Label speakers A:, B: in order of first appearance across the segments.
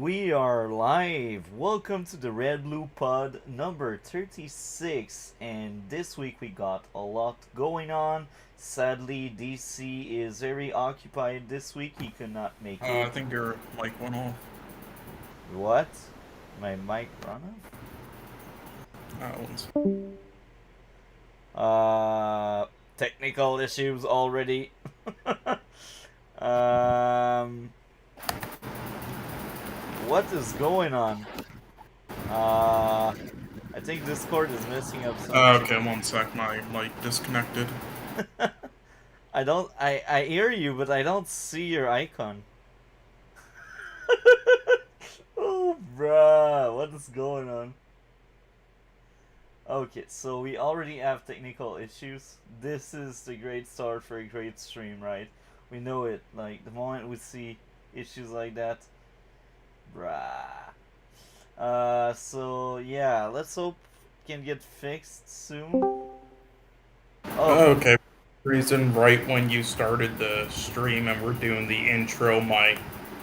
A: We are live. Welcome to the RedBlue Pod number 36. And this week we got a lot going on. Sadly, DC is very occupied this week. He could not make it.
B: I think your mic went off.
A: What? My mic run off? Technical issues already. What is going on? I think Discord is messing up something.
B: Okay, one sec, my mic disconnected.
A: I hear you, but I don't see your icon. Oh, bruh, what is going on? Okay, so we already have technical issues. This is the great start for a great stream, right? We know it. Like, the moment we see issues like that, bruh. So yeah, let's hope it can get fixed soon.
B: Okay. Reason right when you started the stream and we're doing the intro, my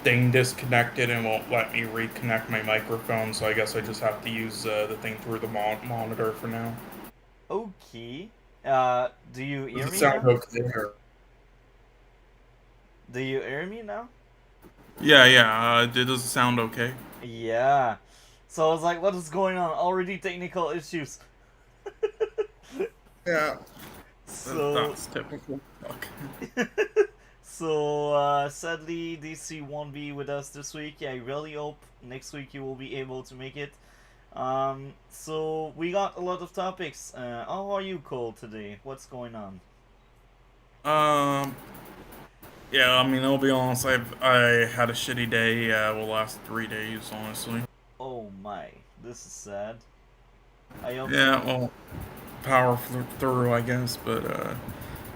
B: thing disconnected and won't let me reconnect my microphone, so I guess I just have to use the thing through the monitor for now.
A: Okay. Do you hear me
B: Sound
A: now?
B: okay? Or...
A: Do you hear me now?
B: Yeah. Does it sound okay?
A: Yeah. So I was like, what is going on? Already technical issues.
B: Yeah.
A: So
B: that's typical. Okay.
A: So sadly, DC won't be with us this week. I really hope next week you will be able to make it. So we got a lot of topics. How are you, Cole, today? What's going on?
B: Yeah, I mean, I'll be honest, I had a shitty day, the last 3 days, honestly.
A: Oh my, this is sad. I hope
B: well, power through, I guess, but,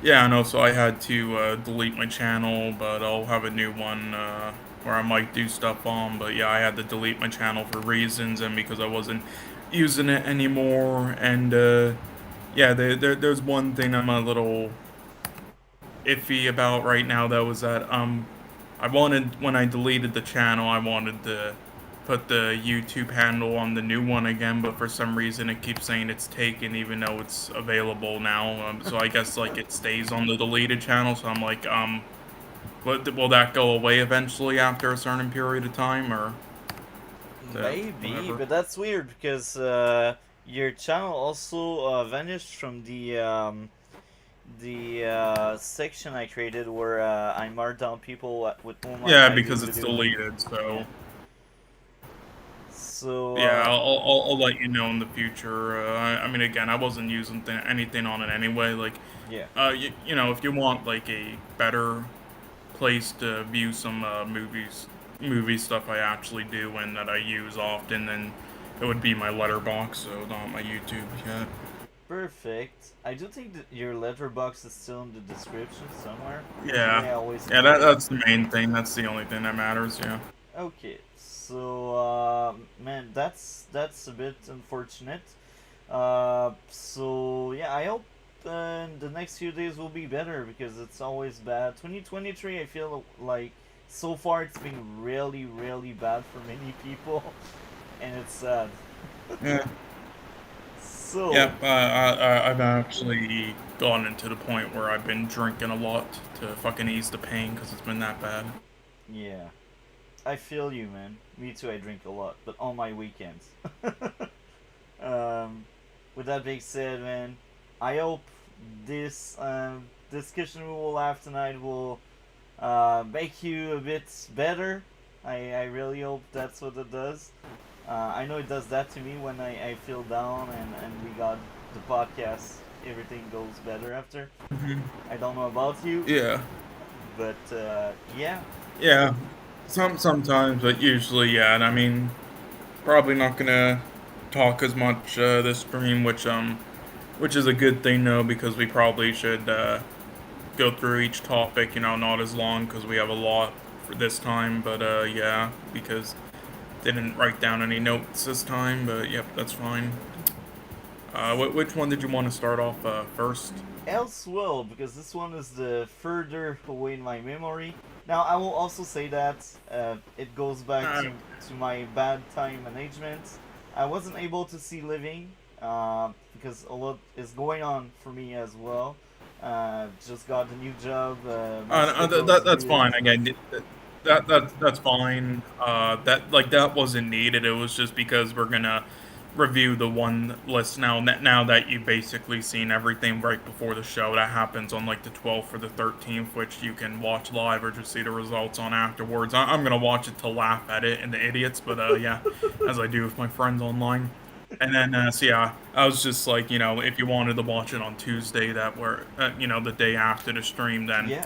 B: yeah, no, so I had to, delete my channel, but I'll have a new one, where I might do stuff on, but yeah, I had to delete my channel for reasons, and because I wasn't using it anymore, and, yeah, there's one thing I'm a little iffy about right now, though, was that, I wanted, when I deleted the channel, I wanted to put the YouTube handle on the new one again, but for some reason it keeps saying it's taken even though it's available now, so I guess, like, it stays on the deleted channel, so I'm like, will that go away eventually after a certain period of time, or?
A: Maybe,
B: whatever?
A: but that's weird because your channel also vanished from the section I created where I marked down people with whom
B: Yeah,
A: I
B: because
A: do
B: it's
A: videos.
B: deleted, so...
A: Yeah. So
B: yeah, I'll let you know in the future. I mean, again, I wasn't using anything on it anyway. Like,
A: yeah.
B: you know, if you want like a better place to view some movie stuff I actually do and that I use often, then it would be my letterbox, so not my YouTube yet.
A: Perfect. I do think that your letterbox is still in the description somewhere.
B: Yeah,
A: Yeah,
B: that's the main thing. That's the only thing that matters. Yeah.
A: Okay, so man, that's a bit unfortunate. So yeah, I hope the next few days will be better because it's always bad. 2023, I feel like so far it's been really, really bad for many people, and it's sad.
B: Yeah.
A: So
B: Yeah, I've actually gotten to the point where I've been drinking a lot to fucking ease the pain because it's been that bad.
A: yeah, I feel you, man. Me too. I drink a lot, but on my weekends. With that being said, man, I hope this discussion we will have tonight will make you a bit better. I really hope that's what it does. I know it does that to me when I feel down and we got the podcast. Everything goes better after. I don't know about you.
B: Yeah.
A: But yeah.
B: Yeah. Sometimes, but usually, yeah. And I mean, probably not gonna talk as much this stream, which is a good thing though, because we probably should go through each topic. You know, not as long because we have a lot for this time. But yeah, because didn't write down any notes this time. But yep, that's fine. Which one did you want to start off first?
A: Elseworlds, because this one is the further away in my memory. Now I will also say that it goes back
B: Uh,
A: to my bad time management. I wasn't able to see Living because a lot is going on for me as well. Just got a new job. My schedule is
B: that's
A: good.
B: fine. Again, that's fine. That wasn't needed. It was just because we're gonna review the one list now. Now that you've basically seen everything right before the show, that happens on like the 12th or the 13th, which you can watch live or just see the results on afterwards. I'm gonna watch it to laugh at it and the idiots, but yeah, as I do with my friends online. And then, so yeah, I was just like, if you wanted to watch it on Tuesday, that were, the day after the stream, then
A: Yeah,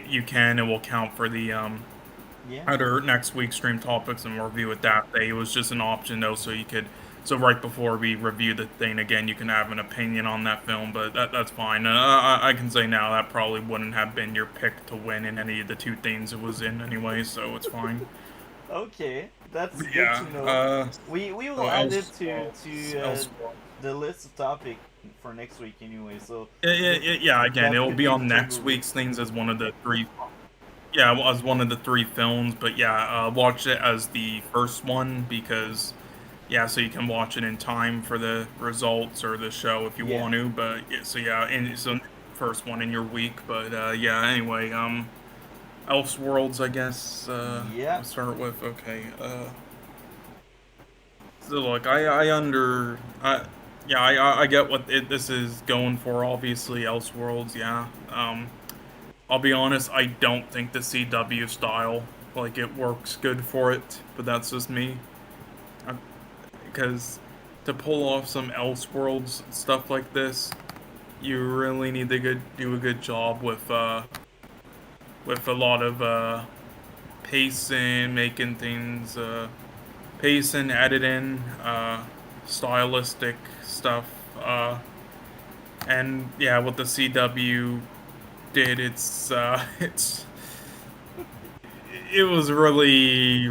B: you can. It will count for the
A: yeah.
B: other next week's stream topics, and we'll review it that day. It was just an option though, so right before we review the thing again, you can have an opinion on that film, but that's fine. I can say now that probably wouldn't have been your pick to win in any of the two things it was in anyway, so it's fine.
A: Okay, that's
B: But
A: good
B: yeah,
A: to know. We
B: so
A: will add it
B: else,
A: to
B: elsewhere.
A: the list of topic for next week anyway. So
B: Yeah, again,
A: that
B: it'll
A: could
B: be
A: be
B: on next
A: totally.
B: week's things as one of the three. Yeah, well, as one of the three films, but yeah, watch it as the first one because, yeah, so you can watch it in time for the results or the show if you
A: Yeah,
B: want to. But yeah, so yeah, and so first one in your week. But yeah, anyway, Elseworlds, I guess.
A: yeah.
B: I'll start with okay. So look, yeah, I get what this is going for. Obviously, Elseworlds, yeah. I'll be honest, I don't think the CW style like it works good for it, but that's just me. Because to pull off some Elseworlds stuff like this, you really need to do a good job with a lot of pacing, making things pacing, editing, stylistic stuff, and yeah, what the CW did, it was really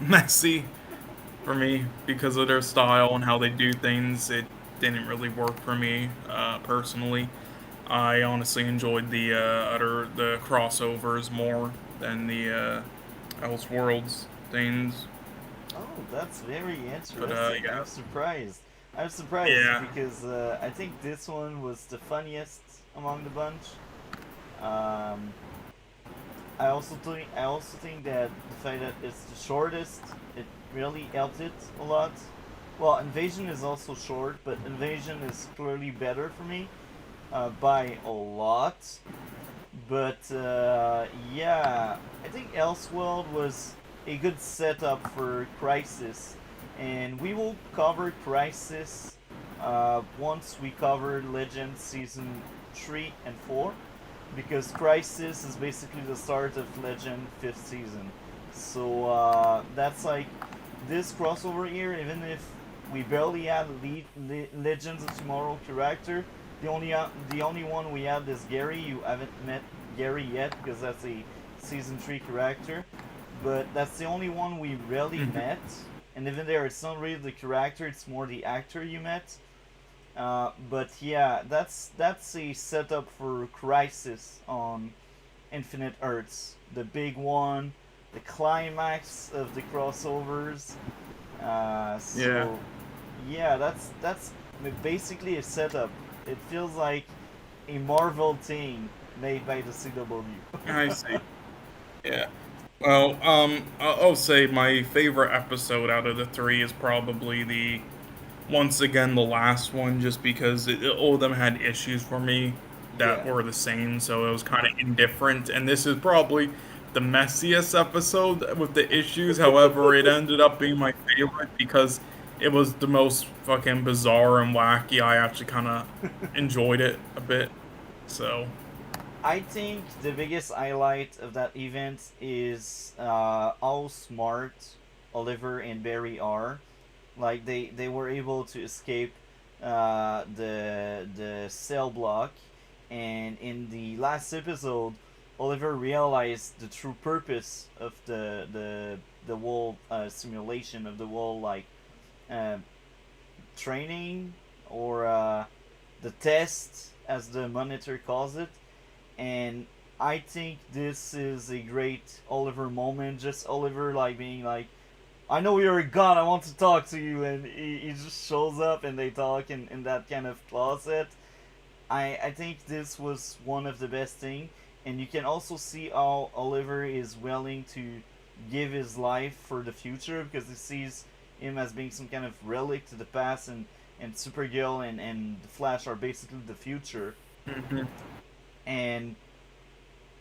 B: messy for me because of their style and how they do things. It didn't really work for me personally. I honestly enjoyed the crossovers more than the Elseworlds things.
A: Oh, that's very
B: But
A: interesting.
B: yeah,
A: I'm surprised
B: yeah.
A: because I think this one was the funniest among the bunch. Um, I also think that the fact that it's the shortest, it really helped it a lot. Well, Invasion is also short, but Invasion is clearly better for me by a lot. But yeah, I think Elseworld was a good setup for Crisis, and we will cover Crisis once we cover Legend season 3 and 4, because Crisis is basically the start of Legend 5th season. So that's like this crossover here. Even if we barely had Legends of Tomorrow character, the only one we have is Gary. You haven't met Gary yet because that's a season 3 character, but that's the only one we really
B: Mhm.
A: met. And even there, it's not really the character; it's more the actor you met. But yeah, that's a setup for Crisis on Infinite Earths, the big one, the climax of the crossovers.
B: Yeah,
A: So yeah, that's basically a setup. It feels like a Marvel thing made by the CW.
B: I see. Yeah. Well, I'll say my favorite episode out of the three is probably the once again the last one, just because all of them had issues for me that
A: Yeah.
B: were the same, so it was kind of indifferent. And this is probably the messiest episode with the issues. However, it ended up being my favorite because it was the most fucking bizarre and wacky. I actually kind of enjoyed it a bit. So
A: I think the biggest highlight of that event is how smart Oliver and Barry are. Like they were able to escape the cell block, and in the last episode, Oliver realized the true purpose of the whole simulation of the whole like uh, training or the test, as the monitor calls it, and I think this is a great Oliver moment. Just Oliver like being like, I know you're a god, I want to talk to you, and he just shows up and they talk in that kind of closet. I think this was one of the best thing, and you can also see how Oliver is willing to give his life for the future because he sees him as being some kind of relic to the past, and Supergirl and the Flash are basically the future.
B: Hmm.
A: And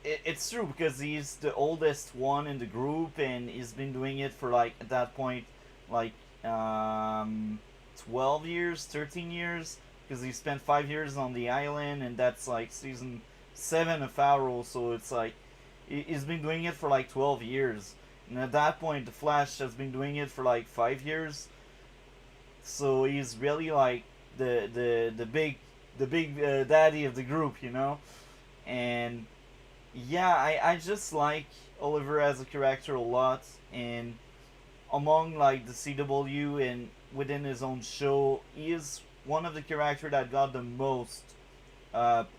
A: it's true because he's the oldest one in the group and he's been doing it for like at that point like 12 years, 13 years, because he spent 5 years on the island, and that's like season 7 of Arrow, so it's like he's been doing it for like 12 years. And at that point the Flash has been doing it for like 5 years, so he's really like the big daddy of the group, you know. And yeah, I just like Oliver as a character a lot, and among like the CW and within his own show, he is one of the characters that got the most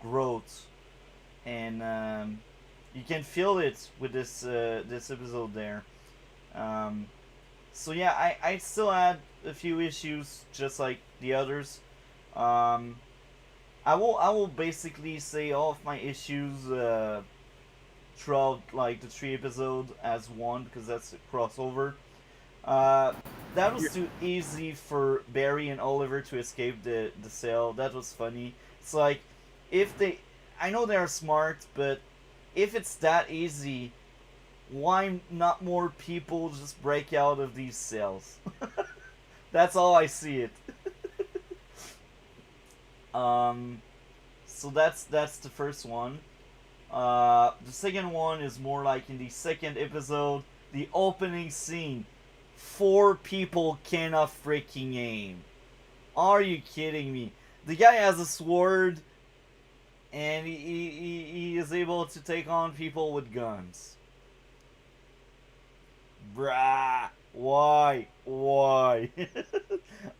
A: growth, and you can feel it with this episode there. Um, so yeah, I still had a few issues just like the others. Um, I will basically say all of my issues throughout like the 3 episode as one because that's a crossover. Uh, that was too easy for Barry and Oliver to escape the cell. That was funny. It's like if they, I know they're smart, but if it's that easy, why not more people just break out of these cells? That's all I see it. um, so that's the first one. The second one is more like in the second episode, the opening scene. 4 people cannot freaking aim. Are you kidding me? The guy has a sword, and he is able to take on people with guns. Bruh. Why? Why?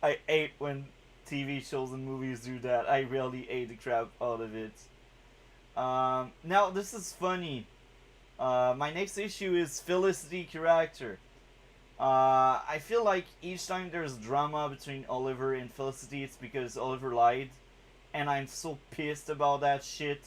A: I hate when TV shows and movies do that. I really hate the crap out of it. Now, this is funny. My next issue is Felicity character. I feel like each time there's drama between Oliver and Felicity, it's because Oliver lied. And I'm so pissed about that shit.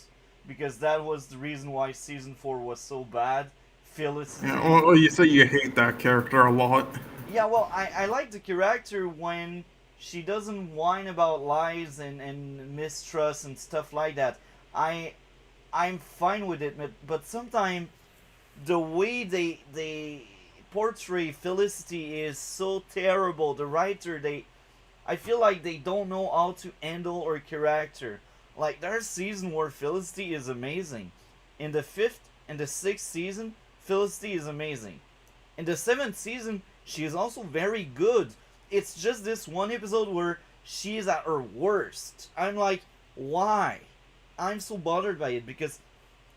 A: Because that was the reason why season 4 was so bad. Felicity.
B: Yeah, well, you say you hate that character a lot.
A: Yeah, well, I like the character when she doesn't whine about lies and mistrust and stuff like that. I'm fine with it, but sometimes the way they portray Felicity is so terrible. The writer, I feel like they don't know how to handle her character. Like there's season where Felicity is amazing. In the 5th and the 6th season, Felicity is amazing. In the 7th season, she is also very good. It's just this one episode where she is at her worst. I'm like, why? I'm so bothered by it because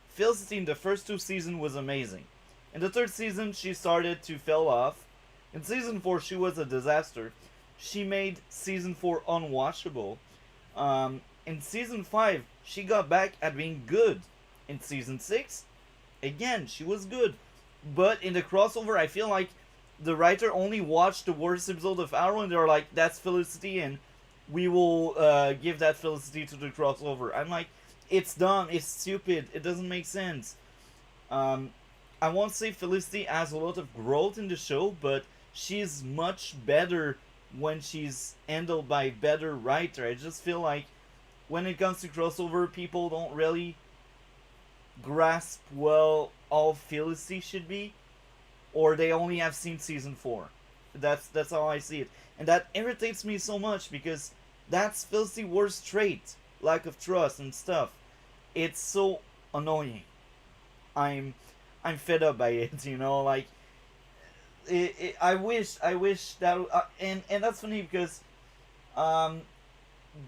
A: Felicity in the first 2 seasons was amazing. In the 3rd season, she started to fell off. In season 4, she was a disaster. She made season 4 unwatchable. In season 5, she got back at being good. In season 6, again, she was good. But in the crossover, I feel like the writer only watched the worst episode of Arrow and they're like, that's Felicity and we will give that Felicity to the crossover. I'm like, it's dumb, it's stupid, it doesn't make sense. I won't say Felicity has a lot of growth in the show, but she's much better when she's handled by better writer. I just feel like when it comes to crossover, people don't really grasp well all Felicity should be, or they only have seen season 4. That's how I see it, and that irritates me so much because that's Felicity's worst trait, lack of trust and stuff. It's so annoying. I'm fed up by it, you know. Like, I wish that, and that's funny because,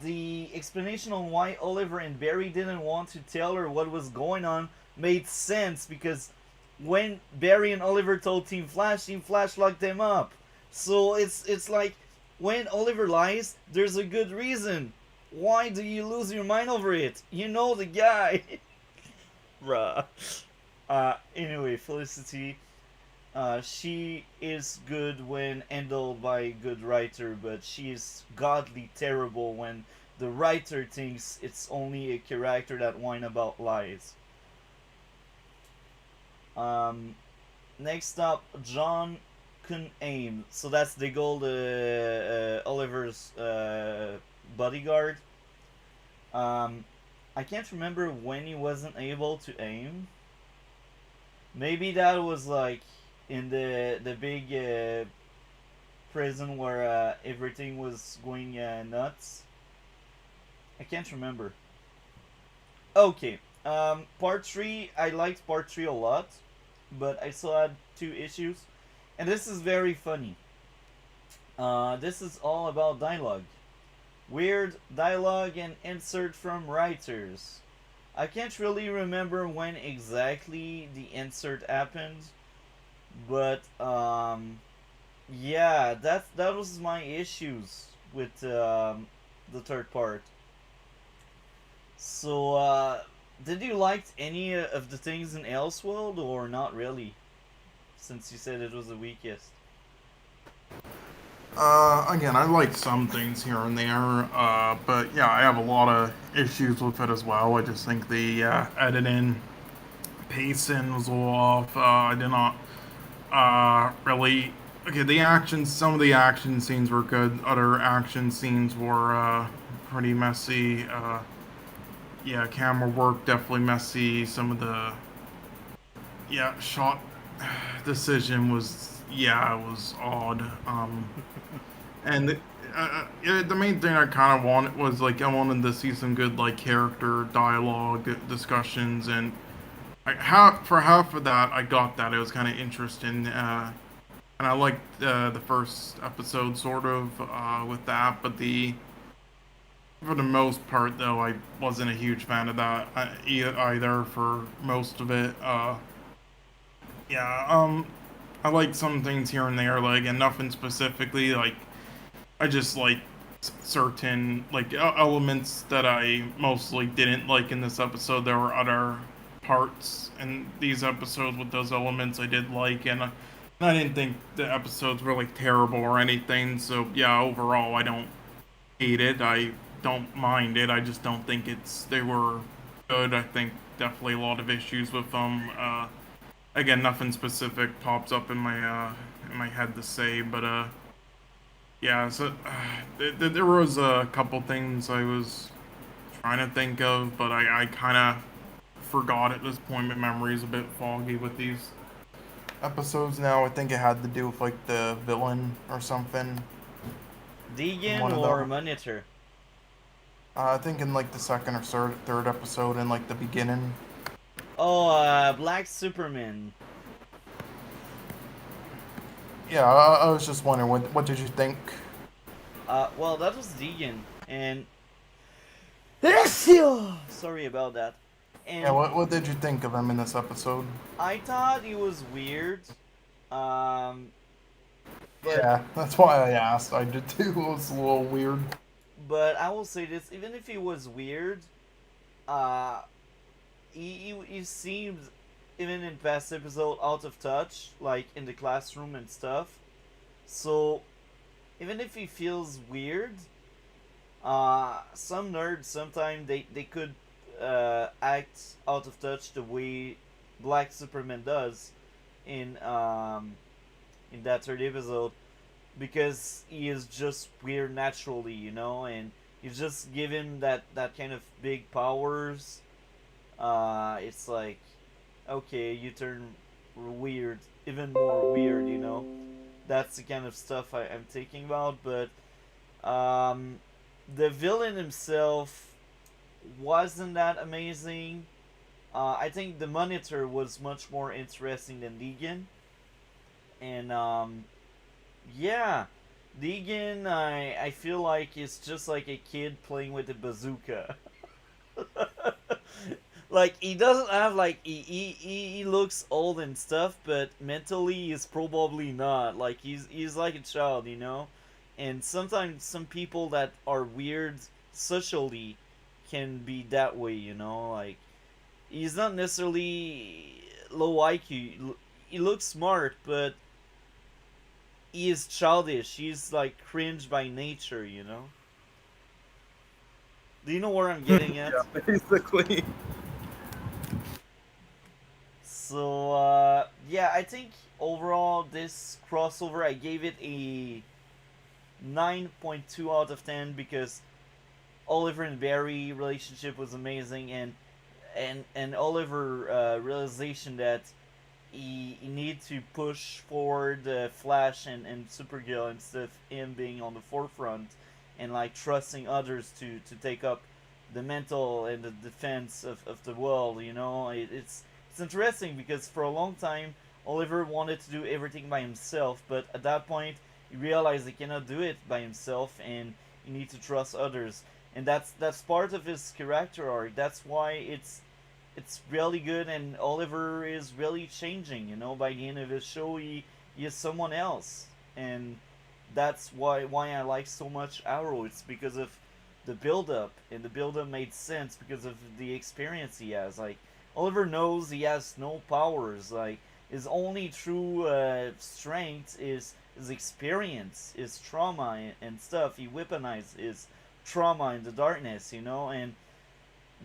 A: the explanation on why Oliver and Barry didn't want to tell her what was going on made sense because when Barry and Oliver told Team Flash locked them up. So it's like when Oliver lies, there's a good reason. Why do you lose your mind over it? You know the guy. Bruh. Anyway, Felicity, she is good when handled by a good writer, but she is godly terrible when the writer thinks it's only a character that whine about lies. Um, Next up, John couldn't aim, so that's the goal. Oliver's bodyguard. Um, I can't remember when he wasn't able to aim. Maybe that was like in the big prison where everything was going nuts. I can't remember. Okay. Part three. I liked part three a lot, but I still had two issues, and this is very funny. This is all about dialogue. Weird dialogue and insert from writers. I can't really remember when exactly the insert happened, but yeah, that was my issues with the third part. So, did you like any of the things in Elseworld or not really? Since you said it was the weakest.
B: Again, I like some things here and there, but yeah, I have a lot of issues with it as well. I just think the editing, pacing was a little off. I did not really. Okay, the action, some of the action scenes were good. Other action scenes were pretty messy. Yeah, camera work definitely messy. Some of the shot decision was it was odd. And the main thing I kind of wanted was like I wanted to see some good like character dialogue discussions, and for half of that I got that. It was kind of interesting, and I liked the first episode sort of with that, but the for the most part though I wasn't a huge fan of that either for most of it. Yeah, I like some things here and there, like, and nothing specifically. Like, I just like certain like elements that I mostly didn't like in this episode. There were other parts in these episodes with those elements I did like, and I didn't think the episodes were like terrible or anything. So yeah, overall, I don't hate it. I don't mind it. I just don't think they were good. I think definitely a lot of issues with them. Again, nothing specific pops up in my head to say, but yeah. So there was a couple things I was trying to think of, but I kind of forgot at this point. My memory's a bit foggy with these episodes now. I think it had to do with like the villain or something.
A: Deegan or Monitor?
B: I think in like the second or third episode, in like the beginning.
A: Oh, Black Superman.
B: Yeah, I was just wondering, what did you think?
A: Well, that was Deegan, and sorry about that. And
B: Yeah, what did you think of him in this episode?
A: I thought he was weird. But,
B: Yeah, that's why I asked. I did too. It was a little weird.
A: but I will say this: even if he was weird, uh, he seemed, even in past episode, out of touch, like in the classroom and stuff. So even if he feels weird, some nerds sometimes they could act out of touch the way Black Superman does in in that third episode, because he is just weird naturally, you know, and you just give him that kind of big powers. It's like, okay, you turn weird, even more weird, you know. That's the kind of stuff I'm thinking about, but um, the villain himself wasn't that amazing. I think the Monitor was much more interesting than Negan, and yeah, Negan, I feel like is just like a kid playing with a bazooka. Like, he doesn't have like he looks old and stuff, but mentally he's probably not. Like, he's like a child, you know. And sometimes some people that are weird socially can be that way, you know. Like, he's not necessarily low IQ. He looks smart, but he is childish. He's like cringe by nature, you know. Do you know where I'm getting at?
B: Yeah, basically.
A: So yeah, I think overall this crossover I gave it a 9.2 out of 10 because Oliver and Barry relationship was amazing, and Oliver realization that he need to push forward Flash and Supergirl instead of him being on the forefront and like trusting others to take up the mental and the defense of the world. You know, it's interesting because for a long time Oliver wanted to do everything by himself, but at that point he realized he cannot do it by himself and you need to trust others. And that's part of his character arc. That's why it's really good, and Oliver is really changing. You know, by the end of the show, he is someone else, and that's why I like so much Arrow. It's because of the build up, and the build up made sense because of the experience he has. Like Oliver knows he has no powers. Like his only true strength is his experience, his trauma and stuff. He weaponized his trauma in the darkness, you know, and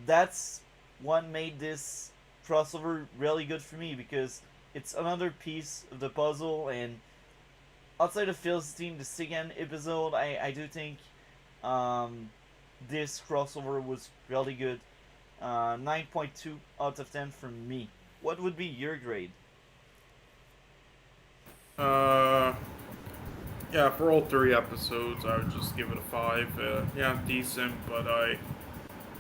A: that's what made this crossover really good for me because it's another piece of the puzzle. And outside of Phil's team, the second episode, I do think um, this crossover was really good. 9.2 out of 10 from me. What would be your grade?
B: Uh, yeah, for all three episodes, I would just give it a five. Yeah, decent, but a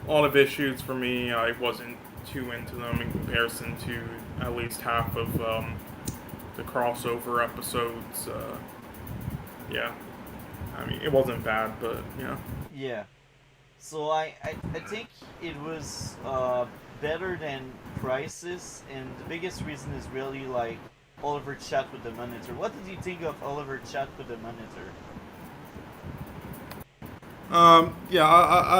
B: lot of issues for me. I wasn't too into them in comparison to at least half of the crossover episodes. Yeah, I mean, it wasn't bad, but yeah.
A: Yeah. So I think it was better than Crisis, and the biggest reason is really like Oliver chat with the monitor. What did you think of Oliver chat with the monitor?
B: Yeah,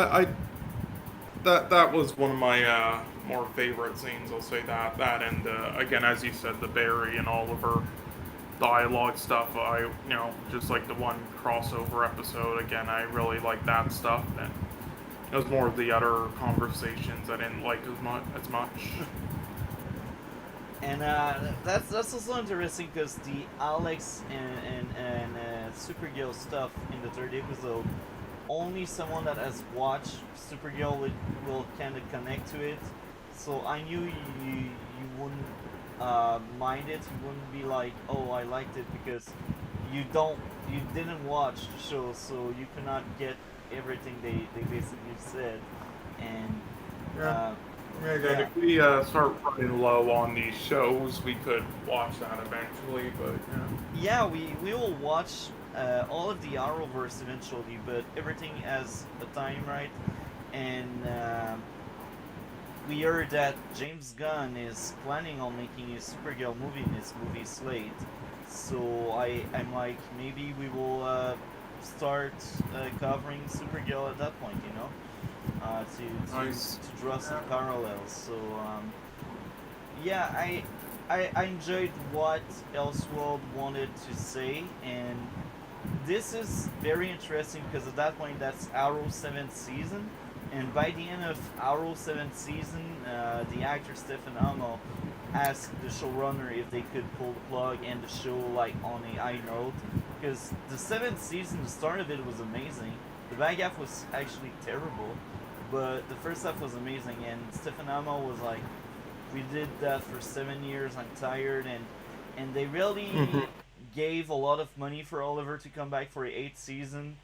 B: that was one of my more favorite scenes. I'll say that, and again, as you said, the Barry and Oliver dialogue stuff. Just like the one crossover episode. Again, I really like that stuff. And it was more of the other conversations I didn't like as much.
A: And that's also interesting because the Alex and Supergirl stuff in the third episode, only someone that has watched Supergirl will kind of connect to it. So I knew you wouldn't mind it. You wouldn't be like, oh, I liked it because you didn't watch the show, so you could not get everything they basically said. And
B: Yeah.
A: uh,
B: Yeah, again,
A: yeah,
B: if we start running low on these shows, we could watch that eventually. But yeah.
A: yeah, we will watch all of the Arrowverse eventually, but everything has a time, right? And we heard that James Gunn is planning on making a Supergirl movie in his movie slate. So I'm like, maybe we will start covering Supergirl at that point, you know,
B: Nice.
A: to draw some parallels. So yeah, I enjoyed what Elseworld wanted to say, and this is very interesting because at that point that's Arrow's seventh season, and by the end of Arrow's seventh season, the actor Stephen Amell asked the showrunner if they could pull the plug and the show like on a high note, because the seventh season, the start of it was amazing. The back half was actually terrible, but the first half was amazing, and Stephen Amell was like, "We did that for 7 years. I'm tired," and they really gave a lot of money for Oliver to come back for a eighth season,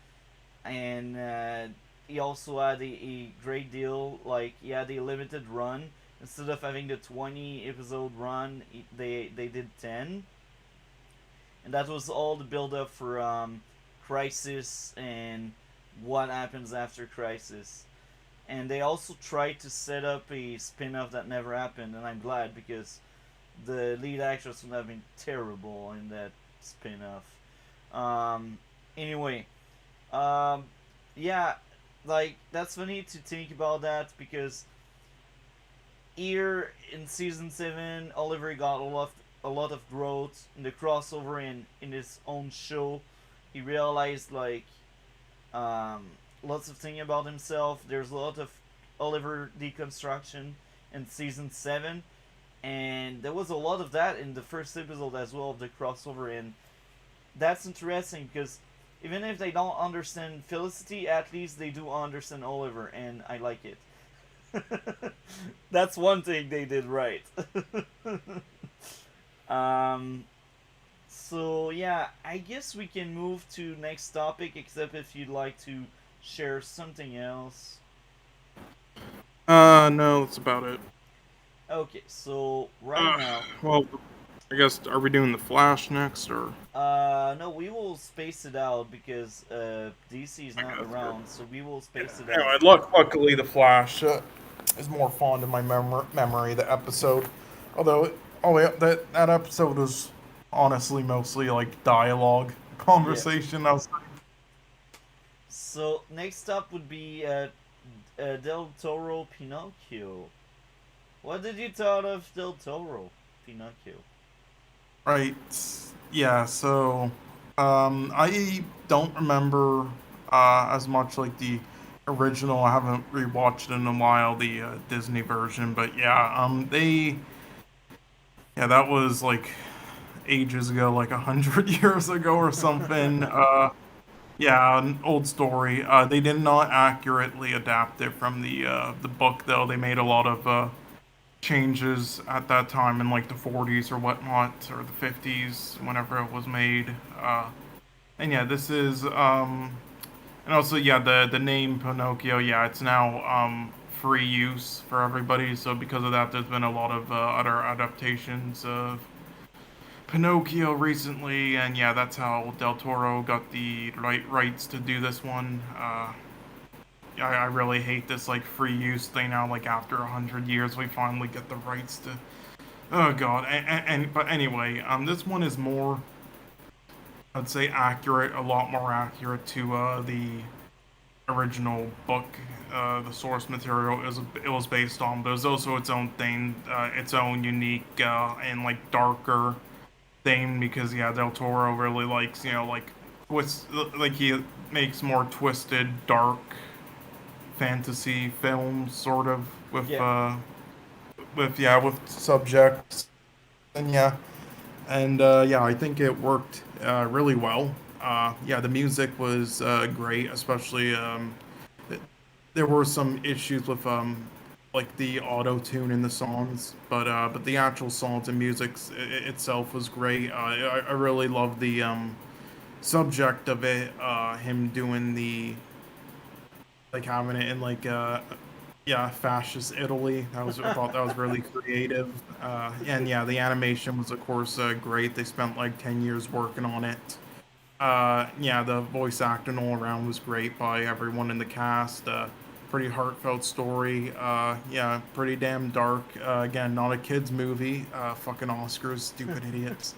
A: and he also had a great deal. Like he had a limited run instead of having the 20 episode run. They did 10, and that was all the build up for Crisis and what happens after Crisis. And they also tried to set up a spin off that never happened, and I'm glad because the lead actress would have been terrible in that spin off. Anyway, um, yeah, like that's funny to think about that because here in season 7, Oliver got a lot of growth in the crossover in his own show. He realized like um, lots of things about himself. There's a lot of Oliver deconstruction in season 7, and there was a lot of that in the first episode as well of the crossover. And that's interesting because even if they don't understand Felicity, at least they do understand Oliver, and I like it. That's one thing they did right. um, so yeah, I guess we can move to next topic. Except if you'd like to share something else.
B: No, that's about it.
A: Okay, so right
B: Uh,
A: now,
B: well, I guess are we doing the Flash next or?
A: no, we will space it out because DC is
B: I
A: not
B: guess.
A: around, so we will
B: Yeah.
A: space it out.
B: Anyway, luckily the Flash is more fond in my memory. The episode, although that episode was honestly mostly like dialogue
A: Yeah.
B: conversation. I was like,
A: So next up would be Del Toro Pinocchio. What did you thought of Del Toro Pinocchio?
B: right, yeah. So, I don't remember as much like the original. I haven't rewatched it in a while, the Disney version. But yeah, yeah, that was like ages ago, like 100 years ago or something. Yeah, an old story. They did not accurately adapt it from the book, though. They made a lot of changes at that time in like the 40s or whatnot, or the 50s, whenever it was made. And yeah, this is and also yeah, the name Pinocchio. Yeah, it's now free use for everybody. So because of that, there's been a lot of other adaptations of Pinocchio recently, and yeah, that's how Del Toro got the rights to do this one. I really hate this like free use thing now. Like after 100 years, we finally get the rights to. Oh god, but anyway, this one is more, I'd say, accurate, a lot more accurate to the original book. The source material it was based on, but it was also its own thing, its own unique and like darker thing because yeah, Del Toro really likes like twist, like he makes more twisted, dark fantasy films, sort of
A: Yeah.
B: with subjects, and yeah, and yeah, I think it worked really well. Yeah, the music was great, especially th- there were some issues with like the auto tune in the songs, but the actual songs and music itself was great. I really love the subject of it. Him doing the like having it in like yeah, fascist Italy. I thought that was really creative. And yeah, the animation was of course great. They spent like 10 years working on it. Yeah, the voice acting all around was great by everyone in the cast. Pretty heartfelt story. Yeah, pretty damn dark. Again, not a kids movie. Fucking Oscars, stupid idiots.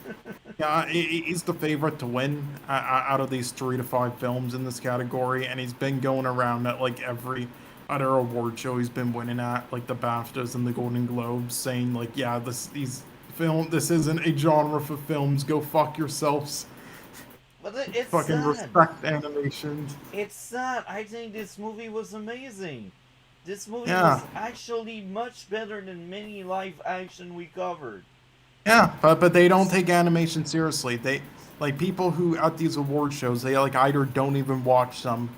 B: Yeah, he's the favorite to win out of these 3 to 5 films in this category, and he's been going around at like every other award show he's been winning at, like the BAFTAs and the Golden Globes, saying like, yeah, this isn't a genre for films. Go fuck yourselves.
A: But it's
B: Fucking
A: sad.
B: respect animations.
A: It's sad. I think this movie was amazing. This movie
B: Yeah,
A: was actually much better than many live action we covered.
B: yeah, but they don't take animation seriously. They like people who at these award shows they like either don't even watch them,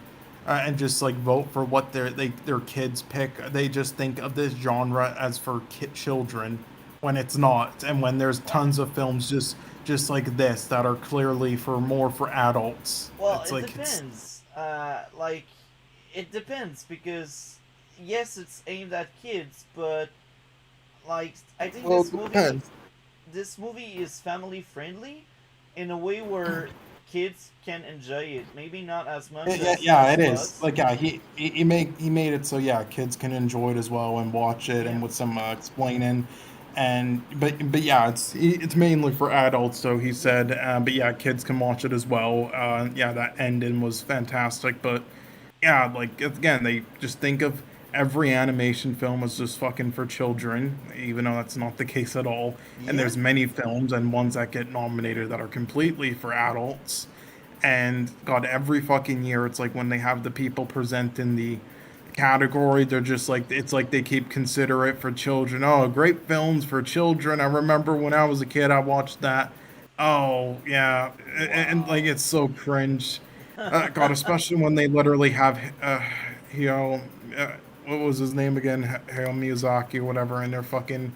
B: and just like vote for what their kids pick. They just think of this genre as for children when it's not, and when there's tons of films just like this that are clearly for more for adults.
A: Well,
B: It's
A: it
B: like it's
A: depends. Like, it depends because yes, it's aimed at kids, but like, I think
B: well, it depends.
A: this movie is family friendly in a way where kids can enjoy it. Maybe not as much
B: Yeah,
A: as
B: it is.
A: us.
B: Like, yeah, he made it so yeah, kids can enjoy it as well and watch it,
A: Yeah.
B: and with some explaining, and but yeah, it's mainly for adults. So he
A: Yeah.
B: said, but yeah, kids can watch it as well. Yeah, that ending was fantastic. But yeah, like again, they just think of every animation film is just fucking for children, even though that's not the case at all. And
A: Yeah.
B: there's many films and ones that get nominated that are completely for adults. And God, every fucking year, it's like when they have the people present in the category, they're just like, it's like they keep considerate for children. Oh, great films for children. I remember when I was a kid, I watched that. Oh, yeah. Like,
A: Wow.
B: it's so cringe. God, especially when they literally have, you know, uh, what was his name again? Hayao Miyazaki, whatever, in their fucking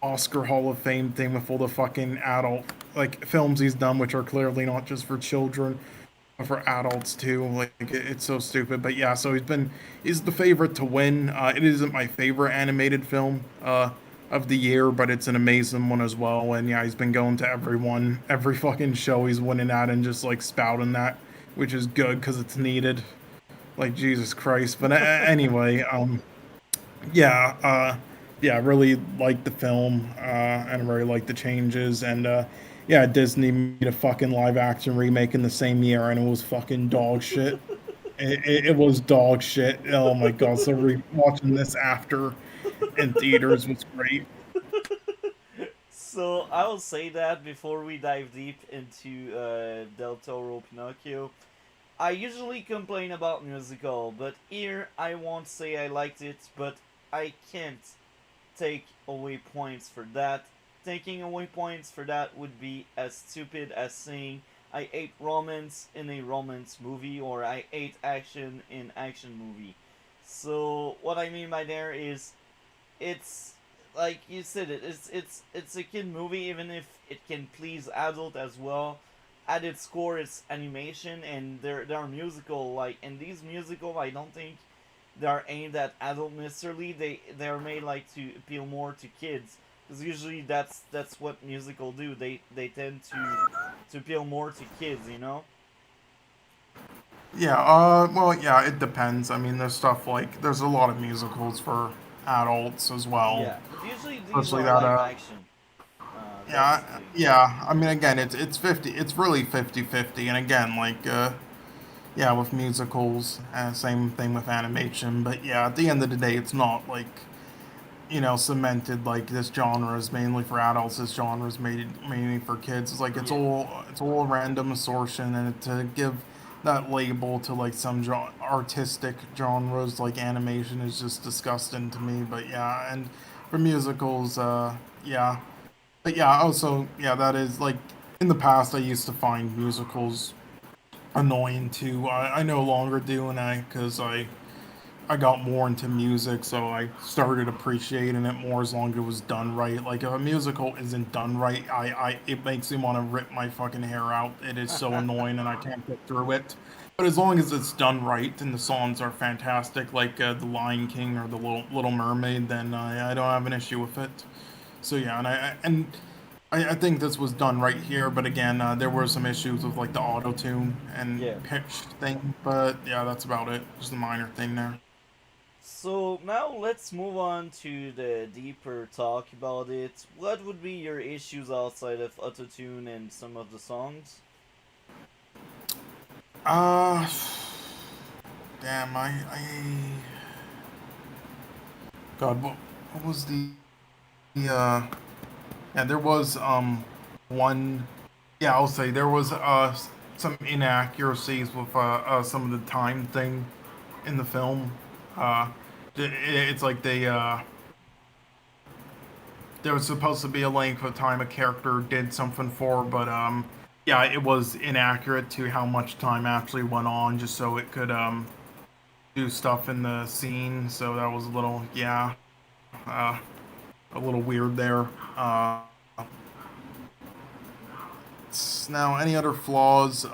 B: Oscar Hall of Fame thing with all the fucking adult like films he's done, which are clearly not just for children, but for adults too. Like it's so stupid. But yeah, so he's the favorite to win. It isn't my favorite animated film of the year, but it's an amazing one as well. And yeah, he's been going to every fucking show he's winning at, and just like spouting that, which is good because it's needed. Like Jesus Christ. But anyway, yeah, yeah, I really liked the film, and I really liked the changes, and yeah, Disney made a fucking live action remake in the same year, and it was fucking dog shit. It was dog shit. Oh my god! So watching this after in theaters was great.
A: So I will say that before we dive deep into Del Toro Pinocchio, I usually complain about musical, but here I won't say I liked it, but I can't take away points for that. Taking away points for that would be as stupid as saying I hate romance in a romance movie or I hate action in action movie. So what I mean by there is it's like you said it's a kid movie even if it can please adult as well. At its core it's animation and they're musical like and these musical I don't think they are aimed at adult necessarily. They are made like to appeal more to kids because usually that's what musical do. They tend to appeal more to kids, you know.
B: Yeah, well, yeah, it depends. I mean, there's stuff like there's a lot of musicals for adults as well,
A: Yeah, but usually these
B: especially
A: are
B: that
A: live action. That's
B: yeah,
A: the thing.
B: yeah. I mean, again, it's 50. It's really 50-50. And again, like yeah, with musicals, same thing with animation. But yeah, at the end of the day, it's not like cemented like this genre is mainly for adults. This genre is made mainly for kids. It's like
A: Yeah.
B: it's all random assortion, and to give that label to like some artistic genres like animation is just disgusting to me. But yeah, and for musicals, yeah. But yeah, also, yeah, that is like in the past I used to find musicals annoying too. I no longer do, and I got more into music, so I started appreciating it more as long as it was done right. Like if a musical isn't done right, I it makes me want to rip my fucking hair out. It is so annoying, and I can't get through it. But as long as it's done right and the songs are fantastic, like The Lion King or The Little Mermaid, then I don't have an issue with it. So yeah, I think this was done right here, but again, there were some issues with like the auto tune and
A: Yeah.
B: pitch thing. But yeah, that's about it. Just a minor thing there.
A: So now let's move on to the deeper talk about it. What would be your issues outside of autotune and some of the songs?
B: Uh, damn, God, what was yeah, there was, one, yeah, I'll say there was, some inaccuracies with, some of the time thing in the film. Uh, it's like there was supposed to be a length of time a character did something for, but, yeah, it was inaccurate to how much time actually went on, just so it could, do stuff in the scene. So that was a little, yeah, uh, a little weird there. Uh, Now, any other flaws?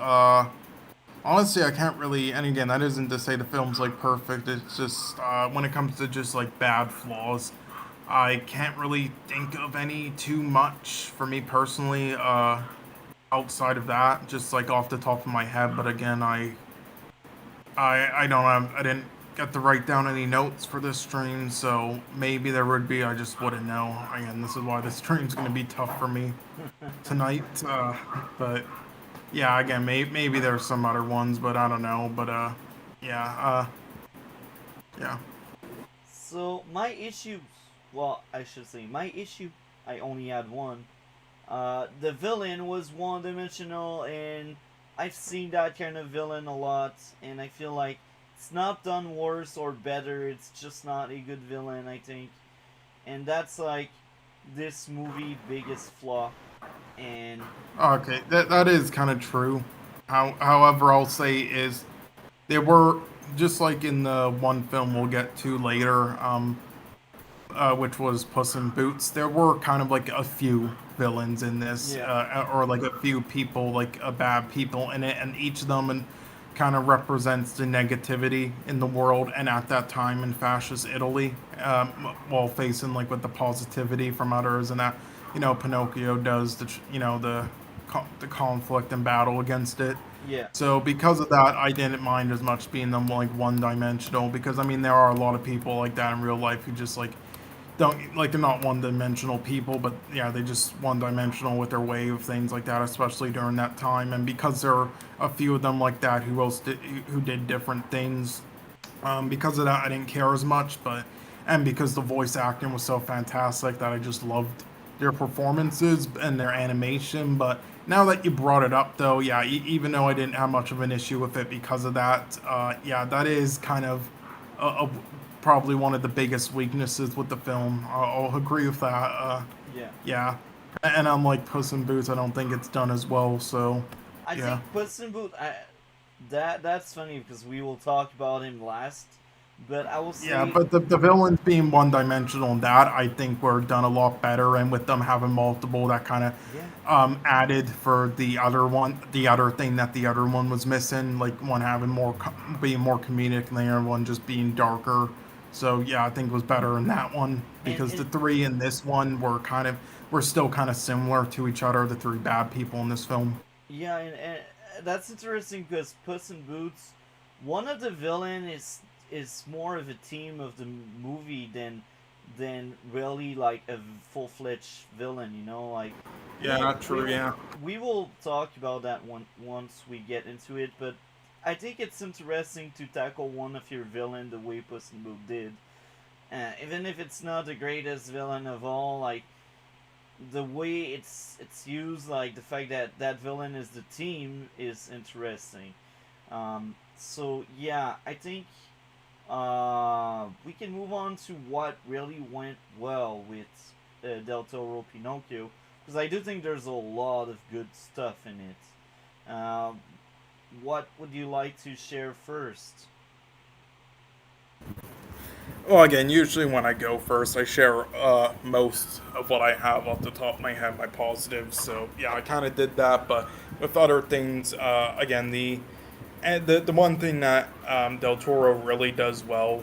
B: Honestly, I can't really. And again, that isn't to say the film's like perfect. It's just when it comes to just like bad flaws, I can't really think of any too much for me personally. Outside of that, just like off the top of my head. But again, I don't have. I didn't get to write down any notes for this stream, so maybe there would be. I just wouldn't know. Again, this is why this stream's gonna be tough for me tonight. But yeah, again, maybe there's some other ones, but I don't know. But yeah, yeah.
A: So my issues, well, I should say my issue. I only had one. The villain was one-dimensional, and I've seen that kind of villain a lot, and I feel like it's not done worse or better. It's just not a good villain, I think, and that's like this movie biggest flaw. And
C: Okay, that is kind of true. However, I'll say is they were just like in the one film we'll get to later, which was Puss in Boots. There were kind of like a few villains in this,
A: yeah,
C: or like a few people, like bad people in it, and each of them kind of represents the negativity in the world and at that time in fascist Italy, while facing like with the positivity from others, and that Pinocchio does the conflict and battle against it.
A: yeah,
C: So because of that, I didn't mind as much being them like one dimensional, because I mean there are a lot of people like that in real life who just like don't like, they're not one dimensional people, but yeah, they just one dimensional with their way of things like that, especially during that time. And because there are a few of them like that who did different things, because of that, I didn't care as much. But and because the voice acting was so fantastic that I just loved their performances and their animation. But now that you brought it up, though, yeah, even though I didn't have much of an issue with it because of that, yeah, that is kind of a probably one of the biggest weaknesses with the film. I'll agree with that.
A: yeah.
C: Yeah, and unlike Puss in Boots, I don't think it's done as well. So,
A: I
C: yeah.
A: think Puss in Boot. That's funny because we will talk about him last, but I will
C: Yeah,
A: say,
C: but the villains being one dimensional and that I think were done a lot better, and with them having multiple, that kind of
A: yeah,
C: added for the other one, the other thing that the other one was missing, like one having being more comedic and the other one just being darker. So yeah, I think it was better in that one, because the
A: and
C: three in this one were still kind of similar to each other. The three bad people in this film.
A: yeah, and that's interesting because Puss in Boots, one of the villain is more of a theme of the movie than really like a full fledged villain. You know, like
C: Yeah, not
A: we
C: true.
A: will
C: Yeah.
A: we will talk about that one once we get into it. But I think it's interesting to tackle one of your villain the way Puss in Boots did. Even if it's not the greatest villain of all, like the way it's used, like the fact that that villain is the team is interesting. So yeah, I think we can move on to what really went well with Del Toro Pinocchio, because I do think there's a lot of good stuff in it. What would you like to share first?
B: Well, again, usually when I go first, I share most of what I have off the top of my head, my positives. So yeah, I kind of did that, but with other things, again, the one thing that Del Toro really does well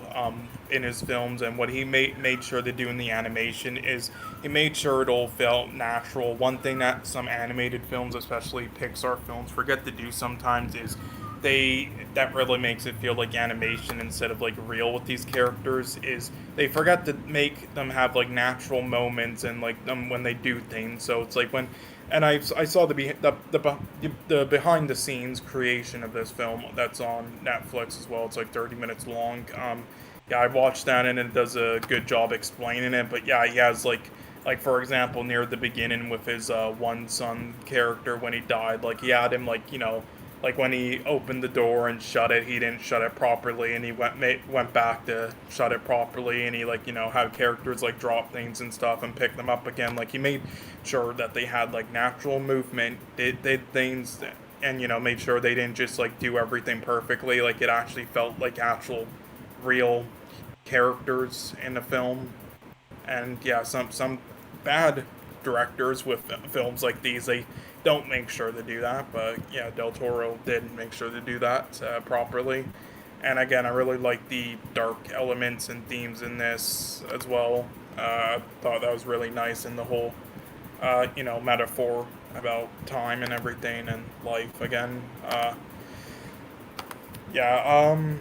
B: in his films, and what he made sure to do in the animation, is he made sure it all felt natural. One thing that some animated films, especially Pixar films, forget to do sometimes is that really makes it feel like animation instead of like real with these characters, is they forget to make them have like natural moments and like them when they do things. So it's like when, and I saw the behind the scenes creation of this film that's on Netflix as well. It's like 30 minutes long. Yeah, I watched that and it does a good job explaining it. But yeah, he has like for example near the beginning with his one son character, when he died, like he had him like like when he opened the door and shut it, he didn't shut it properly, and he went back to shut it properly, and he like had characters like drop things and stuff and pick them up again. Like he made sure that they had like natural movement, did things, and made sure they didn't just like do everything perfectly. Like it actually felt like actual, real characters in the film. And yeah, some bad directors with films like these, they don't make sure to do that. But yeah, Del Toro did make sure to do that properly. And again, I really like the dark elements and themes in this as well. Thought that was really nice, in the whole metaphor about time and everything and life again. Yeah,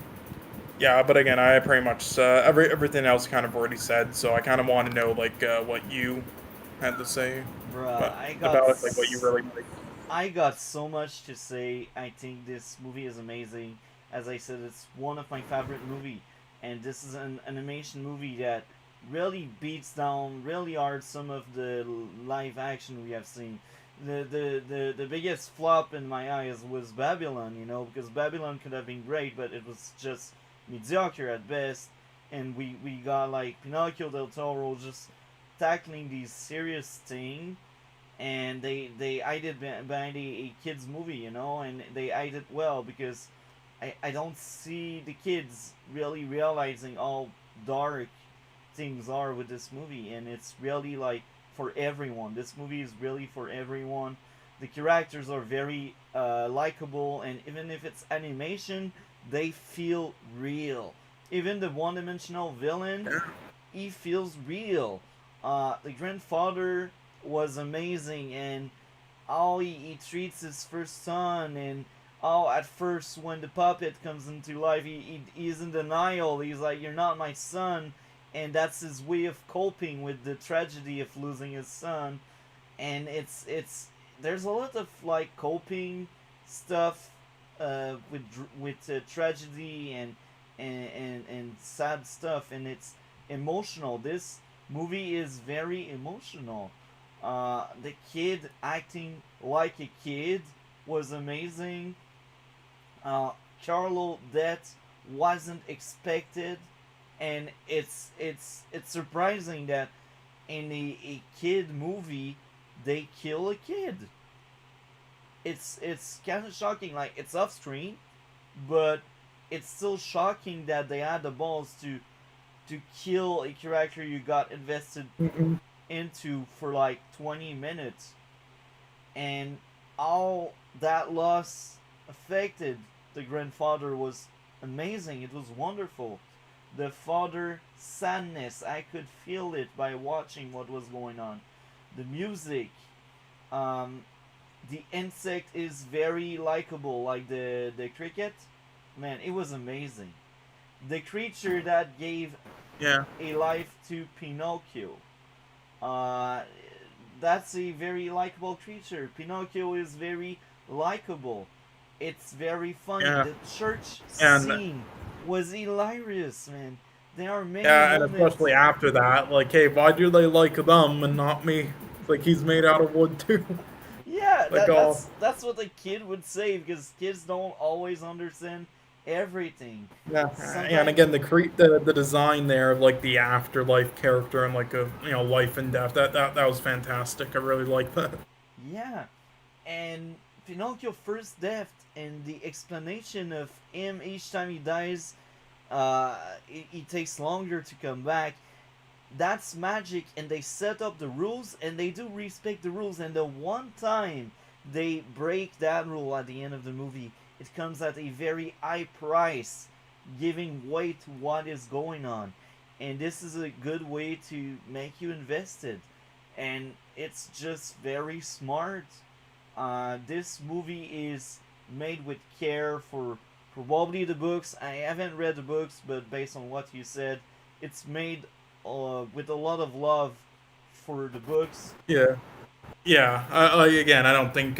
B: yeah, but again, I pretty much everything else kind of already said. So I kind of want to know like what you had to say,
A: Bruh,
B: but about it, like what you really like.
A: I got so much to say. I think this movie is amazing. As I said, it's one of my favorite movie. and this is an animation movie that really beats down really hard some of the live action we have seen. The biggest flop in my eyes was Babylon, you know, because Babylon could have been great, but it was just mediocre at best. And we got like Pinocchio del Toro just tackling these serious thing, and they hid it behind a kids movie, you know, and they hid it well because I don't see the kids really realizing how dark things are with this movie, and it's really like for everyone. This movie is really for everyone. The characters are very likable, and even if it's animation, they feel real. Even the one-dimensional villain, he feels real. The grandfather was amazing, and how he treats his first son, and how at first when the puppet comes into life, he's in denial. He's like, "You're not my son," and that's his way of coping with the tragedy of losing his son. And it's there's a lot of like coping stuff with tragedy and sad stuff, and it's emotional. This movie is very emotional. The kid acting like a kid was amazing. Carlo death wasn't expected, and it's surprising that in a kid movie they kill a kid. It's kind of shocking. Like, it's off screen, but it's still shocking that they had the balls to kill a character you got invested into for like 20 minutes, and how that loss affected the grandfather was amazing. It was wonderful. The father sadness, I could feel it by watching what was going on. The music, the insect is very likable, like the cricket. Man, it was amazing. The creature that gave
B: Yeah.
A: a life to Pinocchio. Uh, that's a very likable creature. Pinocchio is very likable. It's very funny.
B: Yeah.
A: The church
B: And
A: scene was hilarious, man. There are many
B: yeah, and
A: moments.
B: especially after that, like, hey, why do they like them and not me? It's like he's made out of wood too.
A: Yeah,
B: Like all
A: that's what a kid would say, because kids don't always understand everything.
B: yeah, and
A: Sometimes,
B: again the design there of like the afterlife character and like a life and death that was fantastic. I really like that.
A: yeah. And Pinocchio first death and the explanation of him each time he dies, it takes longer to come back. That's magic, and they set up the rules, and they do respect the rules. And the one time they break that rule at the end of the movie, it comes at a very high price, giving way to what is going on. And this is a good way to make you invested, and it's just very smart. This movie is made with care for probably the books. I haven't read the books, but based on what you said, it's made with a lot of love for the books.
B: Yeah, yeah. Again, I don't think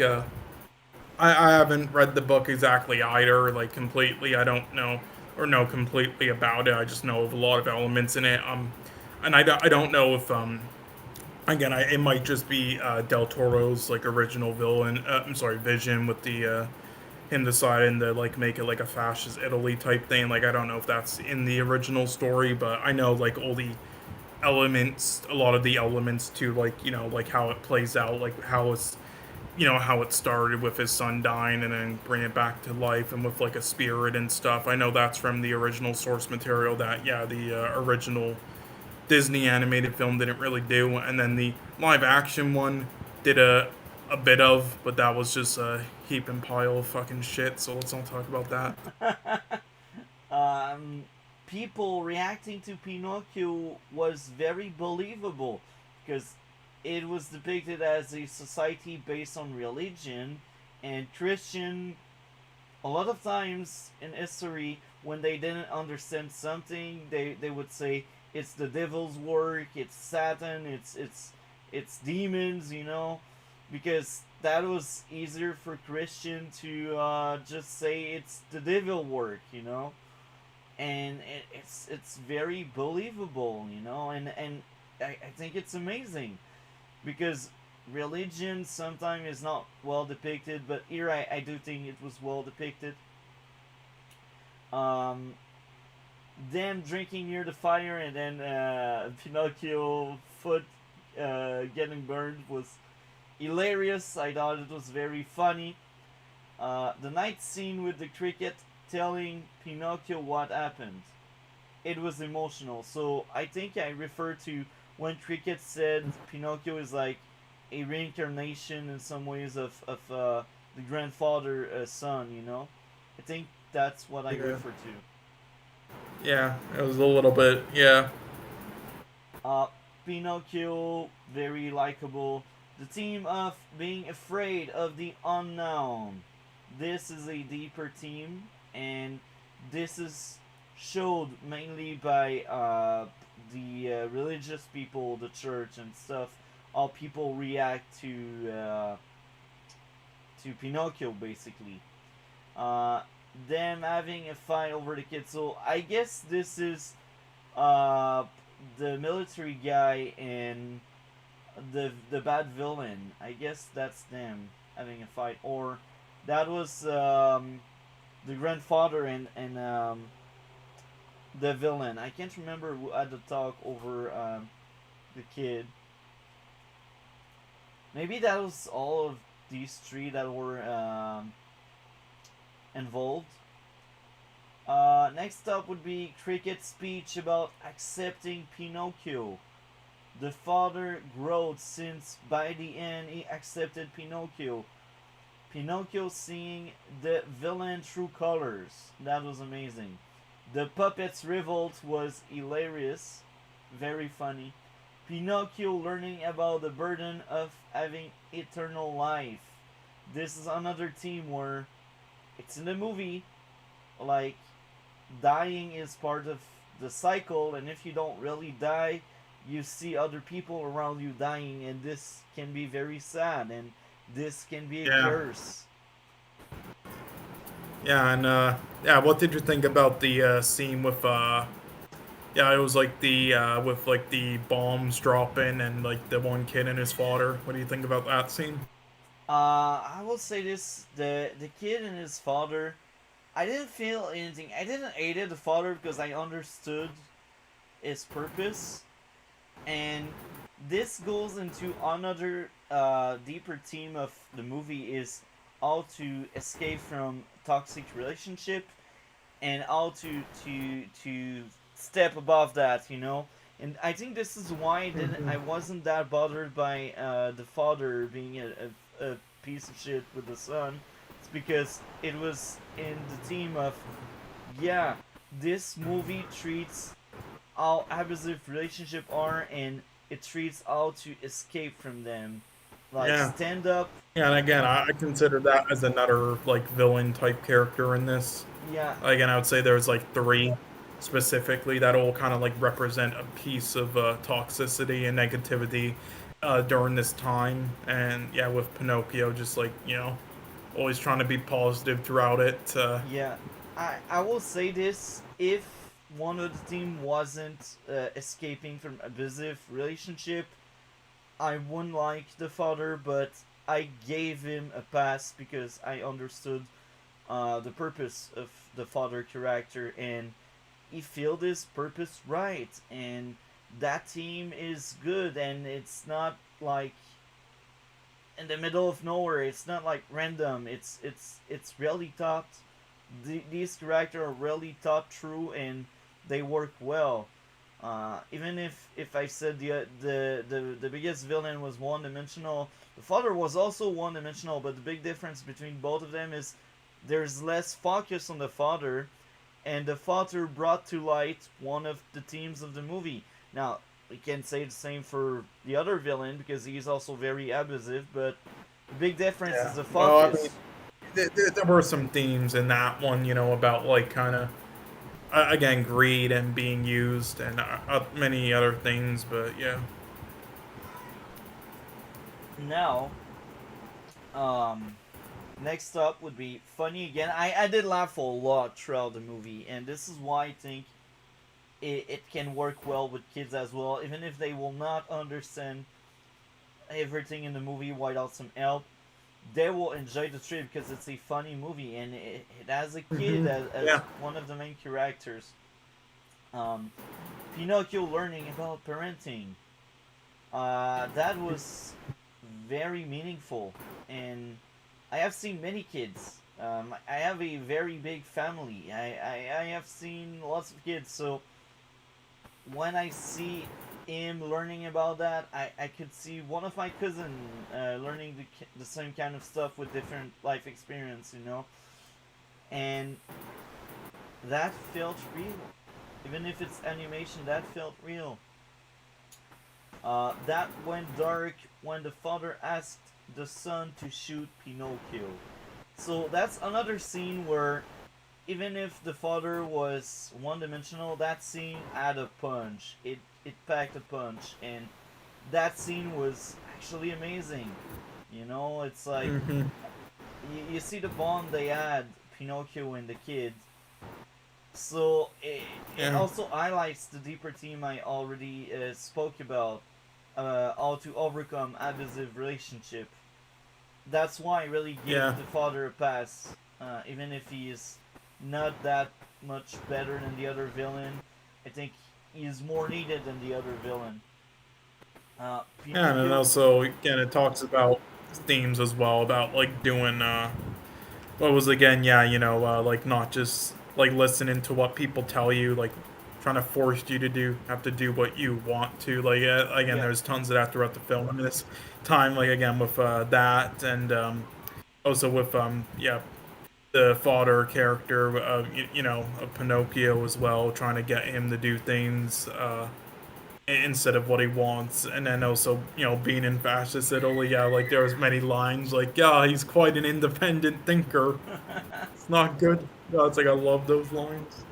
B: I haven't read the book exactly either, like completely. I don't know or know completely about it. I just know of a lot of elements in it. And I don't know if again, it might just be Del Toro's like original villain. I'm sorry, vision with the him deciding to like make it like a fascist Italy type thing. Like, I don't know if that's in the original story, but I know like all the elements, a lot of the elements to like like how it plays out, like how it's how it started with his son dying and then bring it back to life and with like a spirit and stuff. I know that's from the original source material that the original Disney animated film didn't really do, and then the live action one did a bit of, but that was just a heap and pile of fucking shit. So let's not talk about that.
A: um, People reacting to Pinocchio was very believable, because it was depicted as a society based on religion and Christian. A lot of times in history, when they didn't understand something, they would say it's the devil's work, it's Satan, it's demons, because that was easier for Christian to just say it's the devil work. and it's very believable, you know, and I think it's amazing because religion sometimes is not well depicted, but here I do think it was well depicted. Um, them drinking near the fire and then Pinocchio foot getting burned was hilarious. I thought it was very funny. The night scene with the cricket telling Pinocchio what happened. It was emotional. So I think I refer to when cricket said Pinocchio is like a reincarnation in some ways of the grandfather son, you know? I think that's what I
B: Yeah.
A: refer to.
B: Yeah, it was a little bit. Yeah,
A: Uh, Pinocchio, very likable. The theme of being afraid of the unknown. This is a deeper theme, and this is showed mainly by the religious people, the church and stuff. How people react to Pinocchio, basically. Uh, them having a fight over the kid. So I guess this is uh, the military guy and the bad villain. I guess that's them having a fight, or that was the grandfather and the villain. I can't remember who had the talk over the kid. Maybe that was all of these three that were involved. Next up would be Cricket's speech about accepting Pinocchio. The father growed since by the end he accepted Pinocchio. Pinocchio seeing the villain true colors. That was amazing. The puppet's revolt was hilarious. Very funny. Pinocchio learning about the burden of having eternal life. This is another theme where it's in the movie, like dying is part of the cycle, and if you don't really die, you see other people around you dying, and this can be very sad, and this can be a
B: yeah,
A: curse.
B: yeah, and yeah. What did you think about the scene with Yeah, it was like the with like the bombs dropping and like the one kid and his father. What do you think about that scene?
A: I will say this: the kid and his father. I didn't feel anything. I didn't hate the father because I understood his purpose, and this goes into another deeper theme of the movie is how to escape from toxic relationship and how to step above that, you know. And I think this is why I wasn't that bothered by the father being a piece of shit with the son. It's because it was in the theme of, yeah, this movie treats how abusive relationship are, and it treats how to escape from them. Like
B: Yeah,
A: stand up.
B: yeah, and again, I consider that as another like villain type character in this.
A: Yeah,
B: Again, I would say there's like three specifically that all kind of like represent a piece of toxicity and negativity during this time. And yeah, with Pinocchio, just like always trying to be positive throughout it.
A: yeah. I will say this: if one of the team wasn't escaping from abusive relationship, I wouldn't like the father, but I gave him a pass because I understood the purpose of the father character, and he filled his purpose right, and that team is good, and it's not like in the middle of nowhere. It's not like random. It's really thought. These characters are really thought through, and they work well. Even if I said the biggest villain was one dimensional, the father was also one dimensional. But the big difference between both of them is there's less focus on the father, and the father brought to light one of the themes of the movie. Now we can't say the same for the other villain because he's also very abusive, but the big difference is
B: Yeah.
A: the
B: Well, I mean,
A: focus.
B: there were some themes in that one, about like kind of again greed and being used and many other things. But yeah,
A: Now, um, Next up would be funny again. I did laugh a lot throughout the movie, and this is why I think it can work well with kids as well, even if they will not understand everything in the movie without some help. They will enjoy the trip because it's a funny movie, and it has a kid as
B: Yeah.
A: one of the main characters. Um, Pinocchio learning about parenting. That was very meaningful, and I have seen many kids. I have a very big family. I have seen lots of kids, so when I see him learning about that, I could see one of my cousin learning the same kind of stuff with different life experience, you know, and that felt real. Even if it's animation, that felt real. That went dark when the father asked the son to shoot Pinocchio. So that's another scene where even if the father was one-dimensional, that scene had a punch. It packed a punch, and that scene was actually amazing. You know, it's like
B: Hmm.
A: you see the bond they had, Pinocchio and the kid. So it
B: Yeah.
A: also highlights the deeper theme I already spoke about, how to overcome abusive relationship. That's why I really give
B: Yeah.
A: the father a pass, even if he is not that much better than the other villain. I think he is more needed than the other villain.
B: Yeah, and then
A: Pinocchio,
B: also again it talks about themes as well about like doing what was again, yeah, like not just like listening to what people tell you, like trying to force you to have to do what you want to. Like again,
A: yeah,
B: there's tons of that throughout the film. I mean, this time, like again with that, and also with yeah, the father character, of Pinocchio as well, trying to get him to do things instead of what he wants, and then also being in fascist Italy, yeah, like there was many lines like, yeah, he's quite an independent thinker. It's not good. No, it's like I love those lines.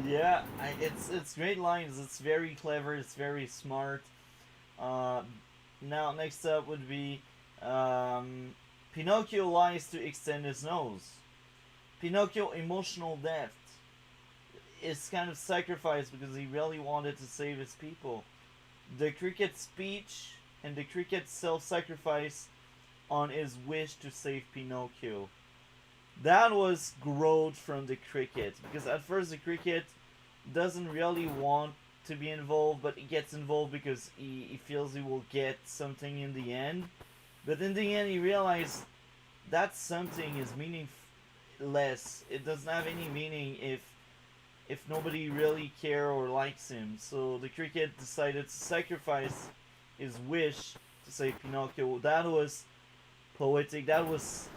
A: yeah. It's great lines. It's very clever. It's very smart. Uh, Now next up would be um, Pinocchio lies to extend his nose. Pinocchio emotional depth is kind of sacrificed because he really wanted to save his people. The cricket speech and the cricket self-sacrifice on his wish to save Pinocchio. That was growth from the cricket because at first the cricket doesn't really want to be involved, but he gets involved because he feels he will get something in the end. But in the end, he realized that something is meaningless. It doesn't have any meaning if nobody really care or likes him. So the cricket decided to sacrifice his wish to save Pinocchio. That was poetic. That was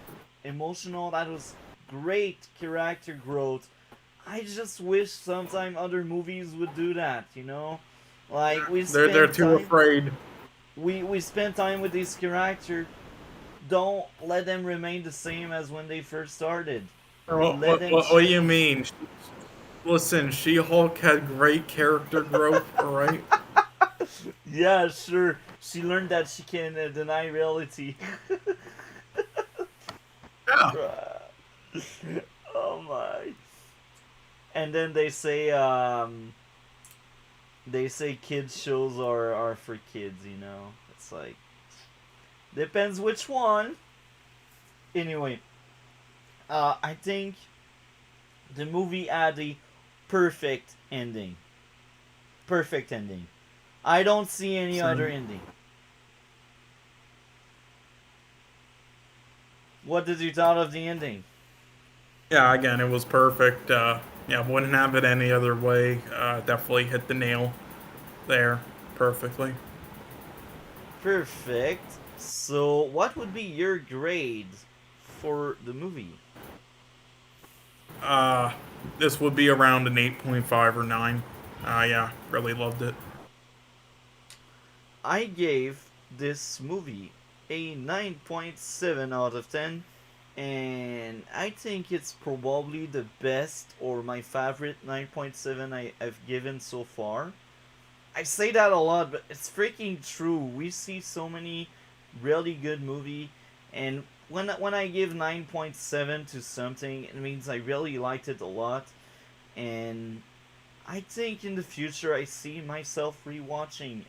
A: emotional. That was great character growth. I just wish sometime other movies would do that. You know, like
B: They're too afraid.
A: we spend time with these characters. Don't let them remain the same as when they first started. Let them
B: What do you
A: change.
B: mean? Listen, She-Hulk had great character growth, all right?
A: Yeah, sure. She learned that she can deny reality.
C: Yeah.
A: Oh my. And then they say kids shows are for kids, you know. It's like depends which one. Anyway, I think the movie had a perfect ending. Perfect ending. I don't see any other
B: Same.
A: ending. What did you thought of the ending?
B: Yeah, again, it was perfect. Yeah, wouldn't have it any other way. Definitely hit the nail there perfectly.
A: Perfect. So, what would be your grade for the movie?
B: Uh, this would be around an 8.5 or 9. Yeah, really loved it.
A: I gave this movie a 9.7 out of 10, and I think it's probably the best or my favorite 9.7 I've given so far. I say that a lot, but it's freaking true. We see so many really good movie, and when I give 9.7 to something, it means I really liked it a lot, and I think in the future I see myself rewatching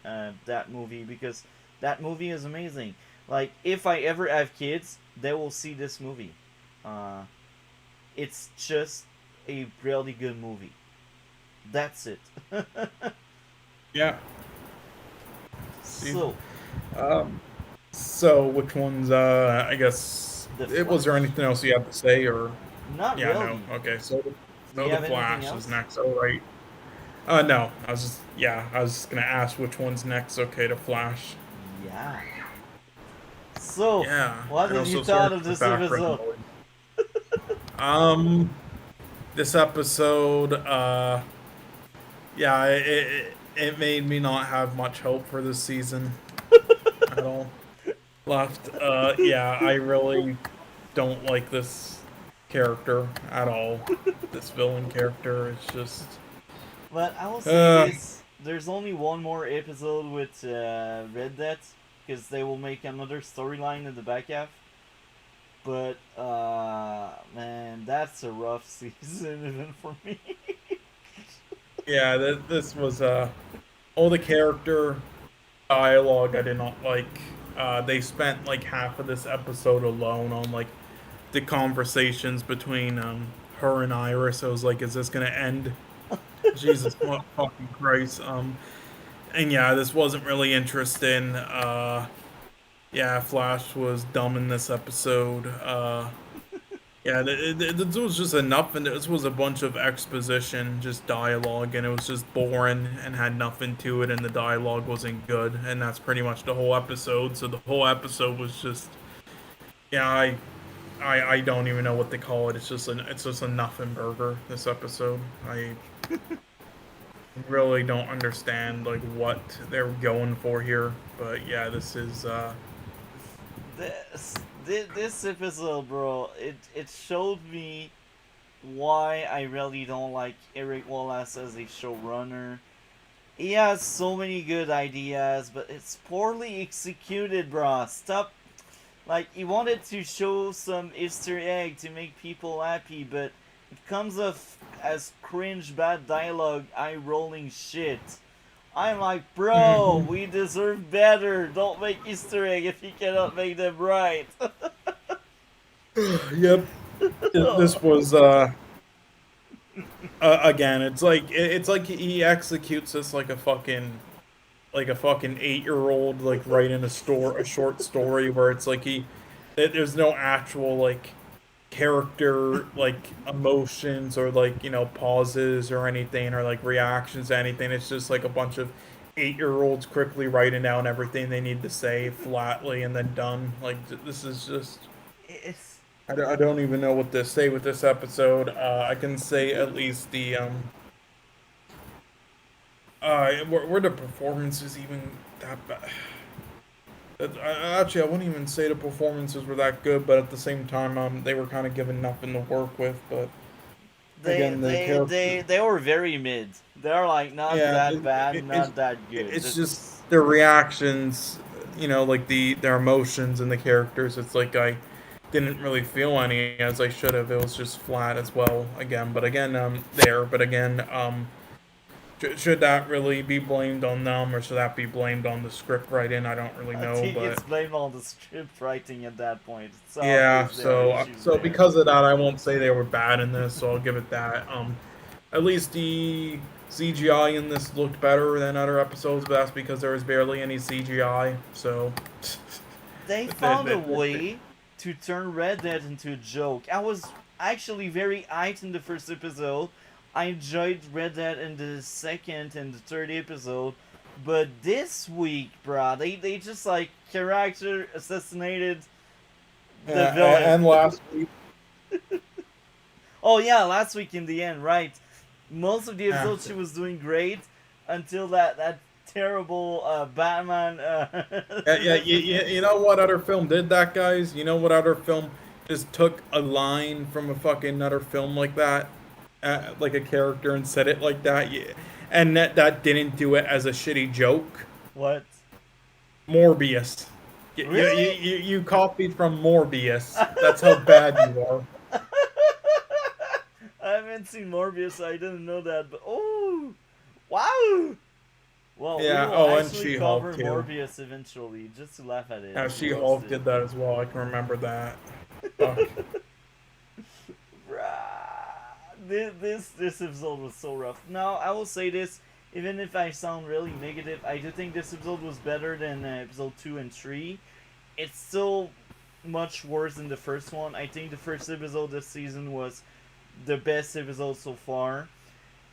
A: that movie because that movie is amazing. Like if I ever have kids, they will see this movie. Uh, it's just a really good movie. That's it.
B: Yeah. See.
A: So
B: Um, so which ones? I guess.
A: the
B: Was there
A: Flash.
B: anything else you have to say, or?
A: Not
B: Yeah. No.
A: really.
B: Okay. So.
A: Do you
B: The
A: have anything
B: Flash is
A: else?
B: next. All right. No. I was just. Yeah. I was just gonna ask which one's next. Okay. The Flash.
A: Yeah. So,
B: Yeah.
A: what
B: And
A: did you
B: also sorry
A: thought of
B: for the
A: this
B: background
A: episode?
B: noise. Um. This episode. Yeah. It made me not have much hope for this season at all. Left. Yeah. I really don't like this character at all. This villain character. It's just.
A: But I will say
B: Uh,
A: this: there's only one more episode with Red Dead, because they will make another storyline in the back half. But man, that's a rough season even for me.
B: yeah, this was all the character dialogue I did not like. They spent like half of this episode alone on like the conversations between her and Iris. I was like, is this gonna end? Jesus fucking Christ. And yeah, this wasn't really interesting. Yeah, Flash was dumb in this episode. Yeah, this was just enough, and this was a bunch of exposition, just dialogue, and it was just boring and had nothing to it, and the dialogue wasn't good, and that's pretty much the whole episode. So the whole episode was just, yeah, I don't even know what to call it. It's just a nothing burger. This episode, I really don't understand like what they're going for here, but yeah, this is
A: this this episode, bro, it showed me why I really don't like Eric Wallace as a showrunner. He has so many good ideas, but it's poorly executed, bro. Stop. Like, he wanted to show some Easter egg to make people happy, but it comes off as cringe bad dialogue, eye rolling shit. I'm like, bro,
B: Mhm.
A: we deserve better. Don't make Easter egg if you cannot make them right.
B: Yep. This was again, it's like he executes this like a fucking 8-year-old like writing a short story where it's like there's no actual like character like emotions or like pauses or anything or like reactions to anything. It's just like a bunch of 8-year-olds quickly writing down everything they need to say flatly and then done. Like this is just
A: It's
B: I don't even know what to say with this episode. I can say at least the were the performances even that bad? Actually, I wouldn't even say the performances were that good, but at the same time, they were kind of given nothing to work with. But again, the character,
A: they were very mid. They're like not
B: yeah,
A: that bad, not that good.
B: it's
A: It's
B: just their reactions, like their emotions and the characters. It's like I didn't really feel any as I should have. It was just flat as well again. But again, but again, should that really be blamed on them, or should that be blamed on the script writing? I don't really
A: I
B: know,
A: think
B: but
A: it's blamed on the script writing at that point. It's
B: yeah.
A: obvious there are issues
B: So
A: there.
B: because of that, I won't say they were bad in this. So I'll give it that. At least the CGI in this looked better than other episodes, but that's because there was barely any CGI. So
A: They found a way to turn Red Dead into a joke. I was actually very hyped in the first episode. I enjoyed Red Dead in the second and the third episode. But this week, bruh, they just like character assassinated the villain.
B: and last week,
A: Oh yeah, last week in the end, right? Most of the
B: yeah,
A: episodes she was doing great until that terrible Batman.
B: you know what other film did that, guys? You know what other film just took a line from a fucking other film like that, like a character, and said it like that, yeah, and that didn't do it as a shitty joke?
A: What?
B: Morbius.
A: Really?
B: You copied from Morbius. That's how bad you are.
A: I haven't seen Morbius, so I didn't know that. But oh, wow! Well, we
B: Yeah.
A: will
B: Oh, and
A: actually
B: She-Hulk
A: cover
B: too.
A: Morbius eventually, just to laugh at it
B: Yeah,
A: and roast
B: She-Hulk
A: it.
B: did that as well. I can remember that. Fuck.
A: This episode was so rough. Now I will say this, even if I sound really negative, I do think this episode was better than episode 2 and 3. It's still much worse than the first one. I think the first episode this season was the best episode so far,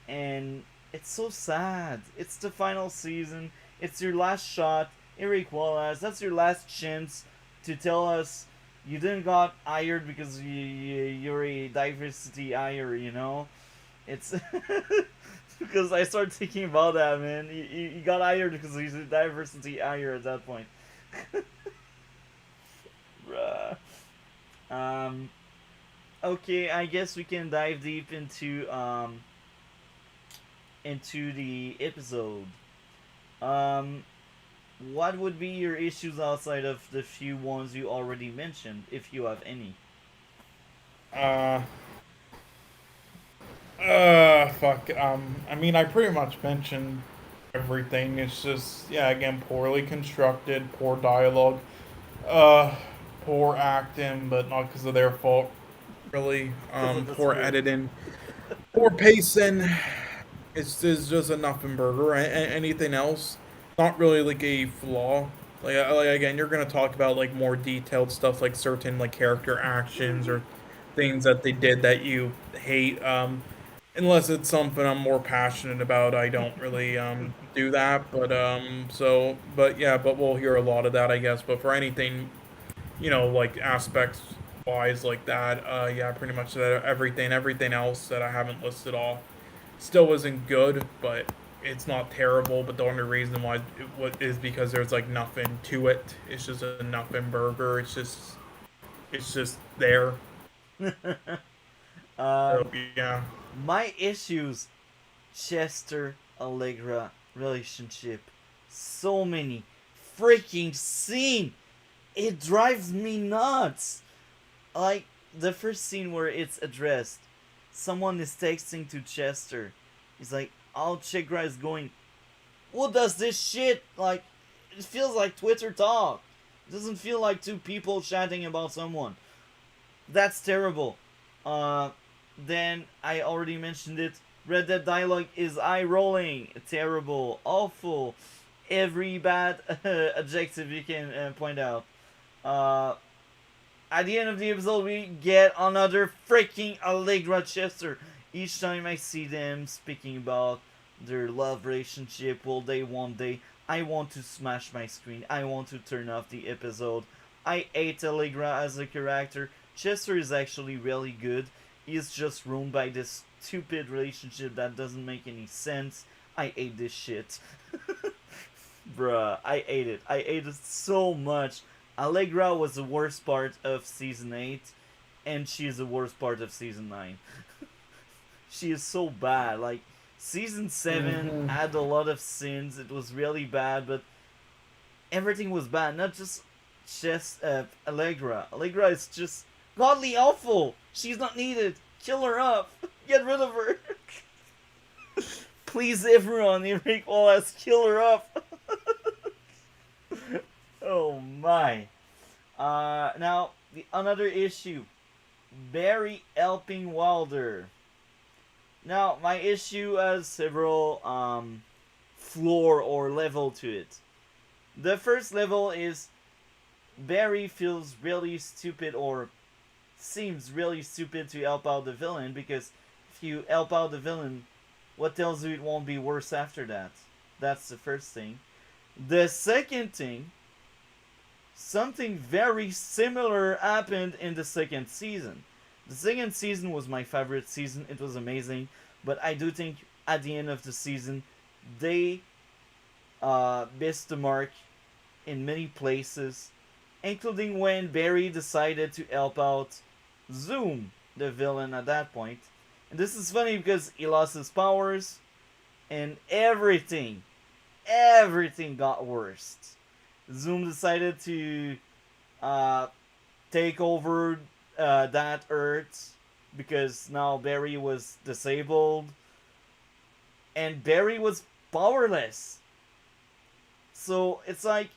A: and it's so sad. It's the final season. It's your last shot, Eric Wallace. That's your last chance to tell us you didn't got hired because you're a diversity hire. You know, it's because I started thinking about that, man. He got hired because he's a diversity hire at that point. Bruh. Um. Okay, I guess we can dive deep into the episode. Um, what would be your issues outside of the few ones you already mentioned, if you have any?
B: Uh. Fuck. I mean, I pretty much mentioned everything. It's just, yeah, again, poorly constructed, poor dialogue, uh, poor acting, but not because of their fault, really.
A: Because of the
B: Poor
A: script.
B: editing, poor pacing. It's just a nothing burger. Anything else, not really like a flaw. Like again, you're gonna talk about like more detailed stuff, like certain like character actions or things that they did that you hate. Unless it's something I'm more passionate about, I don't really do that. But yeah, but we'll hear a lot of that, I guess. But for anything, like aspects wise like that, yeah, pretty much that everything else that I haven't listed off still isn't good, but it's not terrible. But the only reason why is because there's like nothing to it. It's just a nothing burger. It's just there. So
A: um,
B: yeah.
A: my issues, Chester Allegra relationship, so many freaking scene. It drives me nuts. Like the first scene where it's addressed, someone is texting to Chester. He's like, "Oh, Chigra is going. Who does this shit?" Like, it feels like Twitter talk. It doesn't feel like two people chatting about someone. That's terrible. Uh, then I already mentioned it. Red Dead dialogue is eye rolling, terrible, awful, every bad adjective you can point out. Uh, at the end of the episode, we get another freaking Allegra Chester. Each time I see them speaking about their love relationship, will they one day, I want to smash my screen. I want to turn off the episode. I hate Allegra as a character. Chester is actually really good. He is just ruined by this stupid relationship that doesn't make any sense. I hate this shit. Bruh, I hate it. I hate it so much. Allegra was the worst part of season 8, and she is the worst part of season 9. She is so bad. Like, season 7
B: Hmm.
A: had a lot of sins. It was really bad, but everything was bad. Not just Allegra. Allegra is just godly awful. She's not needed. Kill her up. Get rid of her. Please, everyone, Eric Wallace, kill her up. Oh my. Now, another issue. Barry helping Wilder. Now, my issue has several floor or level to it. The first level is Barry feels really stupid or seems really stupid to help out the villain, because if you help out the villain, what tells you it won't be worse after that? That's the first thing. The second thing, something very similar happened in the second season. The second season was my favorite season. It was amazing. But I do think at the end of the season, they missed the mark in many places, including when Barry decided to help out Zoom, the villain at that point. And this is funny because he lost his powers, and everything got worse. Zoom decided to take over that Earth because now Barry was disabled, and Barry was powerless. So it's like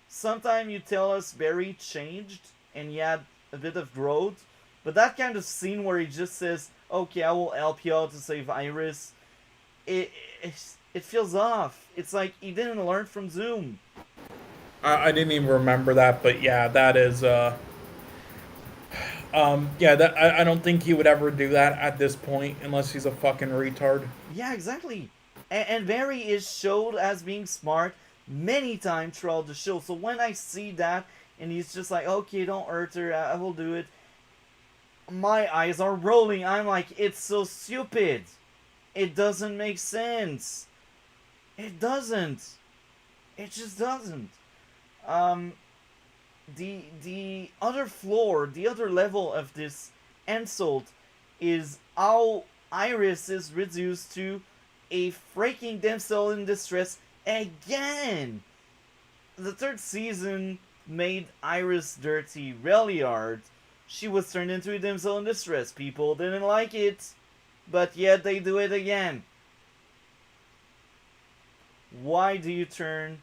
A: sometimes you tell us Barry changed and he had a bit of growth, but that kind of scene where he just says, "Okay, I will help you out to save Iris," it it feels off. It's like he didn't learn from Zoom.
B: I didn't even remember that, but yeah, that is yeah, that I don't think he would ever do that at this point unless he's a fucking retard.
A: Yeah, exactly. And Barry is showed as being smart many times throughout the show. So when I see that and he's just like, "Okay, don't hurt her, I will do it," my eyes are rolling. I'm like, it's so stupid. It doesn't make sense. It doesn't. It just doesn't. Um, the other floor, the other level of this insult is how Iris is reduced to a freaking damsel in distress again. The third season made Iris dirty really hard. She was turned into a damsel in distress. People didn't like it, but yet they do it again. Why do you turn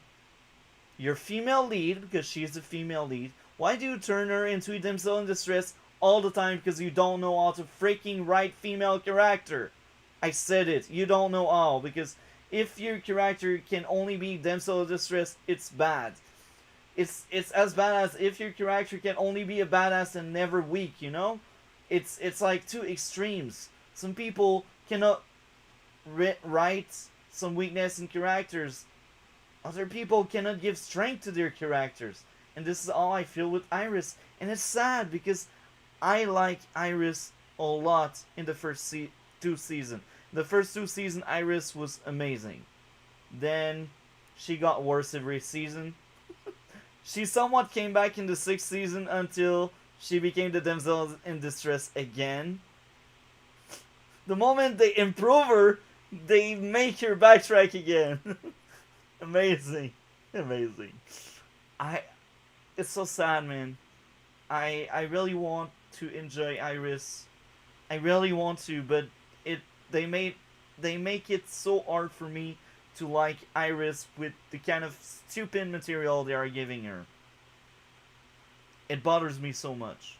A: your female lead, because she's the female lead, why do you turn her into a damsel in distress all the time? Because you don't know how to freaking write female character. I said it. You don't know how. Because if your character can only be damsel in distress, it's bad. It's as bad as if your character can only be a badass and never weak, you know? It's like two extremes. Some people cannot write some weakness in characters. Other people cannot give strength to their characters. And this is all I feel with Iris. And it's sad because I like Iris a lot in the first two seasons. The first two seasons, Iris was amazing. Then she got worse every season. She somewhat came back in the sixth season until she became the damsel in distress again. The moment they improve her, they make her backtrack again. Amazing. Amazing. It's so sad, man. I really want to enjoy Iris. I really want to, but they make it so hard for me to like Iris with the kind of stupid material they are giving her. It bothers me so much.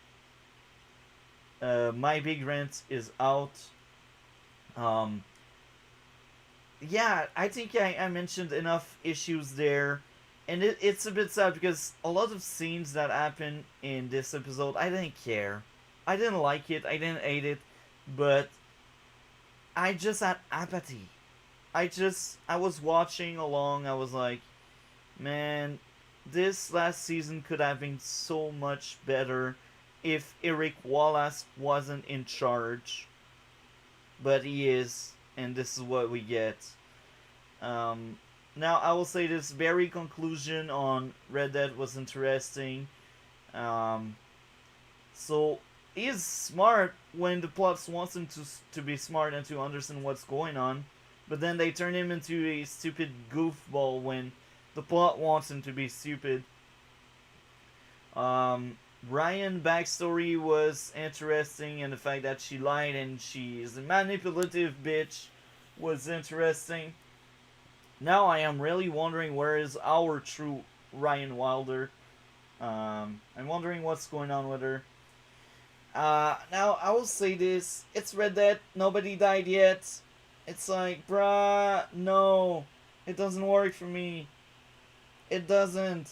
A: My Big Rant is out. Yeah, I think I mentioned enough issues there. And it's a bit sad because a lot of scenes that happen in this episode, I didn't care. I didn't like it, I didn't hate it, but I just had apathy. I was watching along, I was like, man, this last season could have been so much better if Eric Wallace wasn't in charge. But he is, and this is what we get. Now, I will say this very conclusion on Red Dead was interesting. So, he is smart when the plot wants him to be smart and to understand what's going on. But then they turn him into a stupid goofball when the plot wants him to be stupid. Ryan's backstory was interesting, and the fact that she lied and she is a manipulative bitch was interesting. Now I am really wondering where is our true Ryan Wilder. I'm wondering what's going on with her. Now I will say this: it's Red Dead. Nobody died yet. It's like, bruh, no, it doesn't work for me. It doesn't.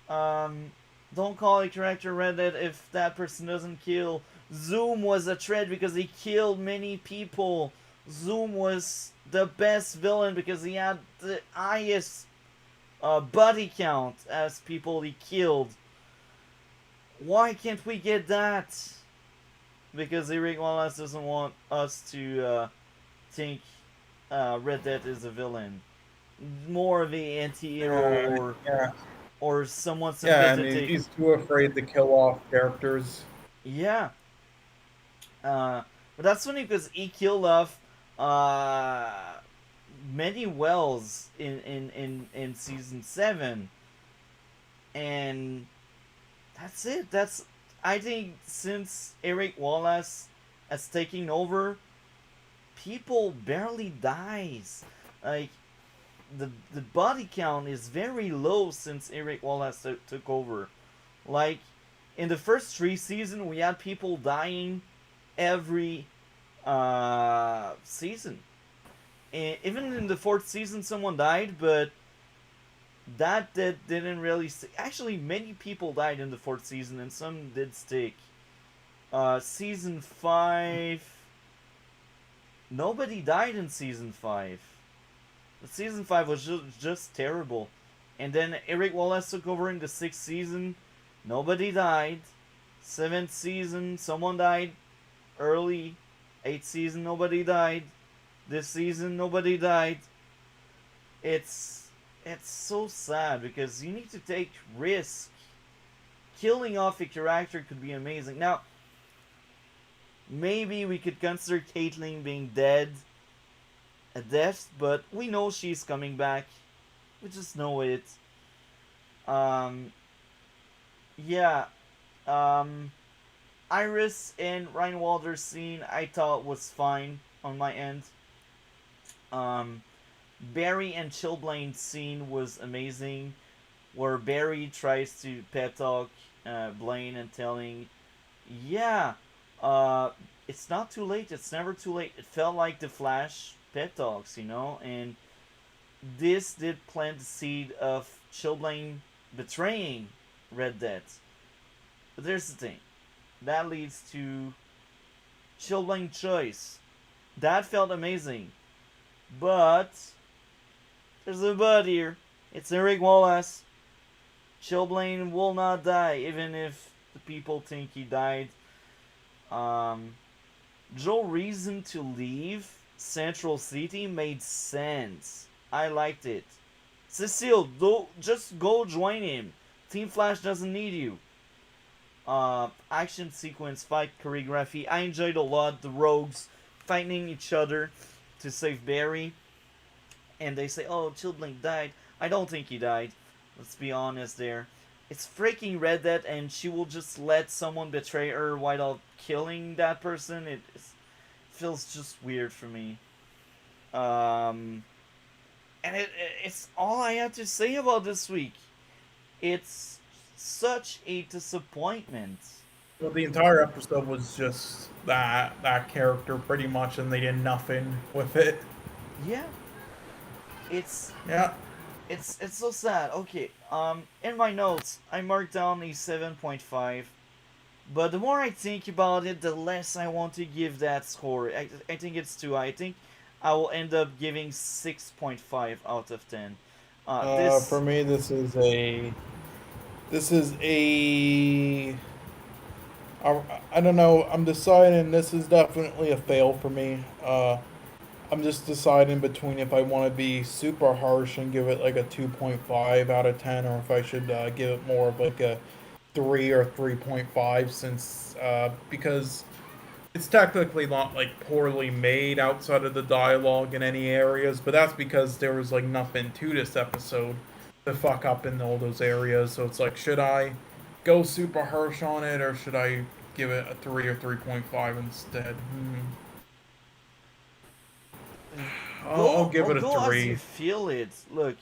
A: Don't call a character Red Dead if that person doesn't kill. Zoom was a threat because he killed many people. Zoom was the best villain because he had the highest body count as people he killed. Why can't we get that? Because Eric Wallace doesn't want us to think Red Dead is a villain. More of a anti-hero or someone sympathetic.
B: Yeah, I mean, he's too afraid to kill off characters.
A: Yeah. But that's funny because he killed off many Wells in season 7. and that's it. That's I think since Eric Wallace has taken over, people barely dies. Like the body count is very low since Eric Wallace took over. Like in the first 3 seasons, we had people dying every season. And even in the fourth season, someone died, but that didn't really stick. Actually, many people died in the fourth season, and some did stick. Season 5, nobody died in season 5. The season 5 was just terrible. And then Eric Wallace took over in the 6th season. Nobody died. 7th season, someone died early. 8th season, nobody died. This season, nobody died. It's so sad because you need to take risk. Killing off a character could be amazing. Now, maybe we could consider Caitlyn being dead a death, but we know she's coming back. We just know it. Yeah. Iris and Reinwalder's scene I thought was fine on my end. Barry and Chillblain's scene was amazing, where Barry tries to pep talk Blaine and telling, yeah, it's not too late, it's never too late. It felt like the Flash pep talks, and this did plant the seed of Chillblain betraying Red Dead. But there's the thing. That leads to Chillblain's choice. That felt amazing. But there's a but here. It's Eric Wallace. Chillblain will not die, even if the people think he died. Joe's reason to leave Central City made sense. I liked it. Cecile, just go join him. Team Flash doesn't need you. Action sequence, fight choreography. I enjoyed a lot. The rogues fighting each other to save Barry. And they say, oh, Chillblain died. I don't think he died. Let's be honest there. It's freaking Red Dead, and she will just let someone betray her without killing that person. It feels just weird for me. And it's all I have to say about this week. It's such a disappointment.
B: Well, the entire episode was just that character pretty much, and they did nothing with it.
A: Yeah. It's
B: Yeah.
A: It's so sad. Okay, in my notes, I marked down a 7.5. But the more I think about it, the less I want to give that score. I think it's too high. I think I will end up giving 6.5 out of 10.
B: For me, this is a. I don't know. I'm deciding this is definitely a fail for me. I'm just deciding between if I want to be super harsh and give it like a 2.5 out of 10, or if I should give it more of like a 3 or 3.5, since because it's technically not like poorly made outside of the dialogue in any areas, but that's because there was like nothing to this episode to fuck up in all those areas. So it's like, should I go super harsh on it, or should I give it a 3 or 3.5 instead? I'll give it a 3.
A: As you feel it. Look,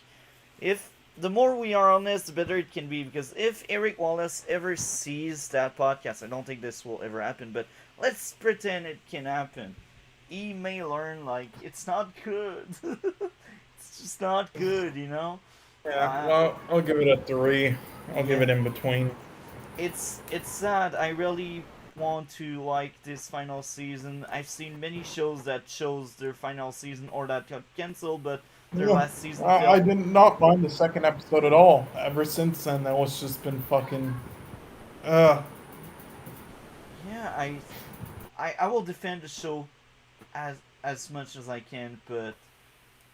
A: if the more we are on this, the better it can be. Because if Eric Wallace ever sees that podcast, I don't think this will ever happen, but let's pretend it can happen. He may learn, like, it's not good. It's just not good,
B: Yeah, well, I'll give it a 3. I'll give it in between.
A: It's sad. I really want to like this final season. I've seen many shows that chose their final season or that got cancelled, but their last season.
B: I did not mind the second episode at all. Ever since then, that was just been fucking.
A: Yeah, I will defend the show as much as I can, but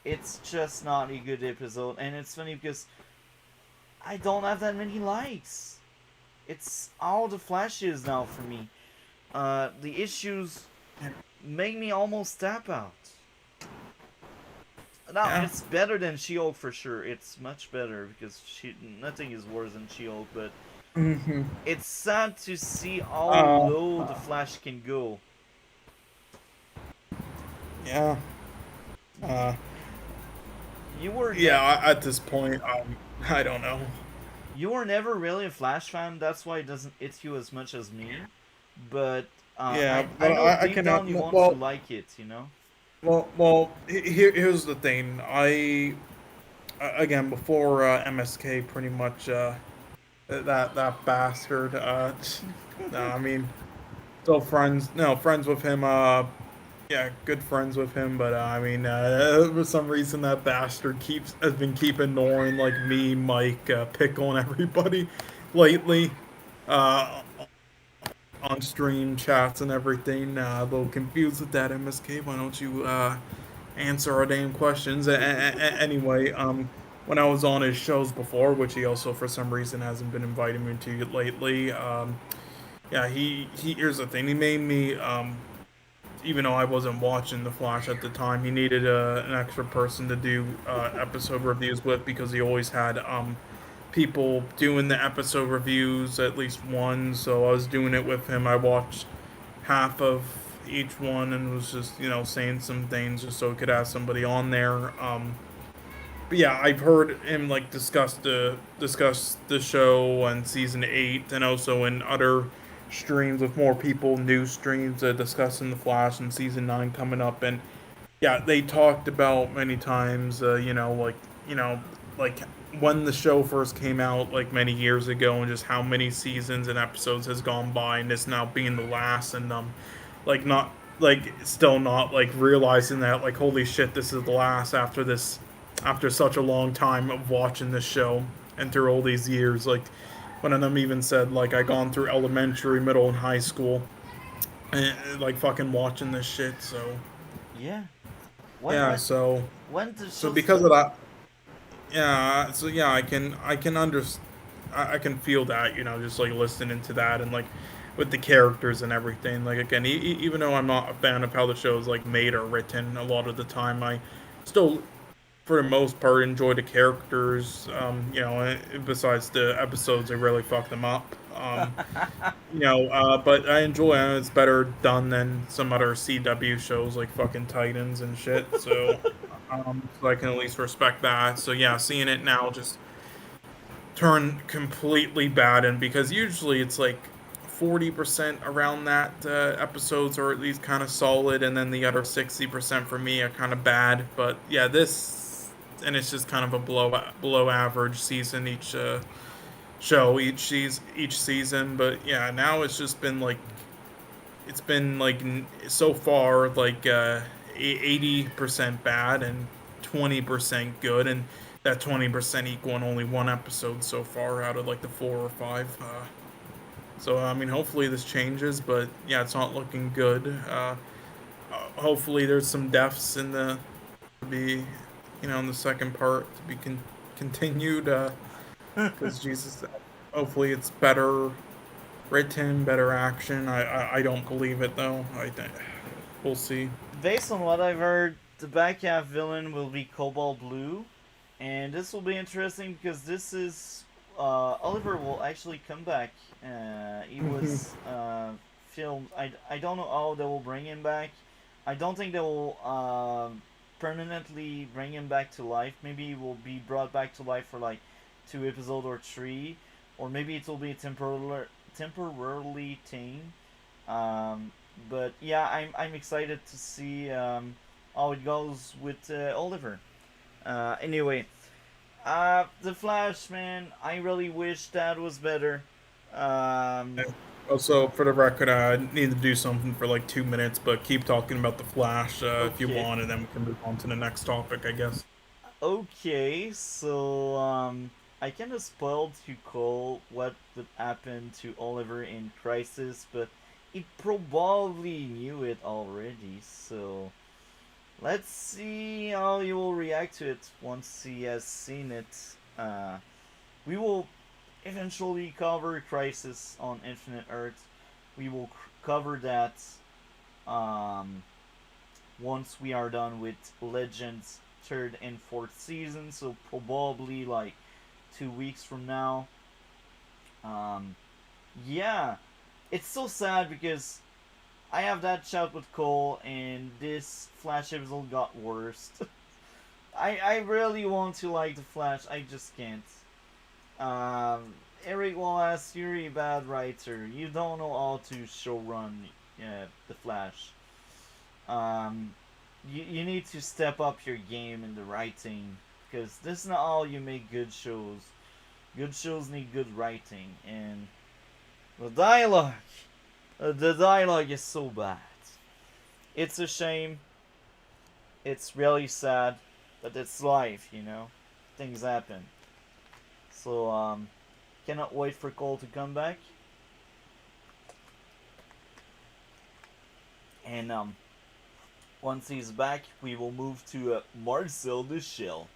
A: it's just not a good episode, and it's funny because I don't have that many likes. It's all the flashes now for me. The issues make me almost tap out. No,
B: Yeah.
A: it's better than She-Hulk for sure. It's much better because nothing is worse than She-Hulk. But
B: Hmm.
A: it's sad to see how
B: Uh,
A: low the Flash can go.
B: yeah. Uh,
A: You were
B: yeah. At this point, I don't know.
A: you were never really a Flash fan. That's why it doesn't hit you as much as me. But
B: Yeah,
A: I
B: but
A: know
B: I
A: deep
B: cannot.
A: down you want to
B: Well,
A: like it. You know.
B: here's the thing. Again, before MSK, pretty much that bastard. No, I mean, still friends. No, friends with him. Yeah, good friends with him. But I mean, for some reason, that bastard has been keep ignoring like me, Mike, Pickle, and everybody lately. Uh, on stream chats and everything. A little confused with that, MSK. Why don't you answer our damn questions? Anyway, when I was on his shows before, which he also for some reason hasn't been inviting me to lately, yeah, he here's the thing. He made me even though I wasn't watching The Flash at the time, he needed an extra person to do episode reviews with because he always had people doing the episode reviews, at least one. So I was doing it with him. I watched half of each one and was just saying some things just so I could have somebody on there. But yeah, I've heard him like discuss the show and season 8, and also in other streams with more people, new streams discussing the Flash and season 9 coming up. And yeah, they talked about many times, you know, like when the show first came out, like many years ago, and just how many seasons and episodes has gone by, and this now being the last, and like not like still not like realizing that like holy shit, this is the last after such a long time of watching this show and through all these years. Like one of them even said like I gone through elementary, middle, and high school, and like fucking watching this shit. So
A: Yeah. When
B: yeah,
A: when
B: so
A: when the
B: so
A: show
B: because
A: start?
B: of that, yeah, so yeah, I can feel that, just like listening to that and like with the characters and everything. Like again, even though I'm not a fan of how the show is like made or written, a lot of the time I still, for the most part, enjoy the characters. Besides the episodes, they really fuck them up. But I enjoy it. It's better done than some other CW shows like fucking Titans and shit. So I can at least respect that. So yeah, seeing it now just turn completely bad, and because usually it's like 40% around that episodes are at least kind of solid, and then the other 60% for me are kind of bad. But yeah, this and it's just kind of a below average season each season. But yeah, now it's been like so far like 80% bad and 20% good, and that 20% equaling only one episode so far out of like the 4 or 5. So I mean, hopefully this changes, but yeah, it's not looking good. Hopefully there's some deaths in the to be, in the second part to be continued. Because Jesus, hopefully it's better written, better action. I don't believe it though. I think we'll see.
A: Based on what I've heard, the back half villain will be Cobalt Blue, and this will be interesting because this is Oliver will actually come back. He
B: Hmm.
A: was filmed. I don't know how they will bring him back. I don't think they will permanently bring him back to life. Maybe he will be brought back to life for like 2 episodes or 3, or maybe it will be a temporarily thing. Um, but yeah, I'm excited to see how it goes with Oliver. Anyway, the Flash, man, I really wish that was better. Um,
B: Also, for the record, I need to do something for like 2 minutes, but keep talking about the Flash if you
A: okay,
B: want, and then we can move on to the next topic, I guess.
A: okay, so I kind of spoiled to Cole what would happen to Oliver in Crisis, but he probably knew it already. So let's see how he will react to it once he has seen it. We will eventually cover Crisis on Infinite Earth. We will cover that um, once we are done with Legends third and fourth season, so probably like 2 weeks from now. Um, yeah, it's so sad because I have that chat with Cole, and this Flash episode got worse. I really want to like the Flash, I just can't. Eric Wallace, you're a bad writer. You don't know how to show run the Flash. You need to step up your game in the writing, because this is not how you make good shows. Good shows need good writing, and the dialogue is so bad. It's a shame. It's really sad, but it's life, you know. Things happen. So cannot wait for Cole to come back. And once he's back, we will move to Marcel the Shell.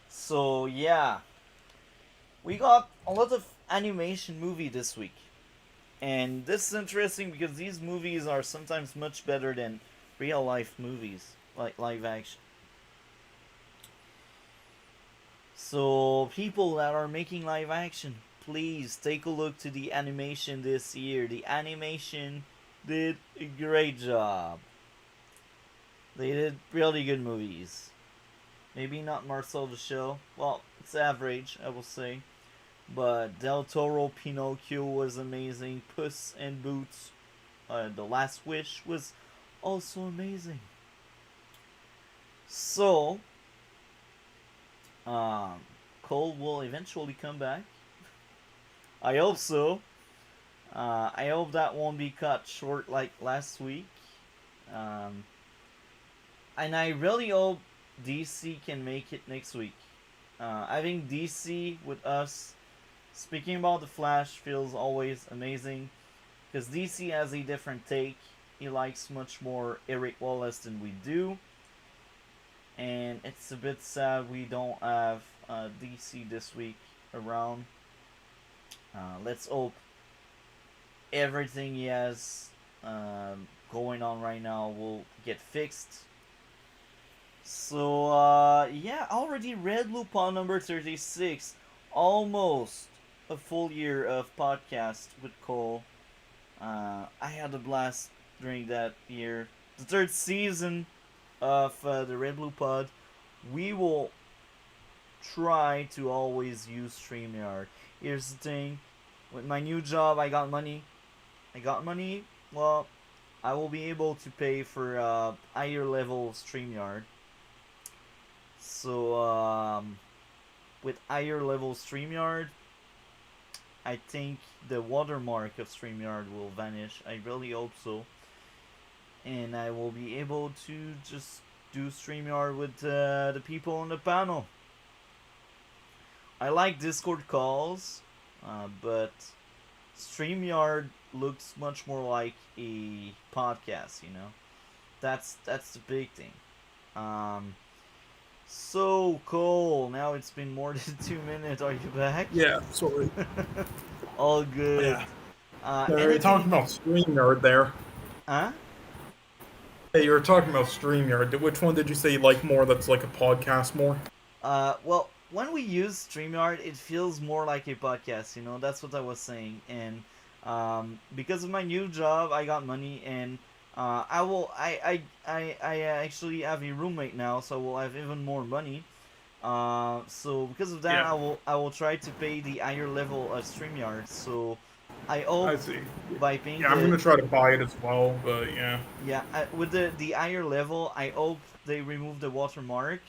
A: So yeah, we got a lot of animation movie this week, and this is interesting because these movies are sometimes much better than real life movies, like live action. So people that are making live action, please take a look to the animation this year. The animation did a great job. They did really good movies. Maybe not Marcel the Shell. Well, it's average, I will say. But Del Toro Pinocchio was amazing. Puss in Boots, The Last Wish, was also amazing. So, Cole will eventually come back. I hope so. I hope that won't be cut short like last week. And I really hope DC can make it next week. I think DC with us speaking about the Flash feels always amazing, because DC has a different take. He likes much more Eric Wallace than we do, and it's a bit sad we don't have DC this week around. Let's hope everything he has going on right now will get fixed. So, yeah, already RedBlue Pod number 36. Almost a full year of podcast with Cole. I had a blast during that year. The third season of the RedBlue Pod. We will try to always use StreamYard. Here's the thing. With my new job, I got money. Well, I will be able to pay for higher level StreamYard. So, with higher level StreamYard, I think the watermark of StreamYard will vanish. I really hope so. And I will be able to just do StreamYard with the people on the panel. I like Discord calls, but StreamYard looks much more like a podcast, you know? That's the big thing. So, Cole, now it's been more than 2 minutes. Are you back?
C: Yeah, sorry.
A: All good.
C: Yeah. You're talking about StreamYard there.
A: Huh?
C: Hey, you were talking about StreamYard. Which one did you say you like more that's like a podcast more?
A: Well, when we use StreamYard, it feels more like a podcast, you know? That's what I was saying. And because of my new job, I got money, and I actually have a roommate now, so I will have even more money. So because of that,
C: Yeah.
A: I will try to pay the higher level of StreamYard. So I hope
C: I see.
A: by paying
C: Yeah, I'm gonna try to buy it as well, but yeah.
A: with the higher level, I hope they remove the watermark,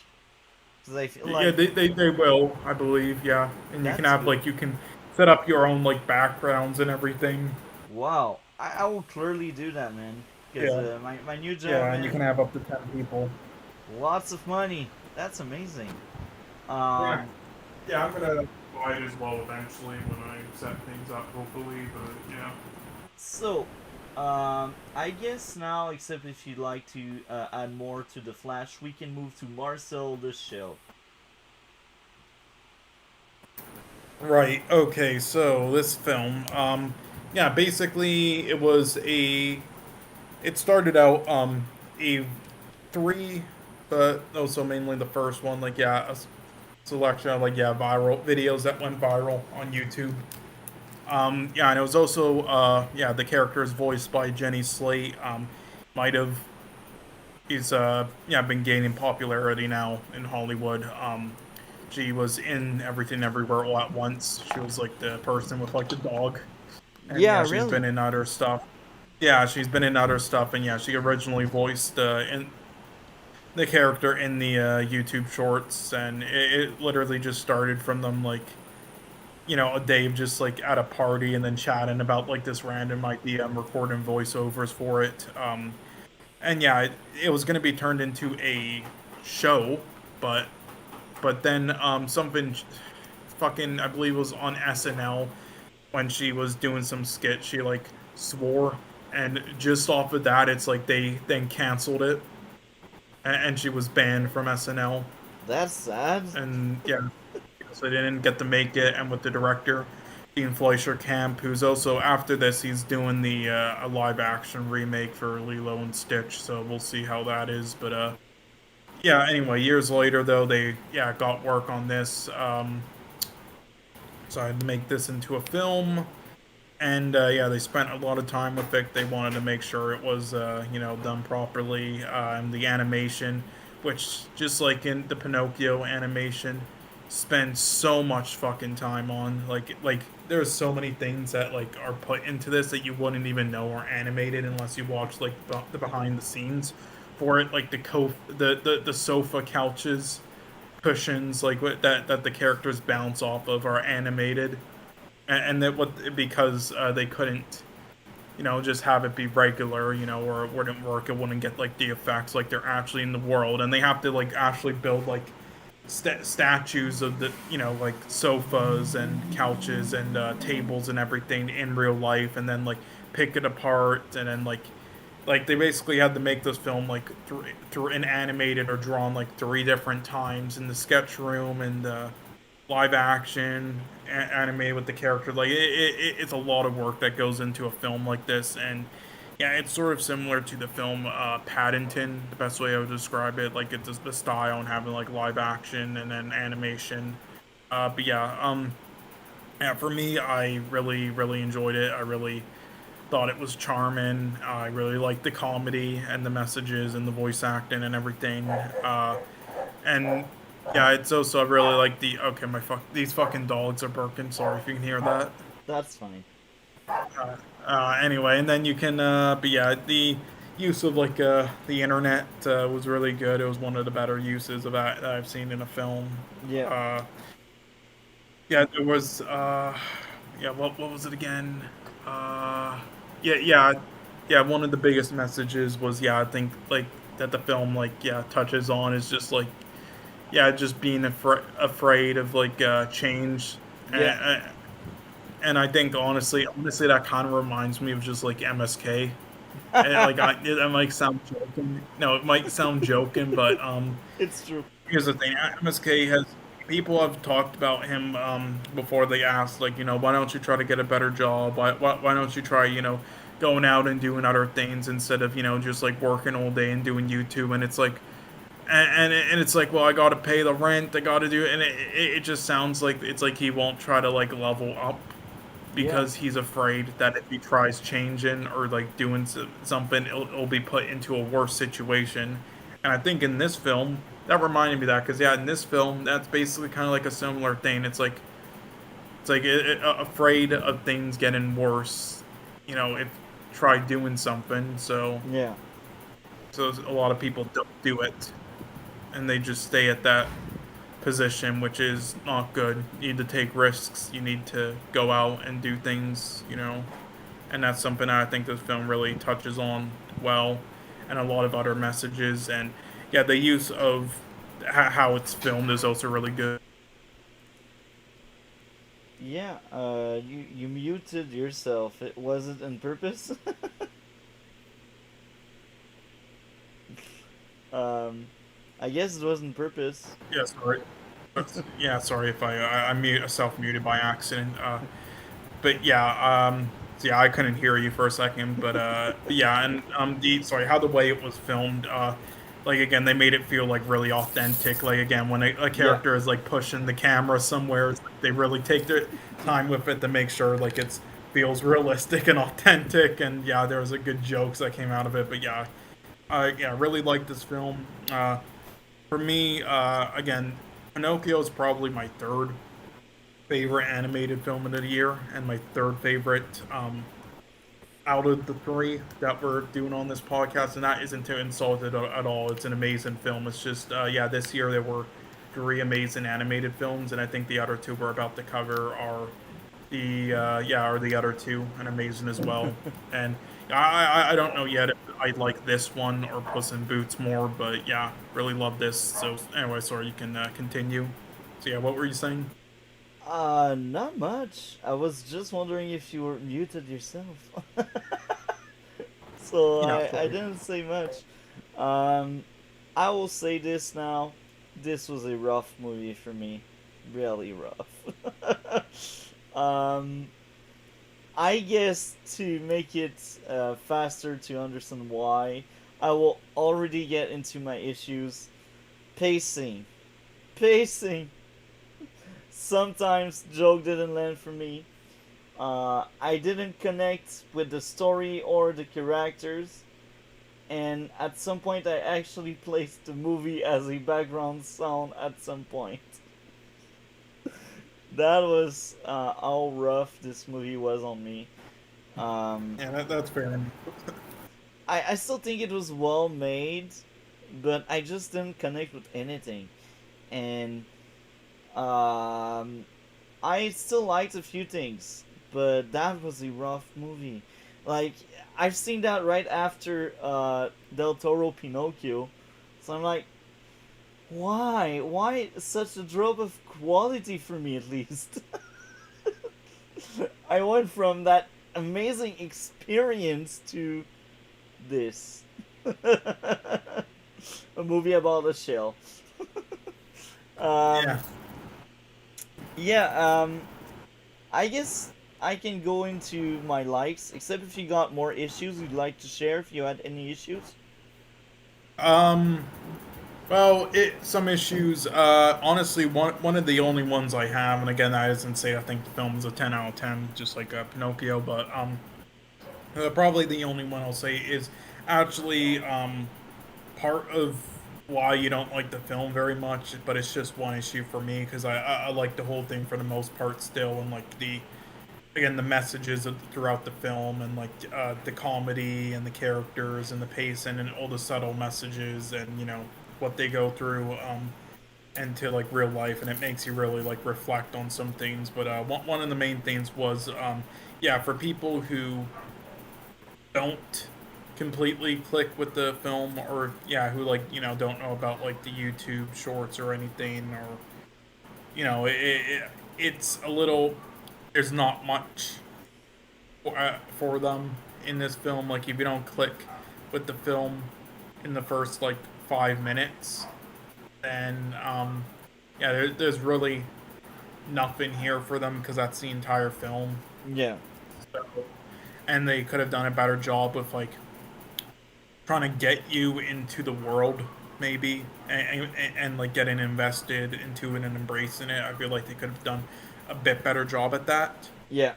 A: because I feel
C: Yeah,
A: like
C: they will, I believe, yeah. And you can
A: that's
C: have
A: good.
C: like you can set up your own like backgrounds and everything.
A: Wow, I will clearly do that, man. Because
C: Yeah.
A: my new job,
C: Yeah, and you
A: man,
C: can have up to 10 people.
A: lots of money. That's amazing.
C: Yeah.
A: Um,
C: Yeah, I'm gonna buy it as well eventually when I set things up, hopefully, but yeah.
A: so, I guess now, except if you'd like to add more to the Flash, we can move to Marcel the Shell.
C: Right, okay, so this film, yeah, basically it was it started out, a
B: 3, but also mainly the first one. Like, yeah, a selection of, like, yeah, viral videos that went viral on YouTube. Yeah, and it was also, yeah, the character is voiced by Jenny Slate. Might have, he's, yeah, been gaining popularity now in Hollywood. She was in Everything Everywhere All at Once. She was like the person with like the dog, and
A: Yeah,
B: yeah, she's
A: really.
B: been in other stuff. Yeah, she's been in other stuff, and yeah, she originally voiced in the character in the YouTube shorts, and it literally just started from them like, Dave just like at a party and then chatting about like this random idea and recording voiceovers for it. And yeah, it was gonna be turned into a show, but then something fucking, I believe it was on SNL when she was doing some skit, she like swore, and just off of that, it's like they then canceled it, and she was banned from SNL,
A: That's sad.
B: and yeah, so they didn't get to make it. And with the director, Dean Fleischer Camp, who's also after this, he's doing the a live action remake for Lilo and Stitch, so we'll see how that is. But yeah. Anyway, years later though, they got work on this. Decided to make this into a film, and yeah, they spent a lot of time with it. They wanted to make sure it was done properly, and the animation, which just like in the Pinocchio animation, spend so much fucking time on. Like there's so many things that like are put into this that you wouldn't even know are animated unless you watch like the behind the scenes for it, like the sofa couches, cushions, like that the characters bounce off of are animated, and that what because they couldn't just have it be regular, or it wouldn't work. It wouldn't get like the effects like they're actually in the world, and they have to like actually build like statues of the like sofas and couches and tables and everything in real life, and then like pick it apart, and then like they basically had to make this film like through an animated or drawn like 3 different times in the sketch room and live action animated with the character. Like it's a lot of work that goes into a film like this. And yeah, it's sort of similar to the film Paddington, the best way I would describe it. Like it's the style and having like live action and then animation. But yeah, yeah, for me, I really enjoyed it. I really thought it was charming. I really liked the comedy and the messages and the voice acting and everything. And yeah, it's also I really like the okay, these fucking dogs are barking. Sorry if you can hear that.
A: That's fine.
B: Anyway, and then you can, but yeah, the use of like the internet was really good. It was one of the better uses of that I've seen in a film.
A: Yeah.
B: Uh, yeah, there was, yeah, what was it again? Yeah, yeah. One of the biggest messages was, yeah, I think like that the film like touches on is just like just being afraid of like change.
A: Yeah.
B: And I think honestly, that kind of reminds me of just like MSK. And like it might sound joking. No, it might sound joking, but
A: It's true.
B: here's the thing: MSK has people have talked about him before. They asked like, why don't you try to get a better job? Why don't you try going out and doing other things instead of just like working all day and doing YouTube? And it's like. And it's like, well, I gotta pay the rent, I gotta do it, and it just sounds like it's like he won't try to like level up
A: Yeah.
B: because he's afraid that if he tries changing or like doing something, it'll be put into a worse situation. And I think in this film, that reminded me of that because yeah, in this film, that's basically kind of like a similar thing. It's like afraid of things getting worse, if try doing something.
A: Yeah.
B: So a lot of people don't do it, and they just stay at that position, which is not good. You need to take risks. You need to go out and do things, and that's something I think this film really touches on well, and a lot of other messages. And yeah, the use of how it's filmed is also really good.
A: Yeah. You muted yourself. It wasn't on purpose. um, I guess it wasn't purpose.
B: Yeah, sorry. Yeah, sorry if I self muted by accident. But yeah, so yeah, I couldn't hear you for a second, but yeah, and the sorry, how the way it was filmed, like again, they made it feel like really authentic. Like again, when a character is like pushing the camera somewhere, it's like they really take their time with it to make sure like it's feels realistic and authentic. And yeah, there was a good jokes that came out of it. But yeah, I really like this film. For me, again, Pinocchio is probably my third favorite animated film of the year, and my third favorite out of the three that we're doing on this podcast. And that isn't to insult it at all. It's an amazing film. It's just, yeah, this year there were three amazing animated films, and I think the other two we're about to cover are the other two, and amazing as well. And I don't know yet if I like this one or Puss in Boots more, but yeah, really love this. So anyway, sorry, you can continue. So yeah, what were you saying?
A: Not much. I was just wondering if you were muted yourself. So
B: Yeah,
A: I didn't say much. Um, I will say this now. This was a rough movie for me. Really rough. um, I guess to make it faster to understand why, I will already get into my issues. Pacing. Pacing. Sometimes joke didn't land for me. I didn't connect with the story or the characters. And at some point I actually placed the movie as a background sound at some point. That was how rough this movie was on me.
B: Yeah, that's fair.
A: I still think it was well made, but I just didn't connect with anything. And I still liked a few things, but that was a rough movie. Like, I've seen that right after Del Toro Pinocchio, so I'm like, why? Why such a drop of quality for me at least? I went from that amazing experience to this. A movie about a shell. um,
B: Yeah.
A: yeah, I guess I can go into my likes, except if you got more issues you'd like to share, if you had any issues.
B: Um. Well, some issues. Honestly, one of the only ones I have, and again, that isn't say I think the film is a 10 out of 10, just like Pinocchio, but probably the only one I'll say is actually part of why you don't like the film very much, but it's just one issue for me because I like the whole thing for the most part still, and like the again the messages throughout the film, and like the comedy and the characters and the pacing and all the subtle messages, and what they go through into like real life, and it makes you really like reflect on some things. But one of the main things was yeah, for people who don't completely click with the film, or yeah, who like don't know about like the YouTube shorts or anything, or it's a little, there's not much for them in this film. Like if you don't click with the film in the first like 5 minutes, then yeah, there's really nothing here for them because that's the entire film.
A: Yeah.
B: So, and they could have done a better job with like trying to get you into the world maybe, and like getting invested into it and embracing it. I feel like they could have done a bit better job at that.
A: Yeah.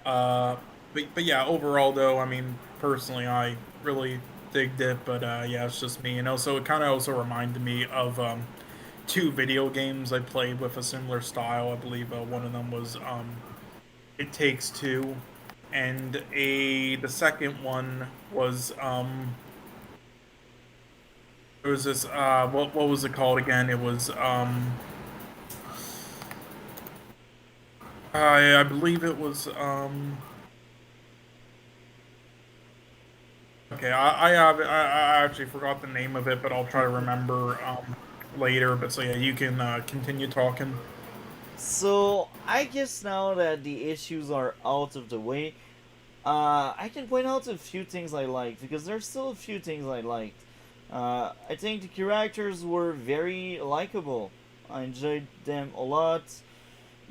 B: But yeah, overall though, I mean, personally, I really digged it. But yeah, it's just me, So it kind of also reminded me of two video games I played with a similar style. I believe one of them was It Takes Two, and the second one was it was this what was it called again? It was I believe it was okay, I actually forgot the name of it, but I'll try to remember later. But so yeah, you can continue talking.
A: So I guess now that the issues are out of the way, I can point out a few things I liked, because there's still a few things I liked. I think the characters were very likable. I enjoyed them a lot.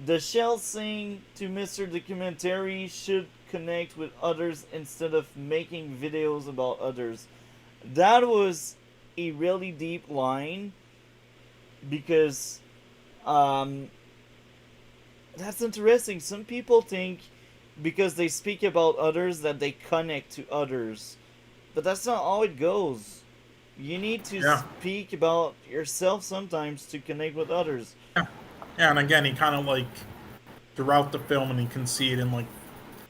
A: The shell saying to Mr. Documentary should connect with others instead of making videos about others. That was a really deep line because um, that's interesting. Some people think because they speak about others that they connect to others, but that's not how it goes. You need to
B: Yeah.
A: speak about yourself sometimes to connect with others.
B: Yeah. Yeah, and again, he kind of like throughout the film, and you can see it in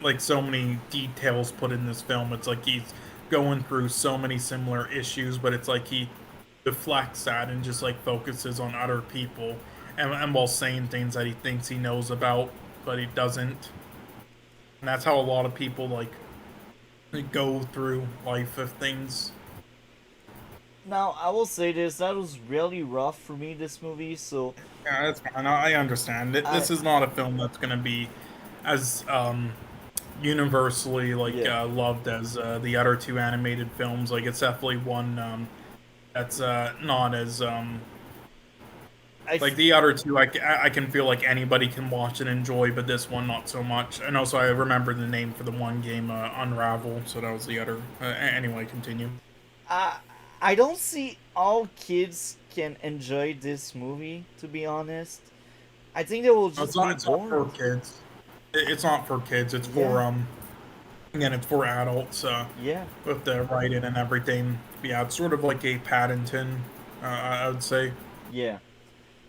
B: like so many details put in this film. It's like he's going through so many similar issues, but it's like he deflects that and just like focuses on other people, and while saying things that he thinks he knows about, but he doesn't. And that's how a lot of people like go through life of things.
A: Now, I will say this, that was really rough for me, this movie, so
B: Yeah, that's fine. I understand it.
A: I,
B: This is not a film that's gonna be as universally like
A: yeah,
B: loved as the other two animated films. Like it's definitely one that's not as
A: I,
B: like the other two. I can feel like anybody can watch and enjoy, but this one not so much. And also I remember the name for the one game, Unravel. So that was the other. Anyway, continue.
A: I, I don't see all kids can enjoy this movie, to be honest. I think they will
B: No,
A: just be
B: it's not for
A: bored.
B: kids. It's not for kids. It's for
A: Yeah,
B: again, it's for adults.
A: yeah.
B: With the writing and everything. Yeah, it's sort of like a Paddington, I would say.
A: Yeah.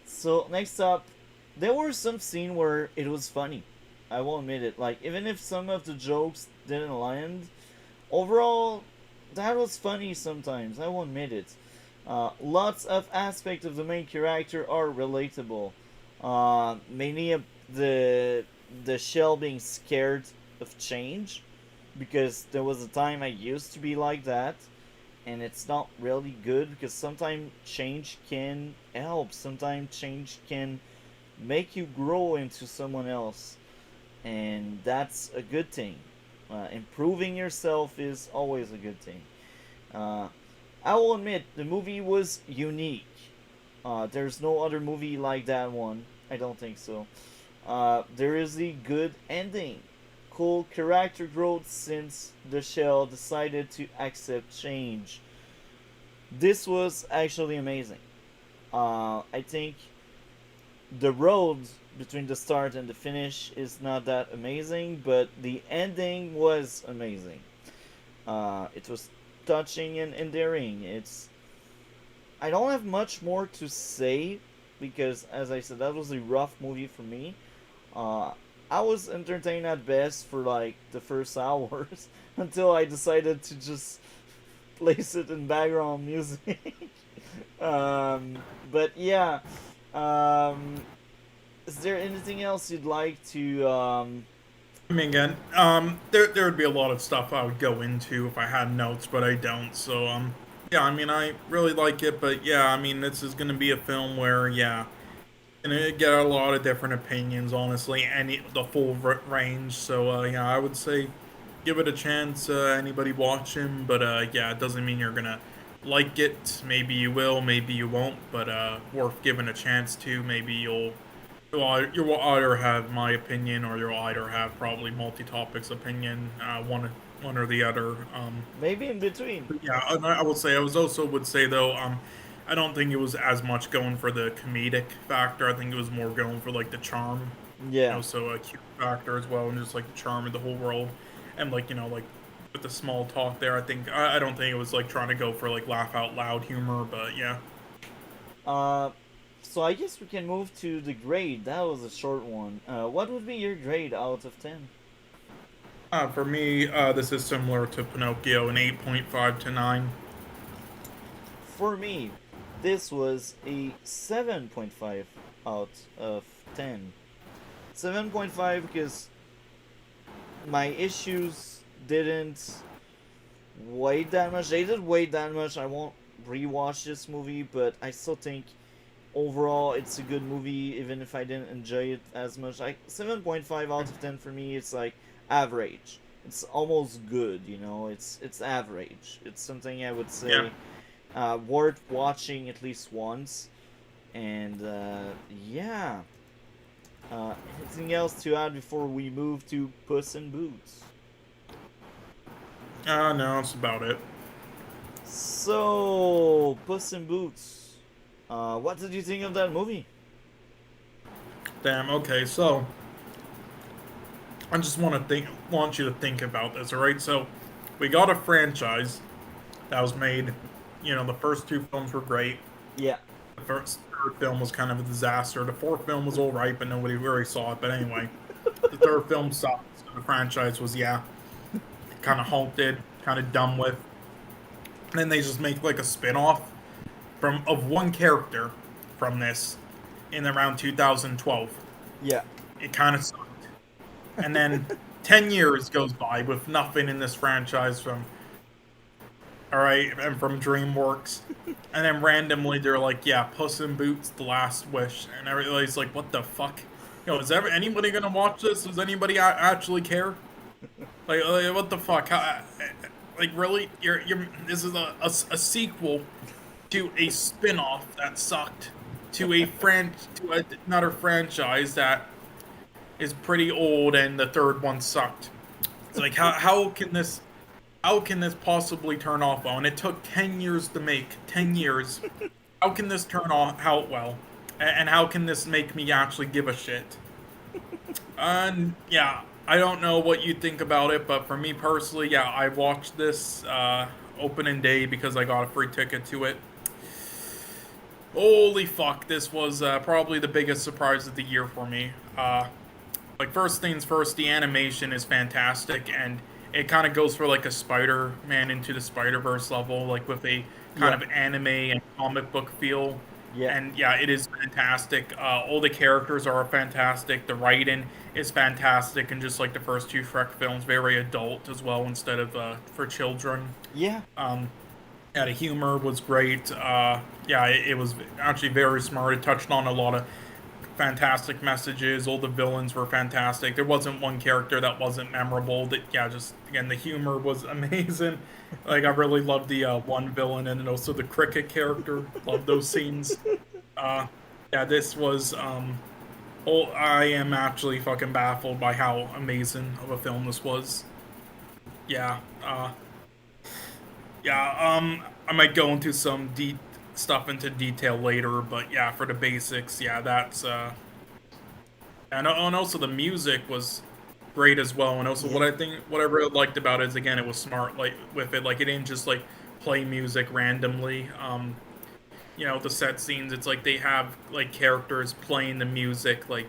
A: So next up, there were some scene where it was funny. I will admit it. Like even if some of the jokes didn't land, overall, that was funny sometimes. I will admit it. Lots of aspects of the main character are relatable. Mainly the shell being scared of change, because there was a time I used to be like that, and it's not really good because sometimes change can help. Sometimes change can make you grow into someone else, and that's a good thing. Improving yourself is always a good thing. Uh, I will admit the movie was unique. There's no other movie like that one. I don't think so. There is a good ending. Cool character growth since the shell decided to accept change. This was actually amazing. I think the road between the start and the finish is not that amazing, but the ending was amazing. It was touching and endearing. I don't have much more to say because, as I said, that was a rough movie for me. Uh, I was entertained at best for like the first hours until I decided to just place it in background music. um, but yeah, um, is there anything else you'd like to?
B: I mean, again, there would be a lot of stuff I would go into if I had notes, but I don't. So, yeah, I mean, I really like it, but yeah, I mean, this is gonna be a film where, yeah, gonna get a lot of different opinions, honestly, and the full range. So, yeah, I would say give it a chance. Anybody watching, but yeah, it doesn't mean you're gonna like it. Maybe you will, maybe you won't, but worth giving a chance to. Maybe you'll either have my opinion or you'll either have probably multi topics opinion, one or the other.
A: Maybe in between.
B: But yeah, and I will say I was also would say though, I don't think it was as much going for the comedic factor. I think it was more going for like the charm,
A: Yeah.
B: so a cute factor as well, and just like the charm of the whole world, and like like with the small talk there. I don't think it was like trying to go for like laugh out loud humor, but yeah.
A: Uh, so I guess we can move to the grade. That was a short one. What would be your grade out of 10?
B: For me, this is similar to Pinocchio, an 8.5 to 9.
A: For me, this was a 7.5 out of 10. 7.5 because my issues didn't weigh that much. They didn't weigh that much. I won't rewatch this movie, but I still think overall it's a good movie, even if I didn't enjoy it as much. Like 7.5 out of 10 for me, it's like average. It's almost good, It's average. It's something I would say
B: Yeah.
A: worth watching at least once. And yeah. Anything else to add before we move to Puss in Boots?
B: No, that's about it.
A: So So, Puss in Boots, what did you think of that movie?
B: Damn. Okay, so I just want you to think about this. All right, so we got a franchise that was made. You know, the first two films were great.
A: Yeah.
B: The third film was kind of a disaster. The fourth film was all right, but nobody really saw it. But anyway, the third film sucked. So the franchise was kind of halted, kind of done with. And then they just make like a spin-off of one character from this in around 2012.
A: Yeah.
B: It kind of sucked. And then 10 years goes by with nothing in this franchise from and from DreamWorks. And then randomly they're like, yeah, Puss in Boots: The Last Wish. And everybody's like, what the fuck? Is anybody gonna watch this? Does anybody actually care? Like what the fuck? Like, really? This is a sequel to a spin-off that sucked, to another franchise that is pretty old, and the third one sucked. It's like, how can this possibly turn off well? And it took 10 years to make. 10 years. How can this turn out well? And how can this make me actually give a shit? And yeah, I don't know what you think about it, but for me personally, yeah, I watched this opening day because I got a free ticket to it. Holy fuck, this was probably the biggest surprise of the year for me. Like, first things first, the animation is fantastic, and it kind of goes for like a Spider-Man Into the Spider-Verse level, like with a kind of anime and comic book feel.
A: Yeah.
B: And yeah, it is fantastic. All the characters are fantastic. The writing is fantastic, and just like the first two Shrek films, very adult as well instead of for children.
A: Yeah.
B: Yeah, the humor was great. It was actually very smart. It touched on a lot of fantastic messages. All the villains were fantastic. There wasn't one character that wasn't memorable. Just again, the humor was amazing. Like, I really loved the one villain, and also the cricket character. Love those scenes. This was. I am actually fucking baffled by how amazing of a film this was. I might go into some stuff into detail later, but yeah, for the basics, yeah, that's and also the music was great as well. And also what I really liked about it is, again, it was smart, like with it, like it didn't just like play music randomly. The set scenes, it's like they have like characters playing the music, like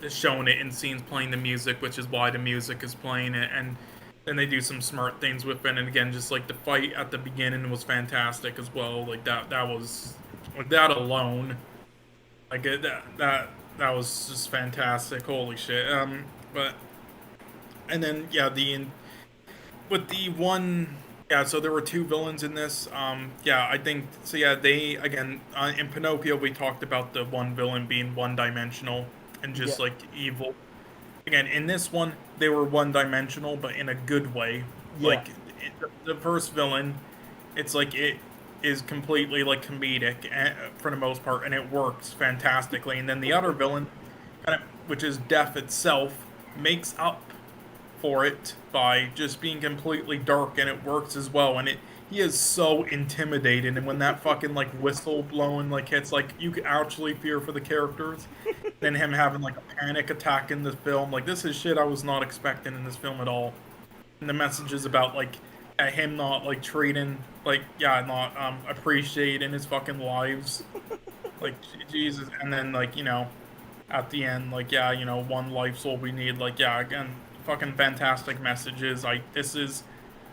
B: showing it in scenes playing the music, which is why the music is playing it. And then they do some smart things with it, and again, just like the fight at the beginning was fantastic as well. Like that was, like, that alone, like that was just fantastic. Holy shit. And then with the one, so there were two villains in this. I think so. Yeah, they, again, in Pinocchio we talked about the one villain being one-dimensional and just like evil. Again, in this one, they were one-dimensional, but in a good way.
A: Yeah.
B: Like, the first villain, it's like it is completely, like, comedic for the most part, and it works fantastically. And then the other villain, which is death itself, makes up for it by just being completely dark, and it works as well. And he is so intimidating, and when that fucking, like, whistle blowing, like, hits, like, you can actually fear for the characters. Then him having, like, a panic attack in the film, like, this is shit I was not expecting in this film at all. And the messages about, like, him not, like, treating, like, not appreciating his fucking lives, like, Jesus. And then, like, at the end, like, one life's all we need, like, again, fucking fantastic messages. This is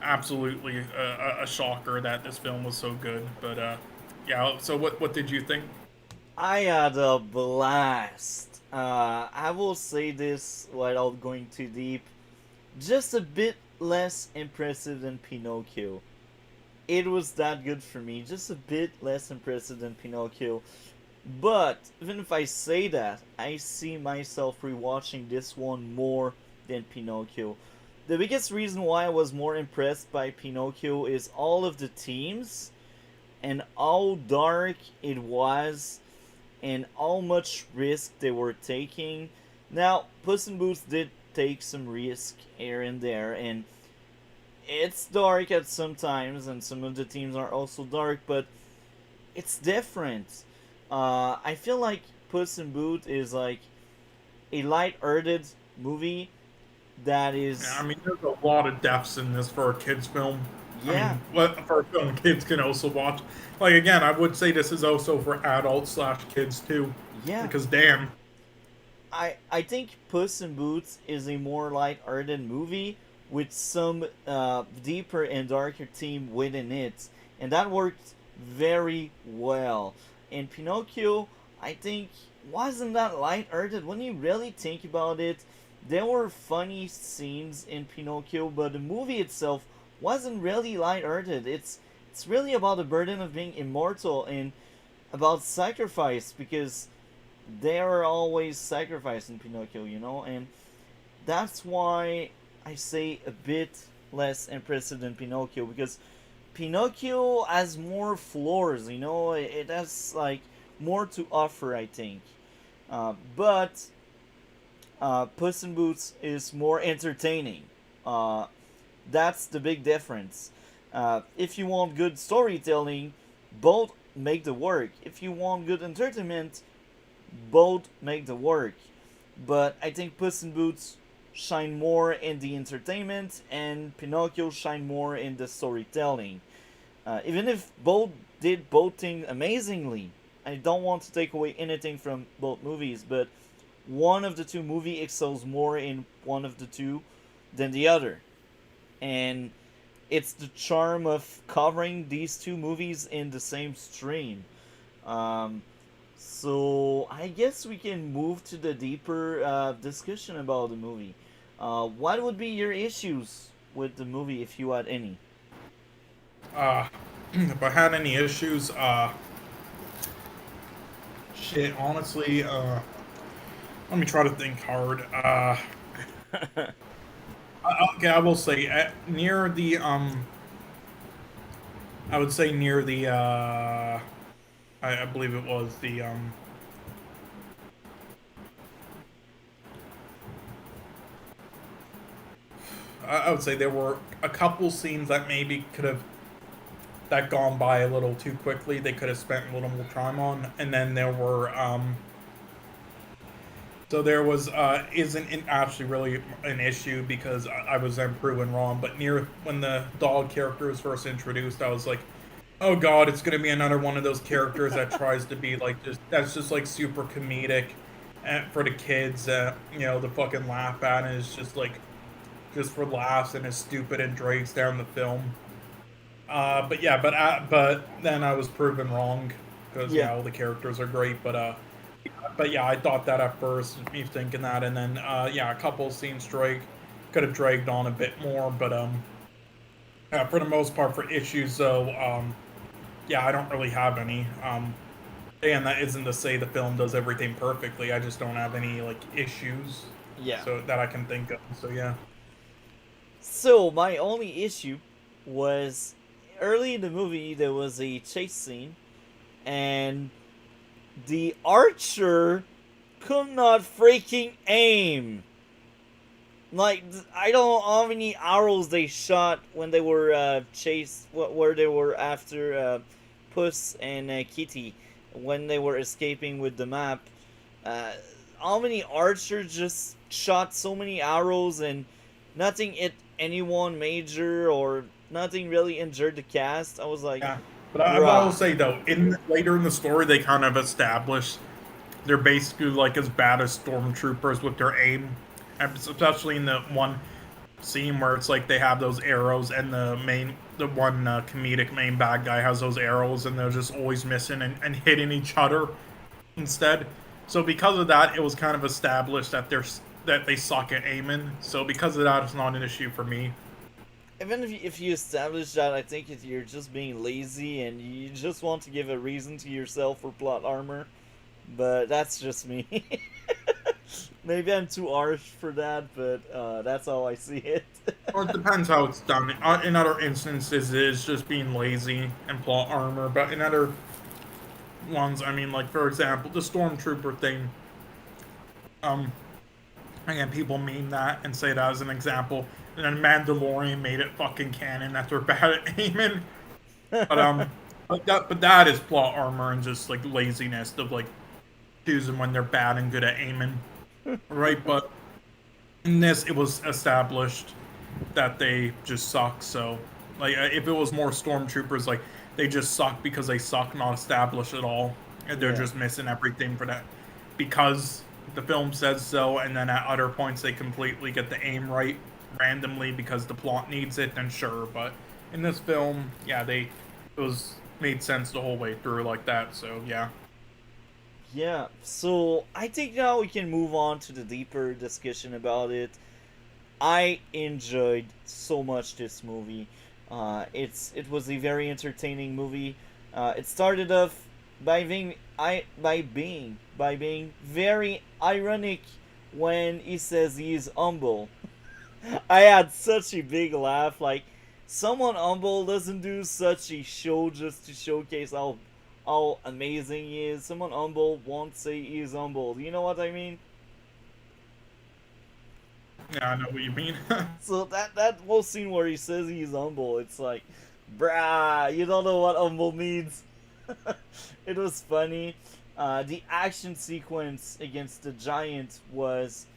B: absolutely a shocker that this film was so good. But so what did you think?
A: I had a blast. I will say this without going too deep. Just a bit less impressive than Pinocchio. It was that good for me. Just a bit less impressive than Pinocchio. But even if I say that, I see myself rewatching this one more than Pinocchio. The biggest reason why I was more impressed by Pinocchio is all of the themes and how dark it was and how much risk they were taking. Now, Puss in Boots did take some risk here and there, and it's dark at some times, and some of the themes are also dark, but it's different. I feel like Puss in Boot is like a light-hearted movie that
B: Yeah, I
A: is,
B: mean, there's a lot of deaths in this for a kids' film. I
A: yeah,
B: mean, what for a film kids can also watch. Like again, I would say this is also for adults slash kids too,
A: yeah.
B: because damn,
A: I think Puss in Boots is a more light-hearted movie with some deeper and darker theme within it, and that worked very well. And Pinocchio, I think, wasn't that light-hearted when you really think about it. There were funny scenes in Pinocchio, but the movie itself wasn't really light-hearted. It's really about the burden of being immortal and about sacrifice because they are always sacrificing Pinocchio, and that's why I say a bit less impressive than Pinocchio because Pinocchio has more floors, it has like more to offer, I think. But Puss in Boots is more entertaining. Uh, that's the big difference. If you want good storytelling, both make the work. If you want good entertainment, both make the work. But I think Puss in Boots shine more in the entertainment, and Pinocchio shine more in the storytelling. Even if both did both things amazingly, I don't want to take away anything from both movies, but one of the two movie excels more in one of the two than the other, and it's the charm of covering these two movies in the same stream. Um, so I guess we can move to the deeper discussion about the movie. What would be your issues with the movie if you had any?
B: uh, if I had any issues, shit, honestly, let me try to think hard. Okay, I will say near the I would say near the I believe it was the I would say there were a couple scenes that maybe could have that gone by a little too quickly. They could have spent a little more time on, and then there were so there was isn't actually really an issue because I was then proven wrong. But near when the dog character was first introduced, I was like, oh god, it's gonna be another one of those characters that tries to be like just that's just like super comedic for the kids. To fucking laugh at, and it's just like just for laughs and is stupid and drags down the film. But then I was proven wrong because
A: Yeah,
B: all the characters are great. But yeah, I thought that at first, me thinking that, and then a couple of scenes could have dragged on a bit more. But for the most part, for issues though, yeah, I don't really have any. And that isn't to say the film does everything perfectly. I just don't have any like issues,
A: yeah.
B: so that I can think of. So yeah.
A: So my only issue was early in the movie there was a chase scene, and the archer could not freaking aim. Like I don't know how many arrows they shot when they were chased, where they were after Puss and Kitty when they were escaping with the map. Uh, how many archers just shot so many arrows and nothing hit anyone major or nothing really injured the cast? I was like,
B: Yeah, but I will
A: bruh.
B: say though, in later in the story, they kind of establish they're basically like as bad as stormtroopers with their aim, and especially in the one scene where it's like they have those arrows, and the one comedic main bad guy has those arrows, and they're just always missing and hitting each other instead. So because of that, it was kind of established that they suck at aiming. So because of that, it's not an issue for me.
A: Even if you establish that, I think you're just being lazy and you just want to give a reason to yourself for plot armor. But that's just me. Maybe I'm too harsh for that, but that's how I see it.
B: Well, it depends how it's done. In other instances, it is just being lazy and plot armor, but in other ones, I mean, like for example, the stormtrooper thing. Um, Again, people meme that and say that as an example. And then Mandalorian made it fucking canon that they're bad at aiming. But But that is plot armor and just like laziness of like choosing when they're bad and good at aiming, right? But in this, it was established that they just suck. So, like, if it was more stormtroopers, like they just suck because they suck, not established at all, and they're
A: Yeah.
B: just missing everything for that because the film says so. And then at other points, they completely get the aim right randomly because the plot needs it. Then sure, but in this film, yeah, it was made sense the whole way through like that. So yeah.
A: Yeah, so I think now we can move on to the deeper discussion about it. I enjoyed so much this movie. It was a very entertaining movie. It started off by being very ironic when he says he is humble. I had such a big laugh. Like, someone humble doesn't do such a show just to showcase how amazing he is. Someone humble won't say he is humble. You know what I mean?
B: Yeah, I know what you mean.
A: So that whole scene where he says he's humble, it's like, bruh, you don't know what humble means. It was funny. The action sequence against the giant was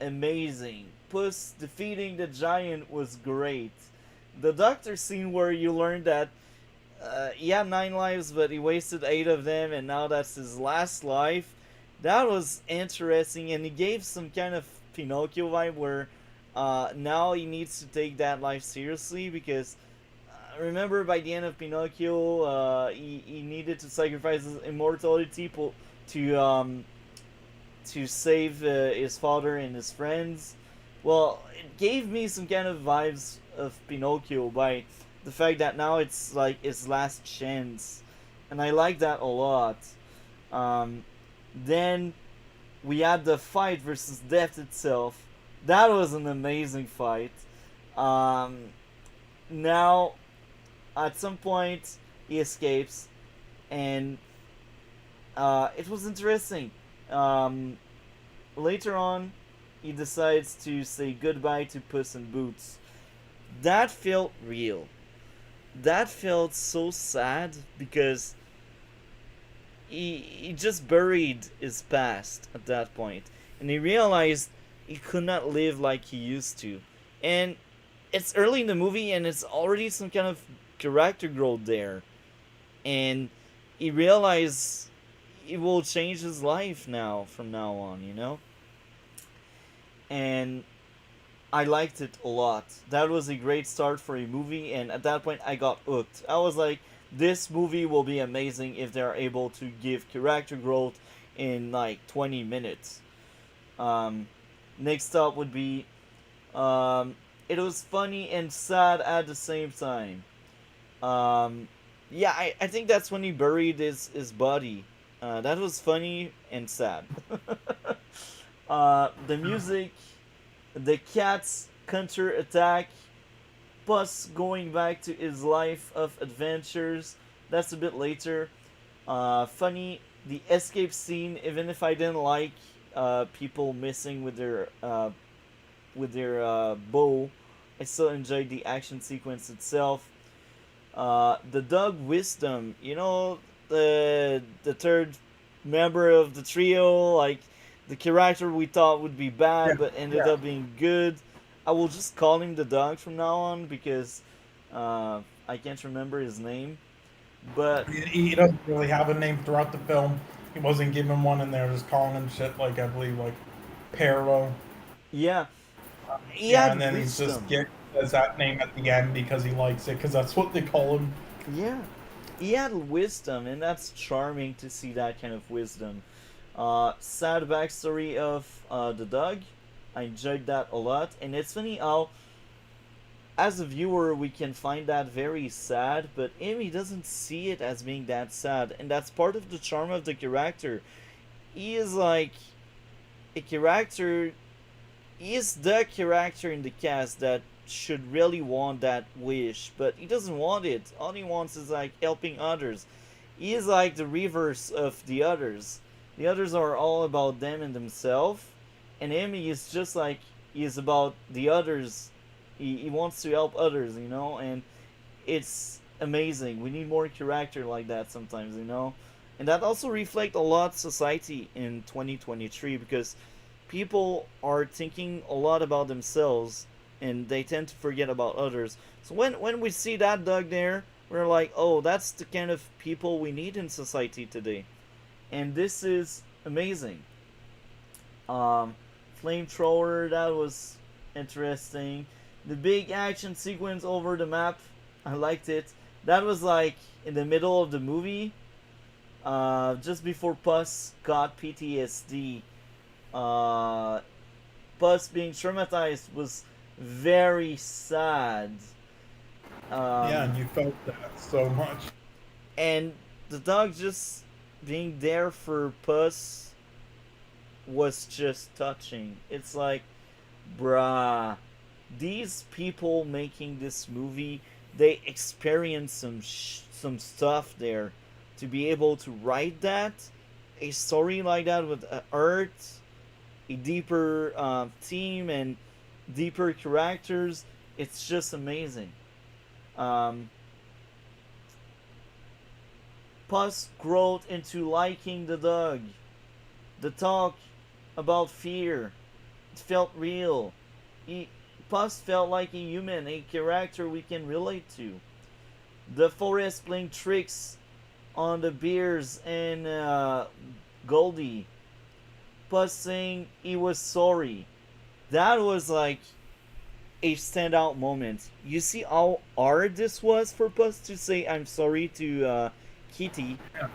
A: amazing. Puss defeating the giant was great. The doctor scene where you learn that he had 9 lives, but he wasted 8 of them, and now that's his last life. That was interesting, and he gave some kind of Pinocchio vibe where now he needs to take that life seriously because remember by the end of Pinocchio, he needed to sacrifice his immortality to save his father and his friends. Well, it gave me some kind of vibes of Pinocchio by the fact that now it's like his last chance, and I like that a lot. Um, then we had the fight versus death itself. That was an amazing fight. Um, Now, at some point, he escapes, and it was interesting. Um, Later on, he decides to say goodbye to Puss in Boots. That felt real. That felt so sad because he just buried his past at that point, and he realized he could not live like he used to. And it's early in the movie, and it's already some kind of character growth there, and he realized he will change his life now from now on, you know. And I liked it a lot. That was a great start for a movie, and at that point, I got hooked. I was like, this movie will be amazing if they're able to give character growth in like 20 minutes. Um, Next up would be, um, it was funny and sad at the same time. Um, yeah, I think that's when he buried his body. That was funny and sad. The music, the cat's counter attack, plus going back to his life of adventures. That's a bit later. Funny, the escape scene. Even if I didn't like people missing with their bow, I still enjoyed the action sequence itself. The dog wisdom, you know, the third member of the trio, like the character we thought would be bad
C: Yeah,
A: but ended
C: yeah.
A: up being good. I will just call him the dog from now on because I can't remember his name. But
C: He doesn't really have a name throughout the film. He wasn't given one, and they're just calling him shit like I believe like Perro.
A: yeah, he
C: Yeah, and
A: had
C: then he's just
A: wisdom.
C: get says that name at the end because he likes it because that's what they call him.
A: Yeah, he had wisdom, and that's charming to see that kind of wisdom. Sad backstory of the dog. I enjoyed that a lot, and it's funny how, as a viewer, we can find that very sad, but him, he doesn't see it as being that sad, and that's part of the charm of the character. He is like a character. He is the character in the cast that should really want that wish, but he doesn't want it. All he wants is like helping others. He is like the reverse of the others. The others are all about them and themselves, and him, he is just like he is about the others. He wants to help others, you know, and it's amazing. We need more character like that sometimes, you know? And that also reflects a lot society in 2023 because people are thinking a lot about themselves and they tend to forget about others. So when we see that dog there, we're like, oh, that's the kind of people we need in society today. And this is amazing. Um, Flamethrower, that was interesting. The big action sequence over the map, I liked it. That was like in the middle of the movie, just before Puss got PTSD. Uh, Puss being traumatized was very sad.
C: Yeah,
A: Um,
C: and you felt that so much.
A: and the dog just being there for Puss was just touching. It's like, bruh, these people making this movie, they experienced some stuff there to be able to write that, a story like that with art, a deeper theme and deeper characters. It's just amazing. Um, Puss growth into liking the dog. The talk about fear. It felt real. He, Puss felt like a human, a character we can relate to. The forest playing tricks on the bears and Goldie. Puss saying he was sorry. That was like a standout moment. You see how hard this was for Puss to say I'm sorry to Kitty,
C: Yeah.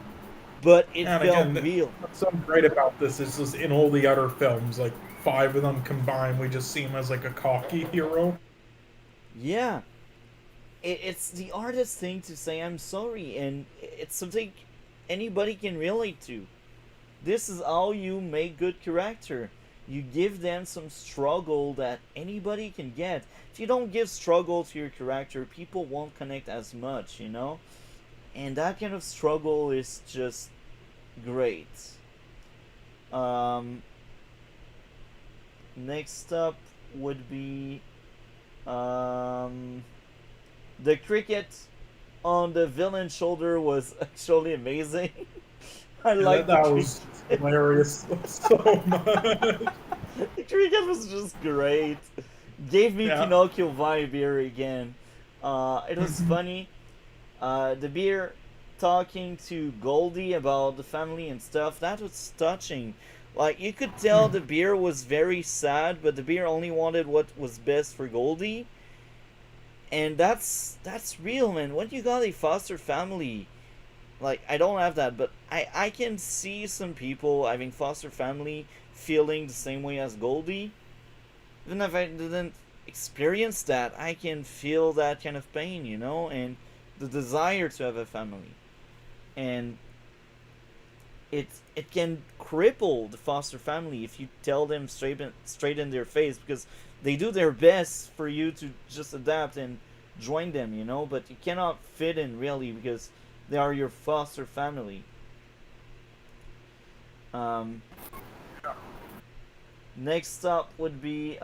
A: but it
C: And
A: felt
C: again,
A: real.
C: what's so great about this is just in all the other films, like 5 of them combined, we just see him as like a cocky hero.
A: Yeah, it's the hardest thing to say I'm sorry, and it's something anybody can relate to. This is how you make good character. You give them some struggle that anybody can get. If you don't give struggle to your character, people won't connect as much, you know? And that kind of struggle is just great. Um, Next up would be um, the cricket on the villain's shoulder was actually amazing. I
C: And
A: like
C: that
A: the
C: was hilarious so much.
A: the cricket was just great. Gave me
C: Yeah.
A: Pinocchio vibe here again. It was funny. The bear talking to Goldie about the family and stuff. That was touching. Like you could tell the bear was very sad, but the bear only wanted what was best for Goldie. And that's real, man. When you got a foster family, like I don't have that, but I can see some people having foster family feeling the same way as Goldie. Even if I didn't experience that, I can feel that kind of pain, you know, and the desire to have a family. And it can cripple the foster family if you tell them straight in their face, because they do their best for you to just adapt and join them, you know, but you cannot fit in really because they are your foster family. Um, Next up would be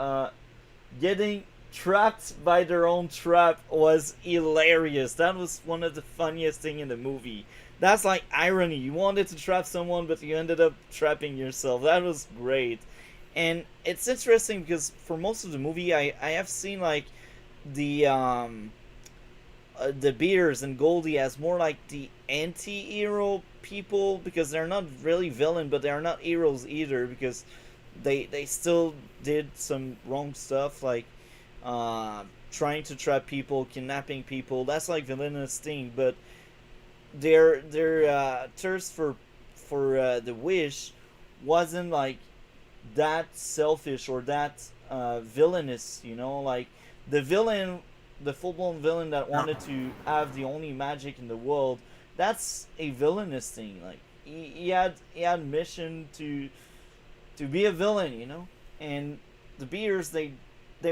A: getting trapped by their own trap was hilarious. That was one of the funniest thing in the movie. That's like irony. You wanted to trap someone, but you ended up trapping yourself. That was great. And it's interesting because for most of the movie, I have seen like the Beers and Goldie as more like the anti-hero people because they're not really villain, but they are not heroes either because they still did some wrong stuff like trying to trap people, kidnapping people. That's like villainous thing, but their thirst for the wish wasn't like that selfish or that villainous. You know, like the villain, the full blown villain that wanted to have the only magic in the world. That's a villainous thing. Like he had mission to be a villain, you know. And the Beers, they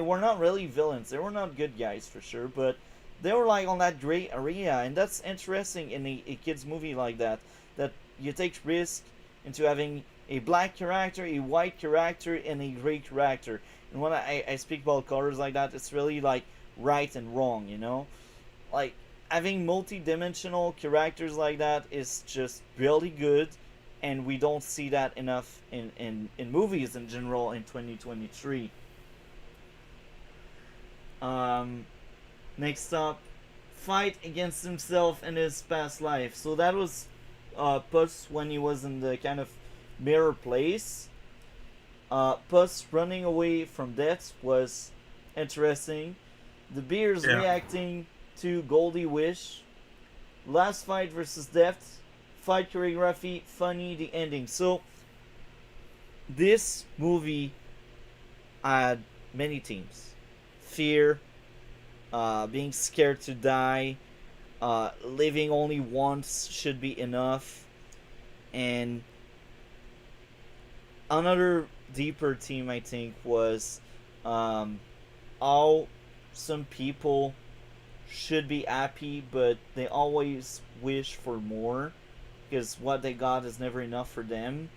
A: were not really villains. They were not good guys for sure, but they were like on that gray area, and that's interesting in a kids movie like that. That you take risk into having a black character, a white character, and a gray character. And when I speak about colors like that, it's really like right and wrong, you know. Like having multi-dimensional characters like that is just really good, and we don't see that enough in movies in general in 2023. Um, Next up, fight against himself in his past life. So that was Puss when he was in the kind of mirror place. Puss running away from death was interesting. The bears reacting to Goldie Wish. Last fight versus death. Fight choreography, funny, the ending. So this movie had many themes. Fear, being scared to die, living only once should be enough, and another deeper theme I think was how some people should be happy, but they always wish for more because what they got is never enough for them.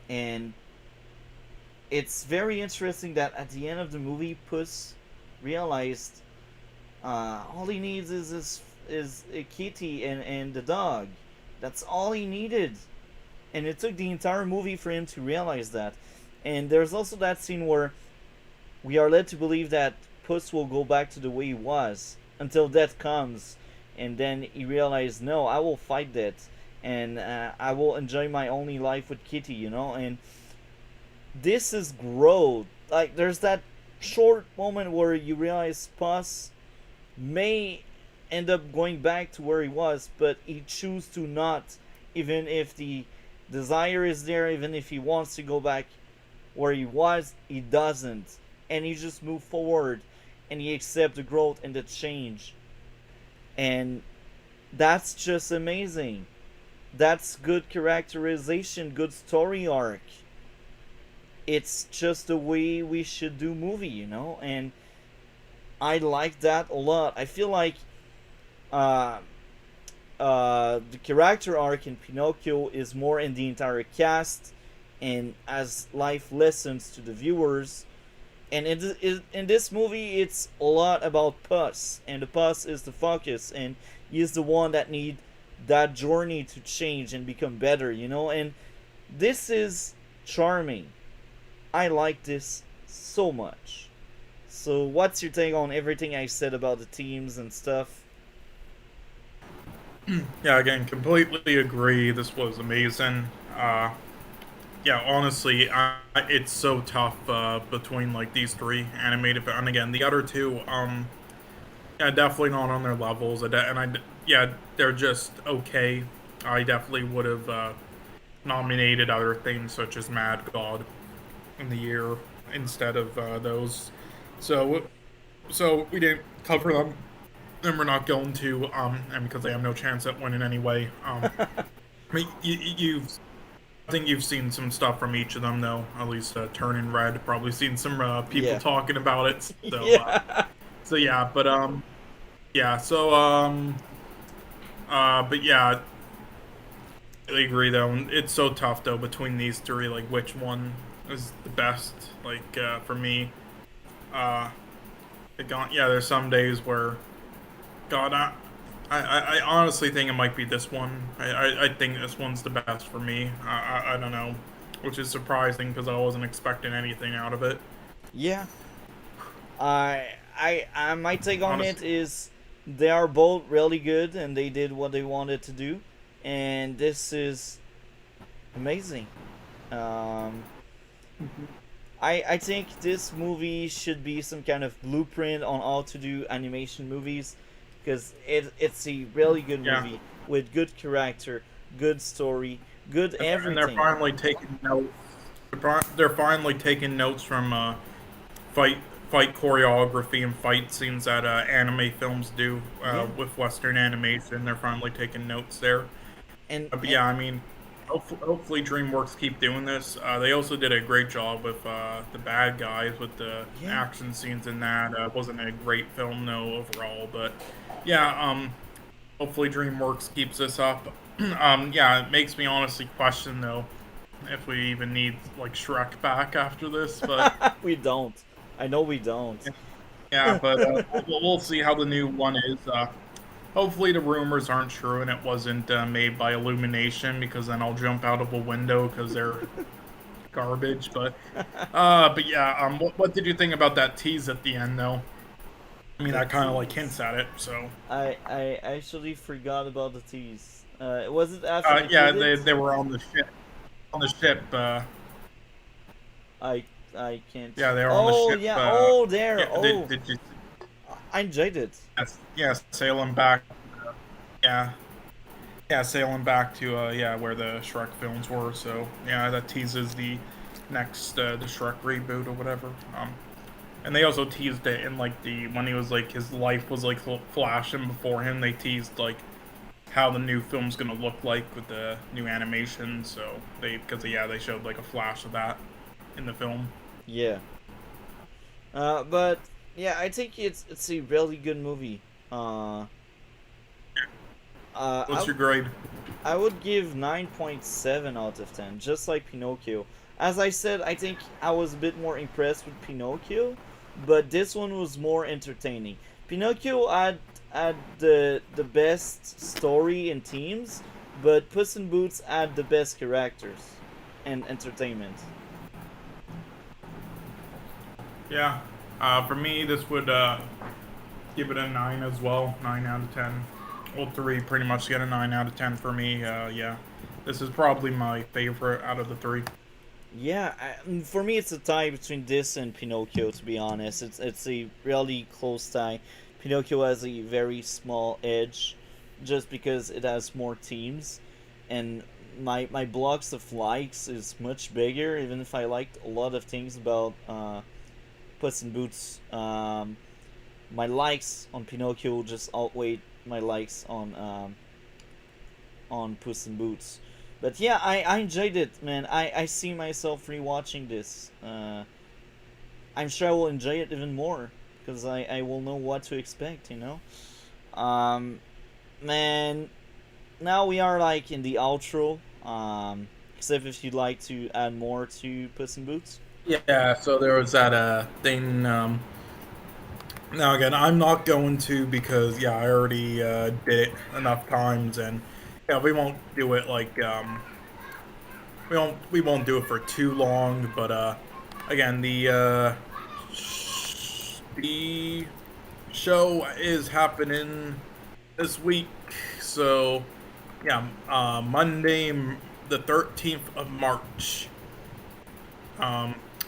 A: And it's very interesting that at the end of the movie, Puss realized all he needs is a kitty and the dog. That's all he needed, and it took the entire movie for him to realize that. And there's also that scene where we are led to believe that Puss will go back to the way he was until death comes, and then he realized, no, I will fight death, and I will enjoy my only life with Kitty, you know. And this is growth. Like, there's that short moment where you realize Puss may end up going back to where he was, but he chooses to not, even if the desire is there, even if he wants to go back where he was, he doesn't. And he just moves forward, and he accepts the growth and the change. And that's just amazing. That's good characterization, good story arc. It's just the way we should do movie, you know? And I like that a lot. I feel like the character arc in Pinocchio is more in the entire cast and as life lessons to the viewers. And in this movie, it's a lot about Puss, and the Puss is the focus, and he's the one that need that journey to change and become better, you know. And this is charming. I like this so much. So, what's your take on everything I said about the teams and stuff?
B: Yeah, again, completely agree. This was amazing. Yeah, honestly, it's so tough between like these three animated, and again, the other two, yeah, definitely not on their levels. Yeah, they're just okay. I definitely would have nominated other things such as Mad God in the year instead of those. So we didn't cover them, and we're not going to, and because they have no chance at winning anyway. I mean, I think you've seen some stuff from each of them, though. At least Turning Red, probably seen some people talking about it. So, so yeah, but yeah, so but yeah, I agree though. It's so tough though between these three, like which one is the best. Like for me, yeah, there's some days where, God, I honestly think it might be this one. I think this one's the best for me. I don't know, which is surprising because I wasn't expecting anything out of it.
A: Yeah. My take on it is they are both really good and they did what they wanted to do, and this is amazing. I think this movie should be some kind of blueprint on how to do animation movies, because it's a really good movie with good character, good story, good everything.
B: And they're finally taking notes. They're finally taking notes from fight choreography and fight scenes that anime films do with Western animation. They're finally taking notes there. But yeah, I mean, hopefully DreamWorks keep doing this. They also did a great job with the bad guys with the action scenes in that. It wasn't a great film though overall, but yeah, hopefully DreamWorks keeps this up. Yeah, it makes me honestly question though if we even need like Shrek back after this, but
A: we don't. I know we don't.
B: Yeah, but we'll see how the new one is. hopefully the rumors aren't true and it wasn't made by Illumination, because then I'll jump out of a window because they're garbage. But yeah, what did you think about that tease at the end, though? I mean,
A: The
B: that kind of like
A: tease.
B: hints at it. So
A: I actually forgot about the tease. Was it after the
B: yeah,
A: credits?
B: they were on the ship. On the ship.
A: I can't.
B: Yeah, they were on the
A: Oh
B: ship.
A: yeah. Oh there.
B: Yeah,
A: Oh,
B: did you?
A: I enjoyed it.
B: Yeah, sailing back. Yeah, yeah, sailing back to yeah, where the Shrek films were. So yeah, that teases the next the Shrek reboot or whatever. And they also teased it in like the when he was like his life was like flashing before him. They teased like how the new film's gonna look like with the new animation. So they showed like a flash of that in the film.
A: Yeah. But yeah, I think it's a really good movie.
B: What's your grade?
A: I would give 9.7 out of 10, just like Pinocchio. As I said, I think I was a bit more impressed with Pinocchio, but this one was more entertaining. Pinocchio had the best story and themes, but Puss in Boots had the best characters and entertainment.
B: Yeah. For me, this would give it a 9 as well. 9 out of 10. All three pretty much get a 9 out of 10 for me. Yeah. This is probably my favorite out of the three.
A: Yeah, for me it's a tie between this and Pinocchio. To be honest, it's a really close tie. Pinocchio has a very small edge, just because it has more teams, and my blocks of likes is much bigger. Even if I liked a lot of things about Puss in Boots, my likes on Pinocchio just outweigh my likes on Puss in Boots. But yeah, I enjoyed it, man. I see myself rewatching this. I'm sure I will enjoy it even more because I will know what to expect, you know? Man, now we are like in the outro. Except if you'd like to add more to Puss in Boots.
B: Yeah, so there was that thing. Now again, I'm not going to, because yeah, I already did it enough times, and yeah, we won't do it like we won't do it for too long. But again, the show is happening this week, so yeah, Monday, the 13th of March.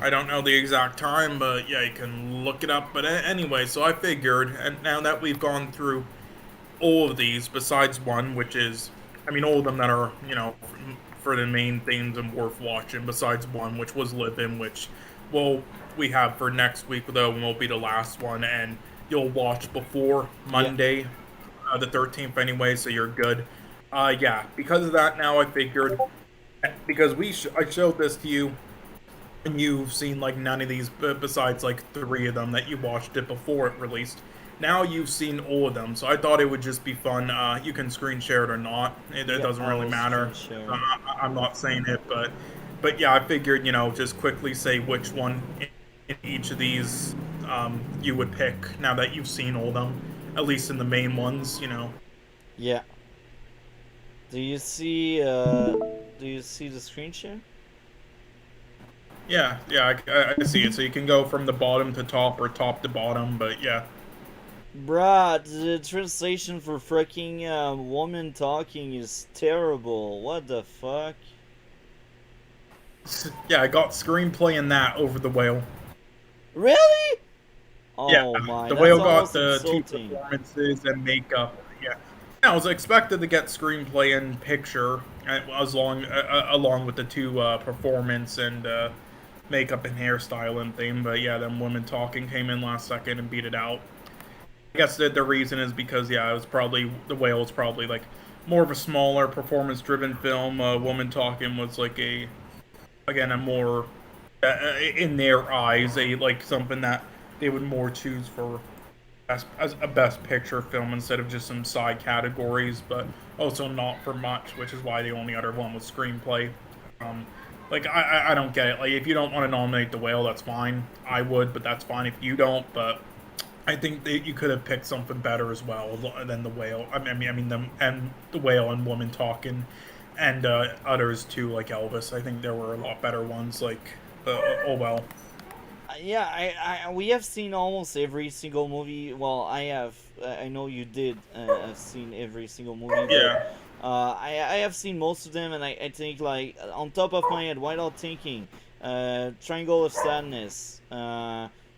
B: I don't know the exact time, but yeah, you can look it up. But anyway, so I figured, and now that we've gone through all of these, besides one, which is, I mean, all of them that are, for the main themes and worth watching, besides one, which was Live In, which, well, we have for next week, though, and will be the last one, and you'll watch before Monday, the 13th anyway, so you're good. Yeah, because of that, now I figured, because I showed this to you, and you've seen like none of these besides like 3 of them that you watched it before it released. Now you've seen all of them, so I thought it would just be fun. You can screen share it or not; it doesn't really matter. I'm not saying it, but yeah, I figured just quickly say which one in each of these you would pick now that you've seen all of them, at least in the main ones.
A: Yeah. Do you see the screen share?
B: Yeah, I see it. So you can go from the bottom to top or top to bottom, but yeah.
A: Bruh, the translation for freaking woman talking is terrible. What the fuck?
B: Yeah, I got screenplay in that over the whale.
A: Really? Oh
B: yeah,
A: my,
B: the
A: that's
B: whale got
A: almost
B: the
A: insulting.
B: 2 performances and makeup. Yeah, I was expected to get screenplay and picture along with the 2 performance and makeup and hairstyle and thing, but yeah, them women talking came in last second and beat it out. I guess the reason is because it was probably the whale was probably like more of a smaller performance driven film. Woman talking was like a more in their eyes like something that they would more choose for as a best picture film instead of just some side categories, but also not for much, which is why the only other one was screenplay. Like, I don't get it. Like, if you don't want to nominate The Whale, that's fine. I would, but that's fine if you don't. But I think that you could have picked something better as well than the whale. The whale and woman talking, and others too, like Elvis. I think there were a lot better ones. Like, oh well.
A: Yeah, we have seen almost every single movie. Well, I have. I know you did. Have seen every single movie, but
B: Yeah,
A: I have seen most of them, and I think like on top of my head, without thinking, Triangle of Sadness.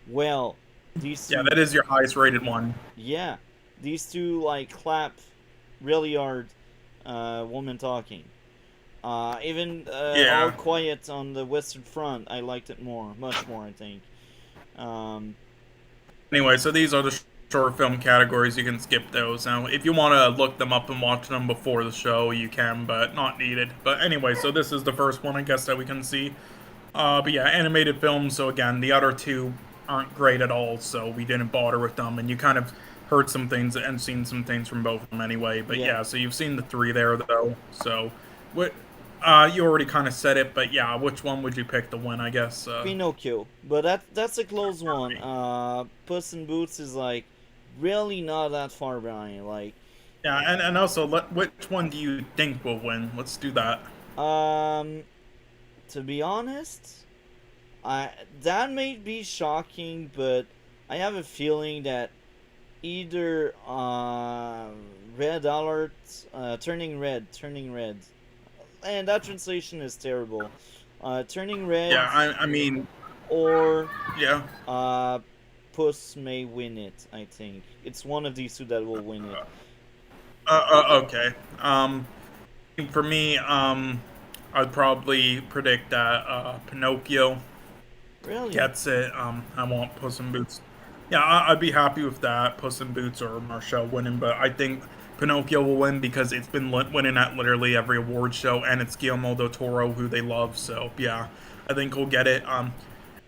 A: Well, these
B: yeah,
A: two.
B: that is your highest rated one.
A: Yeah, these two like clap really hard. Woman talking. Even All
B: Yeah.
A: Quiet on the Western Front, I liked it more, much more, I think. Um,
B: Anyway, so these are the short film categories. You can skip those. Now, if you want to look them up and watch them before the show, you can, but not needed. But anyway, so this is the first one, I guess, that we can see. But yeah, animated films. So again, the other two aren't great at all, so we didn't bother with them. And you kind of heard some things and seen some things from both of them anyway. But
A: yeah,
B: yeah, so you've seen the three there though. So what? You already kind of said it, but yeah, which one would you pick to win? I guess.
A: Pinocchio, but that's a close one. Puss in Boots is like really not that far behind. Like,
B: Yeah, and also, which one do you think will win? Let's do that.
A: um, to be honest, I that may be shocking, but I have a feeling that either Red Alert, Turning Red, and that translation is terrible. Turning Red
B: Yeah, I mean,
A: or
B: yeah.
A: uh, Puss may win it. I think it's one of these two that will win it.
B: Okay. For me, I'd probably predict that Pinocchio
A: Really?
B: gets it. I want Puss in Boots. Yeah, I'd be happy with that. Puss in Boots or Marcel winning, but I think Pinocchio will win because it's been winning at literally every award show, and it's Guillermo del Toro who they love. So yeah, I think he'll get it.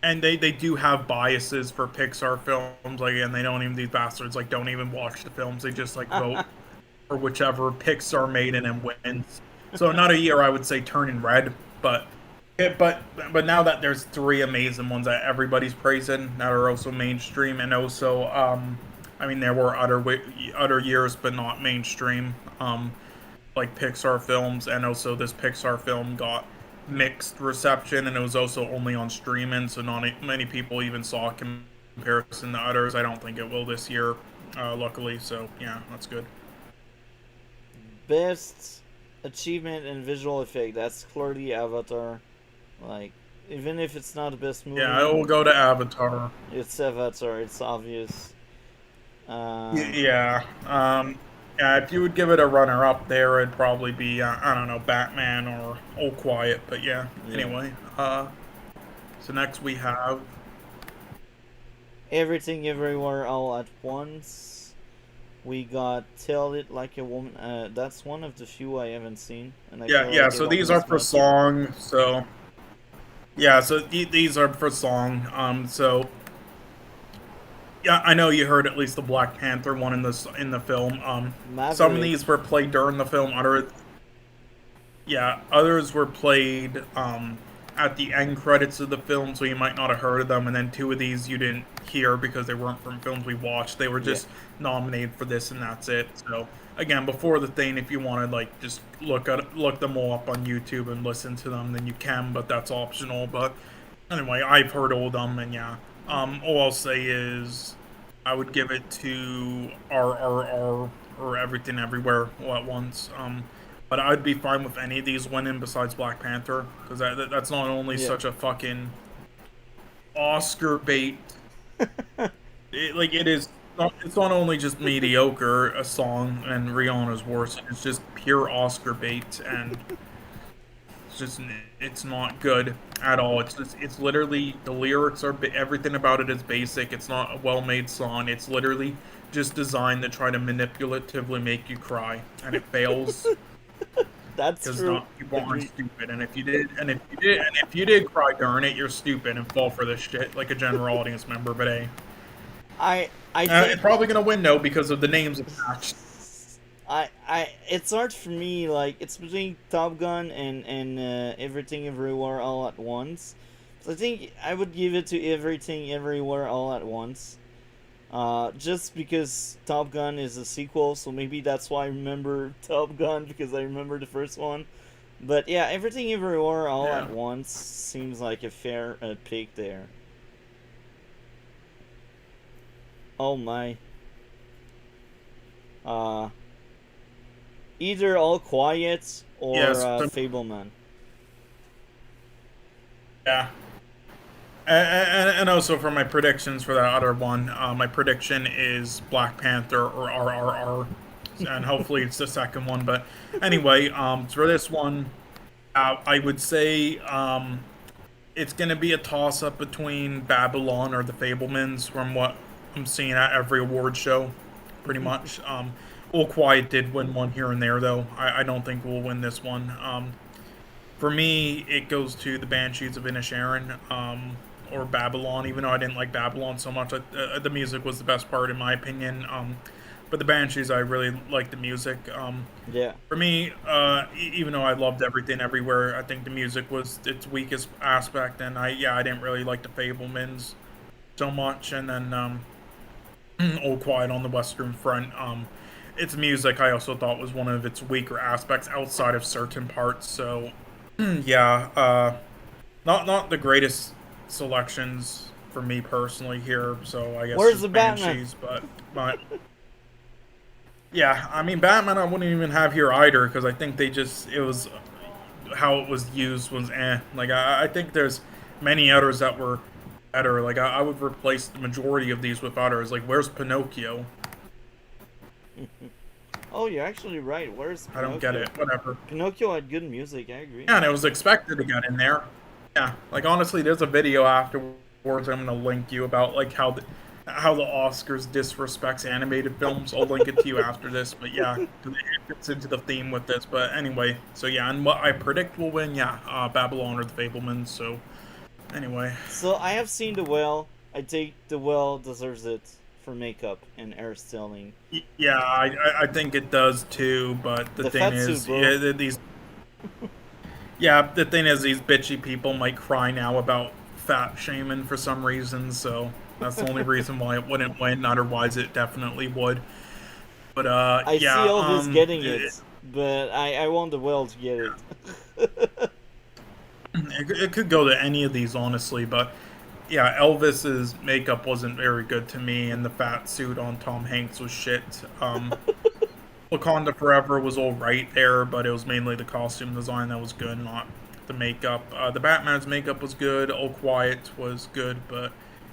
B: And they do have biases for Pixar films. Like, and they don't even these bastards like don't even watch the films. They just like vote for whichever Pixar made and then wins. So another year, I would say Turning Red, but but now that there's three amazing ones that everybody's praising that are also mainstream, and also I mean there were other years but not mainstream like Pixar films, and also this Pixar film got mixed reception, and it was also only on streaming, so not many people even saw a comparison to others. I don't think it will this year, luckily. So yeah, that's good.
A: Best achievement in visual effect. That's clearly Avatar. Like, even if it's not the best movie,
B: Yeah, I will go to Avatar.
A: it's Avatar. It's obvious. Um,
B: Yeah. Yeah, if you would give it a runner up there, it'd probably be I don't know, Batman or All Quiet. But yeah.
A: yeah.
B: Anyway, so next we have
A: Everything, Everywhere, All at Once. We got Tell It Like a Woman. That's one of the few I haven't seen, and I
B: yeah,
A: feel
B: yeah.
A: like it
B: So these are
A: almost
B: for
A: must.
B: song. So yeah, so these are for song. So yeah, I know you heard at least the Black Panther one in the film. Some of
A: Maverick.
B: these were played during the film. Others were played at the end credits of the film, so you might not have heard of them. And then two of these you didn't hear because they weren't from films we watched. They were
A: Yeah.
B: just nominated for this, and that's it. So again, before the thing, if you want to like just look them all up on YouTube and listen to them, then you can, but that's optional. But anyway, I've heard all of them, and yeah. All I'll say is I would give it to RRR or Everything Everywhere all at once. But I'd be fine with any of these winning besides Black Panther because that's not only
A: Yeah.
B: such a fucking Oscar bait. It is. It's not only just mediocre a song and Rihanna's worse. It's just pure Oscar bait, and it's just it's not good at all. It's literally the lyrics are everything about it is basic. It's not a well-made song. It's literally just designed to try to manipulatively make you cry, and it fails.
A: That's
B: Because
A: true.
B: not people aren't
A: Agree.
B: stupid, and if you did cry during it, you're stupid and fall for this shit like a general audience member. But hey,
A: I
B: it's
A: think
B: probably gonna win though because of the names attached.
A: it's hard for me. Like, it's between Top Gun and Everything Everywhere All at Once. So I think I would give it to Everything Everywhere All at Once. Just because Top Gun is a sequel, so maybe that's why I remember Top Gun, because I remember the first one. But yeah, Everything Everywhere All
B: Yeah.
A: at Once seems like a fair pick there. Oh my. Either All Quiet or
B: Yes,
A: Fableman.
B: yeah. And also for my predictions for that other one, my prediction is Black Panther or RRR, and hopefully it's the second one. But anyway, for this one, I would say it's gonna be a toss up between Babylon or the Fablemans from what I'm seeing at every award show, pretty much. All Quiet did win one here and there though. I don't think we'll win this one. For me, it goes to the Banshees of Inisherin, or Babylon. Even though I didn't like Babylon so much, the music was the best part in my opinion. But the Banshees, I really like the music.
A: Yeah.
B: For me, even though I loved Everything Everywhere, I think the music was its weakest aspect, and I didn't really like the Fablemans so much. And then All Quiet on the Western Front. Its music I also thought was one of its weaker aspects outside of certain parts. So yeah, not the greatest selections for me personally here. So I guess
A: Where's
B: just
A: the Batman?
B: Banshees, but yeah, I mean Batman I wouldn't even have here either because I think it was how it was used was like I think there's many others that were better. Like I would replace the majority of these with others. Like where's Pinocchio?
A: Oh, you're actually right. Where's Pinocchio?
B: I don't get it. Whatever.
A: Pinocchio had good music, I agree.
B: Yeah, and it was expected to get in there. Yeah, like honestly, there's a video afterwards I'm gonna link you about like how the Oscars disrespects animated films. I'll link it to you after this. But yeah, it fits into the theme with this. But anyway, so yeah, and what I predict will win, Babylon or the Fablemans. So anyway,
A: So I have seen The Whale. I think The Whale deserves it for makeup and hairstyling.
B: yeah, I think it does too. But the
A: The
B: thing
A: fat
B: is,
A: suit, bro.
B: yeah, these. Yeah, the thing is, these bitchy people might cry now about fat shaming for some reason, so that's the only reason why it wouldn't win. Otherwise, it definitely would. But
A: I
B: yeah,
A: see Elvis getting it, but I want The Whale to get it.
B: it could go to any of these, honestly. But yeah, Elvis's makeup wasn't very good to me, and the fat suit on Tom Hanks was shit. Wakanda Forever was all right there, but it was mainly the costume design that was good, not the makeup. The Batman's makeup was good. All Quiet was good, but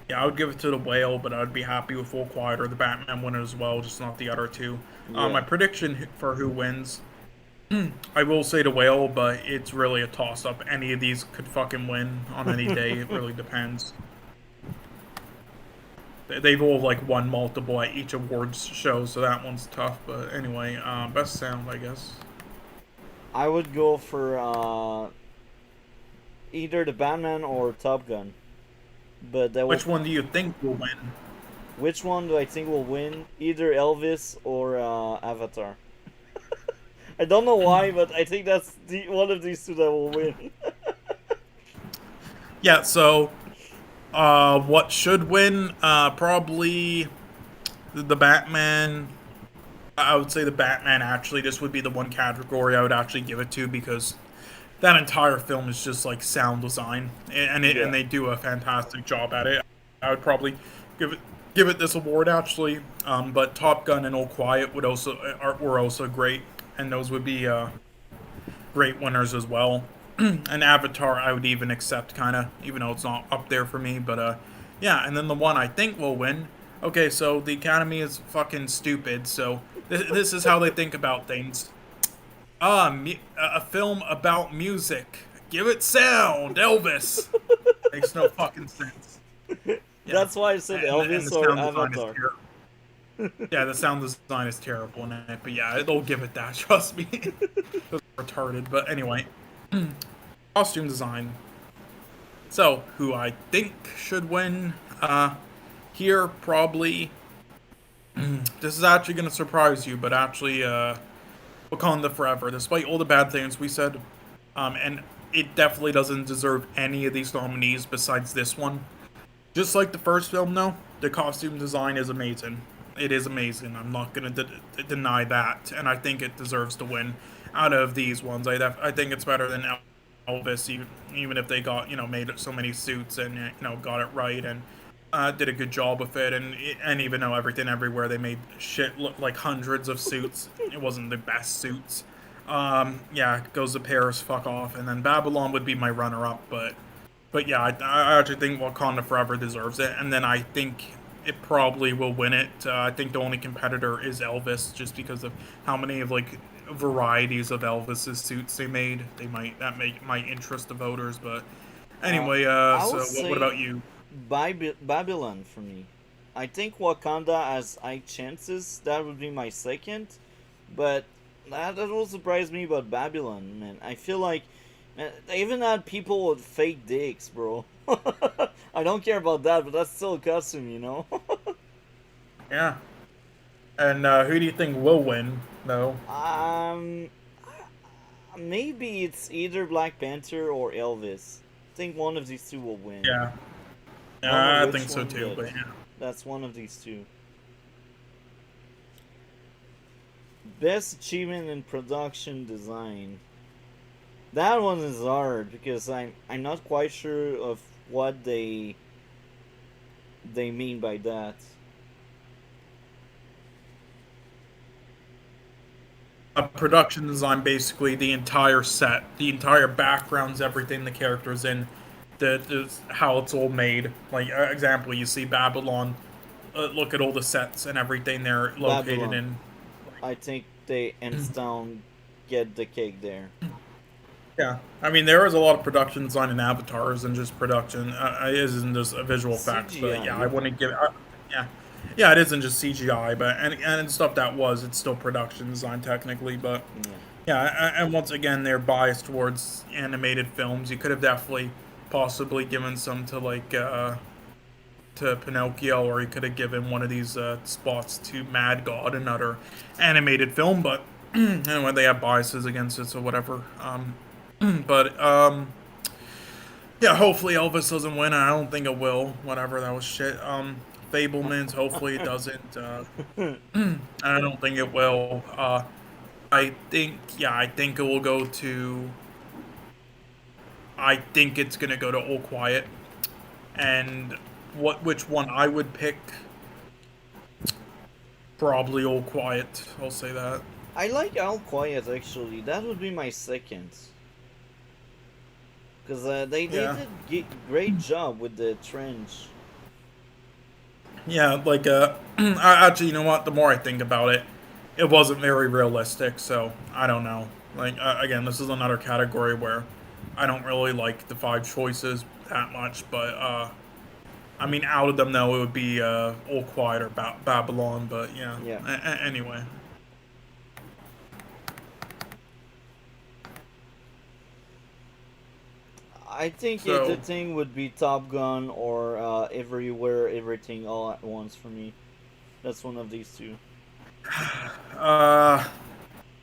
B: yeah, I would give it to the Whale, but I'd be happy with All Quiet or the Batman winner as well, just not the other two.
A: Yeah.
B: My prediction for who wins, I will say the Whale, but it's really a toss-up. Any of these could fucking win on any day. It really depends. They've all like won multiple at each awards show, so that one's tough. But anyway, best sound, I guess.
A: I would go for either the Batman or Top Gun. But that
B: Which one do you think will win?
A: Which one do I think will win? Either Elvis or Avatar. I don't know why, but I think that's one of these two that will win.
B: Yeah, so what should win? Probably the Batman. I would say the Batman, actually. This would be the one category I would actually give it to because that entire film is just like sound design, and they do a fantastic job at it. I would probably give it this award actually. But Top Gun and All Quiet were also great, and those would be great winners as well. And Avatar, I would even accept, kind of, even though it's not up there for me. But yeah, and then the one I think will win. Okay, so the Academy is fucking stupid. So this is how they think about things. A film about music. Give it sound, Elvis. Makes no fucking sense. Yeah.
A: That's why I said Elvis or Avatar.
B: Yeah, the sound design is terrible in it, but yeah, they'll give it that. Trust me. It's retarded, but anyway. Costume design. So, who I think should win? Here, probably. This is actually going to surprise you, but actually, Wakanda Forever. Despite all the bad things we said, and it definitely doesn't deserve any of these nominees besides this one. Just like the first film, though, the costume design is amazing. It is amazing. I'm not gonna deny that, and I think it deserves to win out of these ones. I think it's better than Elvis, even if they got made so many suits and got it right and did a good job with it, and even though Everything Everywhere they made shit look like hundreds of suits, it wasn't the best suits. Yeah, Goes to Paris, fuck off, and then Babylon would be my runner-up, but yeah, I actually think Wakanda Forever deserves it, and then I think it probably will win it. I think the only competitor is Elvis, just because of how many of like varieties of Elvis's suits they made. Might interest the voters, but anyway.
A: I
B: So
A: would
B: what
A: say
B: about you?
A: Babylon for me. I think Wakanda has high chances. That would be my second, but that will surprise me about Babylon, man. I feel like, man, they even had people with fake dicks, bro. I don't care about that, but that's still a costume, you know.
B: Yeah. And who do you think will win, though?
A: Maybe it's either Black Panther or Elvis. I think one of these two will win.
B: Yeah.
A: Don't know
B: I
A: which
B: think so
A: one
B: too,
A: yet.
B: but yeah.
A: That's one of these two. Best achievement in production design. That one is hard because I'm not quite sure of what they mean by that.
B: A production design, basically the entire set, the entire backgrounds, everything the characters in, how it's all made. Like example, you see Babylon. Look at all the sets and everything they're located
A: Babylon.
B: in.
A: I think they hands down get the cake there.
B: Yeah, I mean there is a lot of production design in Avatars and just production. It isn't just a visual effects, but yeah, I wouldn't give. Yeah, yeah, it isn't just CGI, but and stuff that it's still production design technically, but yeah, and once again they're biased towards animated films. You could have definitely possibly given some to like to Pinocchio, or you could have given one of these spots to Mad God, another animated film, but anyway, they have biases against it, so whatever. But yeah, hopefully Elvis doesn't win. I don't think it will. Whatever, that was shit. Fablemans, hopefully it doesn't. I don't think it will. I think it will go to. I think it's gonna go to All Quiet, and which one I would pick? Probably All Quiet. I'll say that.
A: I like All Quiet actually. That would be my second. Because they did great job with the trench.
B: Yeah, like actually, you know what? The more I think about it, it wasn't very realistic. So I don't know. Like again, this is another category where I don't really like the 5 choices that much. But I mean, out of them though, it would be All Quiet or Babylon. But yeah. Anyway.
A: I think the thing would be Top Gun or Everywhere, Everything, All at Once for me. That's one of these two.
B: Yeah,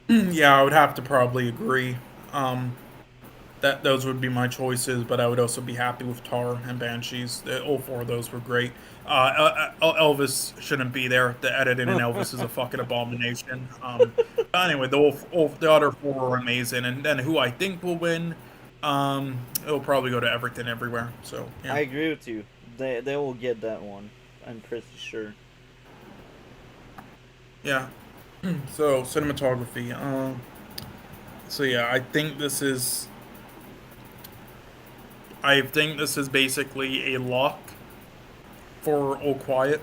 B: I would have to probably agree. That those would be my choices, but I would also be happy with Tar and Banshees. All 4 of those were great. Elvis shouldn't be there. The editing in Elvis is a fucking abomination. But anyway, the other 4 are amazing, and then who I think will win. It'll probably go to Everything Everywhere. So yeah.
A: I agree with you. They will get that one. I'm pretty sure.
B: Yeah. So cinematography. So yeah, I think this is basically a lock for All Quiet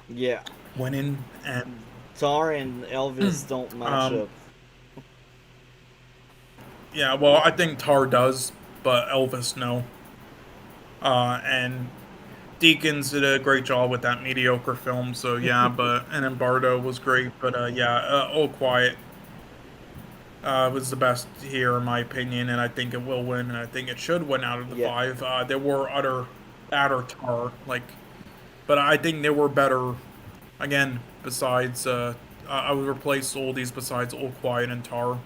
A: Yeah.
B: winning, and
A: Tar and Elvis don't match up.
B: yeah, well, I think Tar does, but Elvis no. And Deakins did a great job with that mediocre film, so yeah, and then Bardo was great, but All Quiet was the best here in my opinion, and I think it will win, and I think it should win out of the 5. There were other Tar, but I think there were better. Again, besides, I would replace all these besides All Quiet and Tar.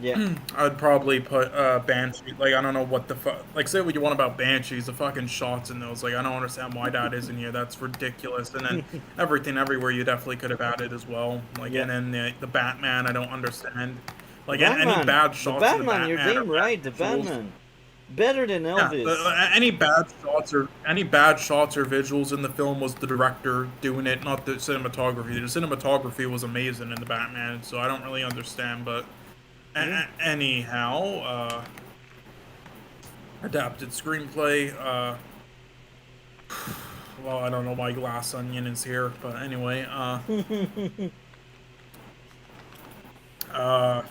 A: Yeah.
B: I'd probably put Banshee. Like, I don't know what the fuck. Like, say what you want about Banshees, the fucking shots in those. Like, I don't understand why that isn't here. That's ridiculous. And then Everything Everywhere, you definitely could have added as well. Like,
A: Yeah.
B: and then the Batman, I don't understand.
A: The
B: Like, any
A: Batman.
B: bad
A: The
B: shots of the
A: Batman. You're
B: Batman or
A: damn
B: bad
A: right. The
B: visuals.
A: Batman. Better than
B: Yeah,
A: Elvis.
B: any bad shots or visuals in the film was the director doing it, not the cinematography. The cinematography was amazing in the Batman, so I don't really understand. But
A: Yeah.
B: anyhow, adapted screenplay. Well, I don't know why Glass Onion is here, but anyway,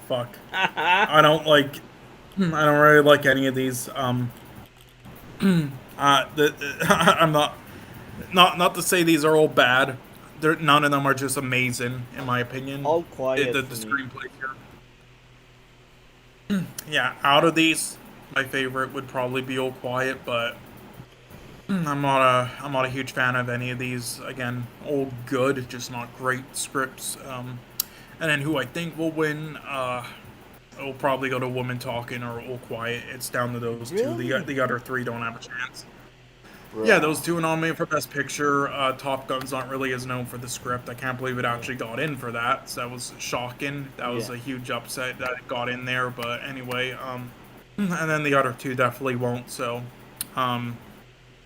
B: fuck. I don't like. I don't really like any of these. I'm not to say these are all bad. None of them are just amazing, in my opinion.
A: All quiet
B: The
A: for me.
B: screenplay here. Yeah, out of these, my favorite would probably be All Quiet, but I'm not a huge fan of any of these. Again, all good, just not great scripts. And then who I think will win, it'll probably go to Woman Talking or All Quiet. It's down to those two.
A: Really?
B: The other three don't have a chance. Yeah,
A: Bruh.
B: those two are nominated for Best Picture. Top Gun's not really as known for the script. I can't believe it actually got in for that. So that was shocking. That was
A: Yeah.
B: a huge upset that it got in there. But anyway, and then the other two definitely won't. Um,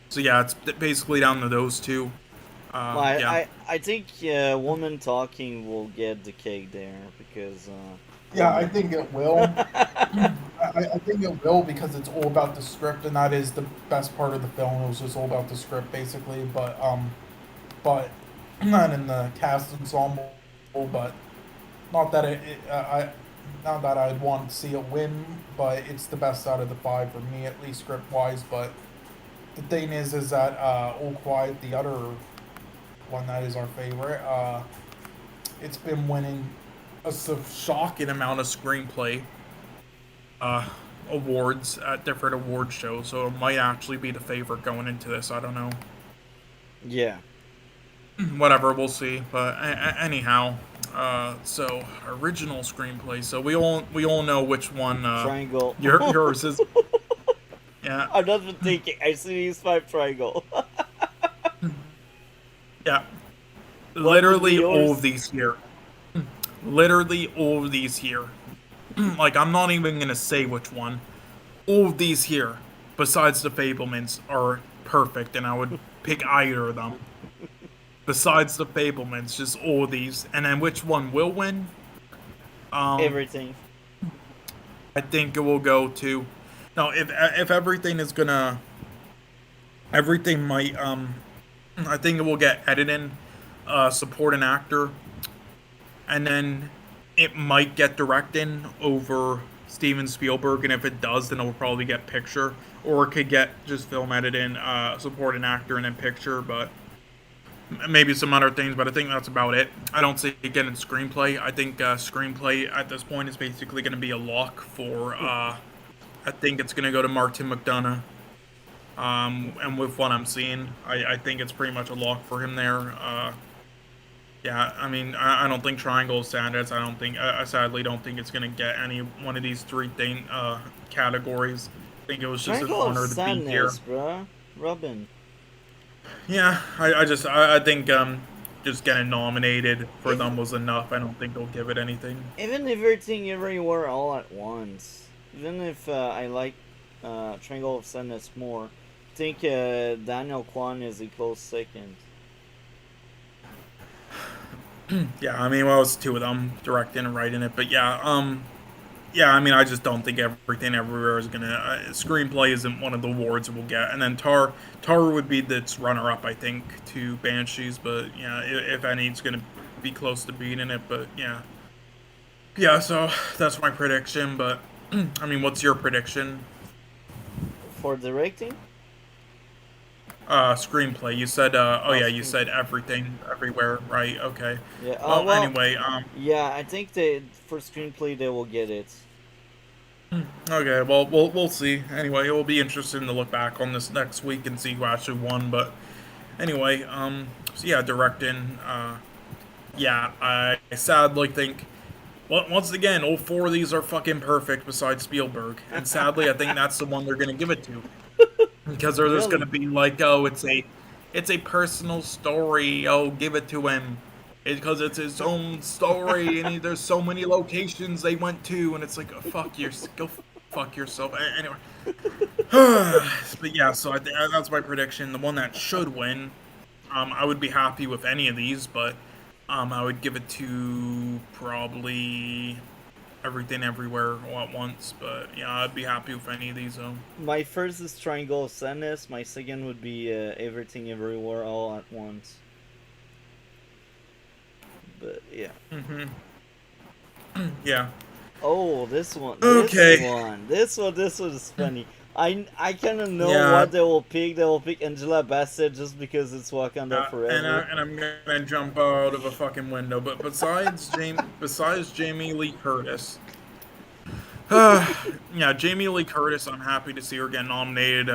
B: so yeah, it's basically down to those two.
A: Well,
B: Yeah.
A: I think Woman Talking will get the cake there because.
C: Yeah, I think it will. I think it will because it's all about the script, and that is the best part of the film. It was just all about the script, basically. But not in the cast ensemble. But not that not that I'd want to see it win, but it's the best out of the five for me, at least script wise. But the thing is that All Quiet, the other one that is our favorite, it's been winning
B: Shocking amount of screenplay uh, awards at different award shows, so it might actually be the favorite going into this. I don't know.
A: Yeah.
B: Whatever, we'll see. But anyhow, so original screenplay. So we all know which one
A: Triangle.
B: yours is. Yeah,
A: I'm not even thinking. I see these five triangle.
B: yeah.
A: What would be
B: Literally all
A: yours?
B: of these here. Literally all of these here. Like, I'm not even gonna say which one. All of these here, besides the Fablemans, are perfect, and I would pick either of them. Besides the Fablemans, just all of these. And then which one will win?
A: Everything.
B: I think it will go to. No, if everything is gonna, everything might. I think it will get editing, supporting actor, and then it might get directing over Steven Spielberg. And if it does, then it will probably get picture, or it could get just film editing, supporting actor, and then picture. But maybe some other things, but I think that's about it. I don't see it getting screenplay. I think screenplay at this point is basically going to be a lock for. I think it's going to go to Martin McDonagh. And with what I'm seeing, I think it's pretty much a lock for him there. Yeah, I mean, I don't think Triangle is Sanders. I don't think. I sadly don't think it's going to get any one of these three categories. I think it was just an
A: Triangle of
B: honor to be here.
A: Sadness, bruh. Robin.
B: Yeah, I think just getting nominated for them was enough. I don't think they'll give it anything.
A: Even Everything Everywhere All at Once. Even if I like Triangle of Sadness more, I think Daniel Kwan is a close second.
B: Yeah, I mean, well, it's two of them directing and writing it, but yeah, I mean, I just don't think Everything Everywhere is gonna. Screenplay isn't one of the awards we'll get, and then Tar would be its runner-up, I think, to Banshees, but yeah, if any, it's gonna be close to beating it, but yeah. So that's my prediction, but I mean, what's your prediction?
A: For directing?
B: Screenplay. You said, oh yeah, you
A: Screen-
B: said Everything Everywhere, right? Okay.
A: Yeah.
B: Well,
A: Well,
B: anyway,
A: yeah, I think for screenplay they will get it.
B: okay, well, we'll see. Anyway, it will be interesting to look back on this next week and see who actually won. But anyway, so yeah, directing. Yeah, I sadly think Once again, all four of these are fucking perfect besides Spielberg, and sadly, I think that's the one they're gonna give it to because they're just gonna
A: Really?
B: be like, oh, it's a personal story. Oh, give it to him. Because it's his own story, and there's so many locations they went to, and it's like, oh, go fuck yourself. Anyway, but yeah, so that's my prediction. The one that should win, I would be happy with any of these, but I would give it to probably Everything Everywhere All at Once. But yeah, I'd be happy with any of these though.
A: My first is Triangle of Sadness. My second would be Everything Everywhere All at Once. But yeah.
B: Hmm. Yeah.
A: Oh, this one,
B: Okay.
A: this one is funny. I kind of know
B: Yeah.
A: what they will pick. They will pick Angela Bassett just because it's Wakanda Forever.
B: And I'm gonna jump out of a fucking window. But besides Jamie Lee Curtis, yeah, Jamie Lee Curtis. I'm happy to see her get nominated.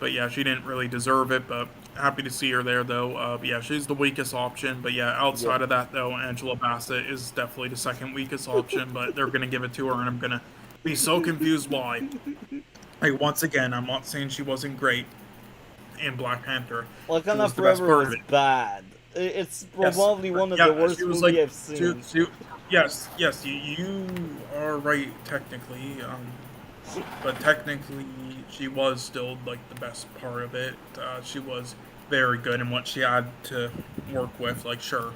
B: But yeah, she didn't really deserve it. But happy to see her there though. But yeah, she's the weakest option. But yeah,
A: Yep.
B: outside of that though, Angela Bassett is definitely the second weakest option. But they're gonna give it to her, and I'm gonna be so confused why. Like once again, I'm not saying she wasn't great in Black Panther. She
A: Wakanda
B: was the best
A: Forever
B: part of
A: was
B: it.
A: bad. It's
B: Yes,
A: probably one of the
B: yeah,
A: worst
B: she was
A: movie
B: like,
A: I've seen.
B: yes, you are right technically, but technically she was still like the best part of it. She was very good in what she had to work with. Like, sure,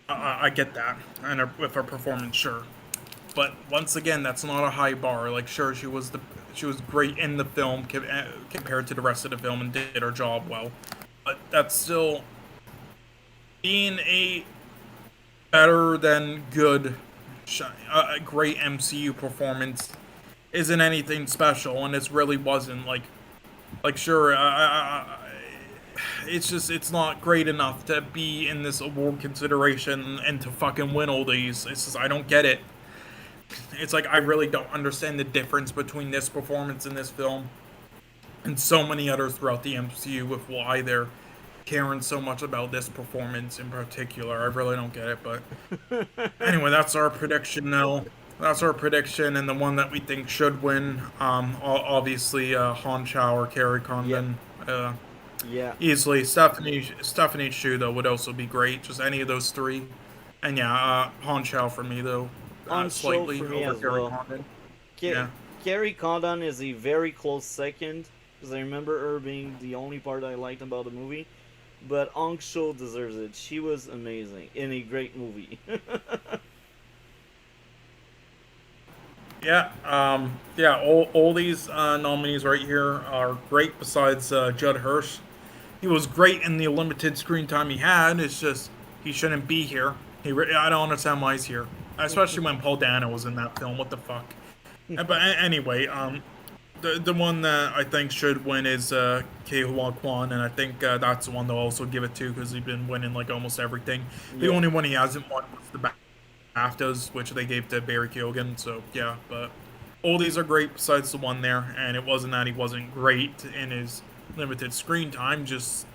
B: I get that, and with her performance, sure. But once again, that's not a high bar. Like, sure, she was great in the film compared to the rest of the film and did her job well. But that's still being a better than good, a great MCU performance isn't anything special, and this really wasn't. Like sure, it's just it's not great enough to be in this award consideration and to fucking win all these. It's just I don't get it. It's like I really don't understand the difference between this performance in this film and so many others throughout the MCU with why they're caring so much about this performance in particular. I really don't get it, but anyway, that's our prediction now. That's our prediction, and the one that we think should win. Obviously, Han Chow or Carrie
A: Yep.
B: Condon.
A: Yeah.
B: Easily, Stephanie Shu though would also be great. Just any of those three, and yeah, Han Chow for me though,
A: On show
B: slightly
A: for me
B: over
A: as
B: Carrie
A: well.
B: Condon.
A: Ca-
B: Yeah.
A: Carrie Condon is a very close second because I remember her being the only part I liked about the movie. But Ong Cho deserves it. She was amazing in a great movie.
B: Yeah, yeah. All these nominees right here are great. Besides Judd Hirsch, he was great in the limited screen time he had. It's just he shouldn't be here. I don't understand why he's here, especially when Paul Dano was in that film. What the fuck? But anyway, the one that I think should win is Ke Huy Quan, and I think that's the one they'll also give it to because he's been winning like almost everything. The
A: Yeah.
B: only one he hasn't won was the BAFTAs, which they gave to Barry Keoghan. So yeah, but all these are great besides the one there, and it wasn't that he wasn't great in his limited screen time. Just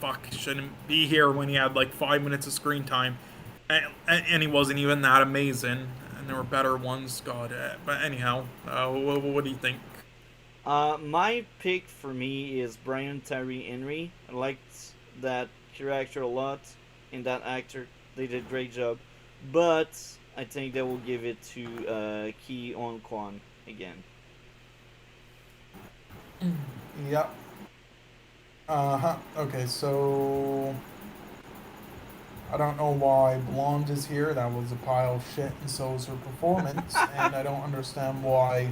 B: fuck, shouldn't be here when he had like 5 minutes of screen time, and he wasn't even that amazing. And there were better ones, God. But anyhow, what do you think?
A: My pick for me is Brian Tyree Henry. I liked that character a lot, and that actor. They did a great job. But I think they will give it to Ki On Kwan again.
C: Yep. Uh-huh. Okay, so I don't know why Blonde is here. That was a pile of shit, and so is her performance. And I don't understand why.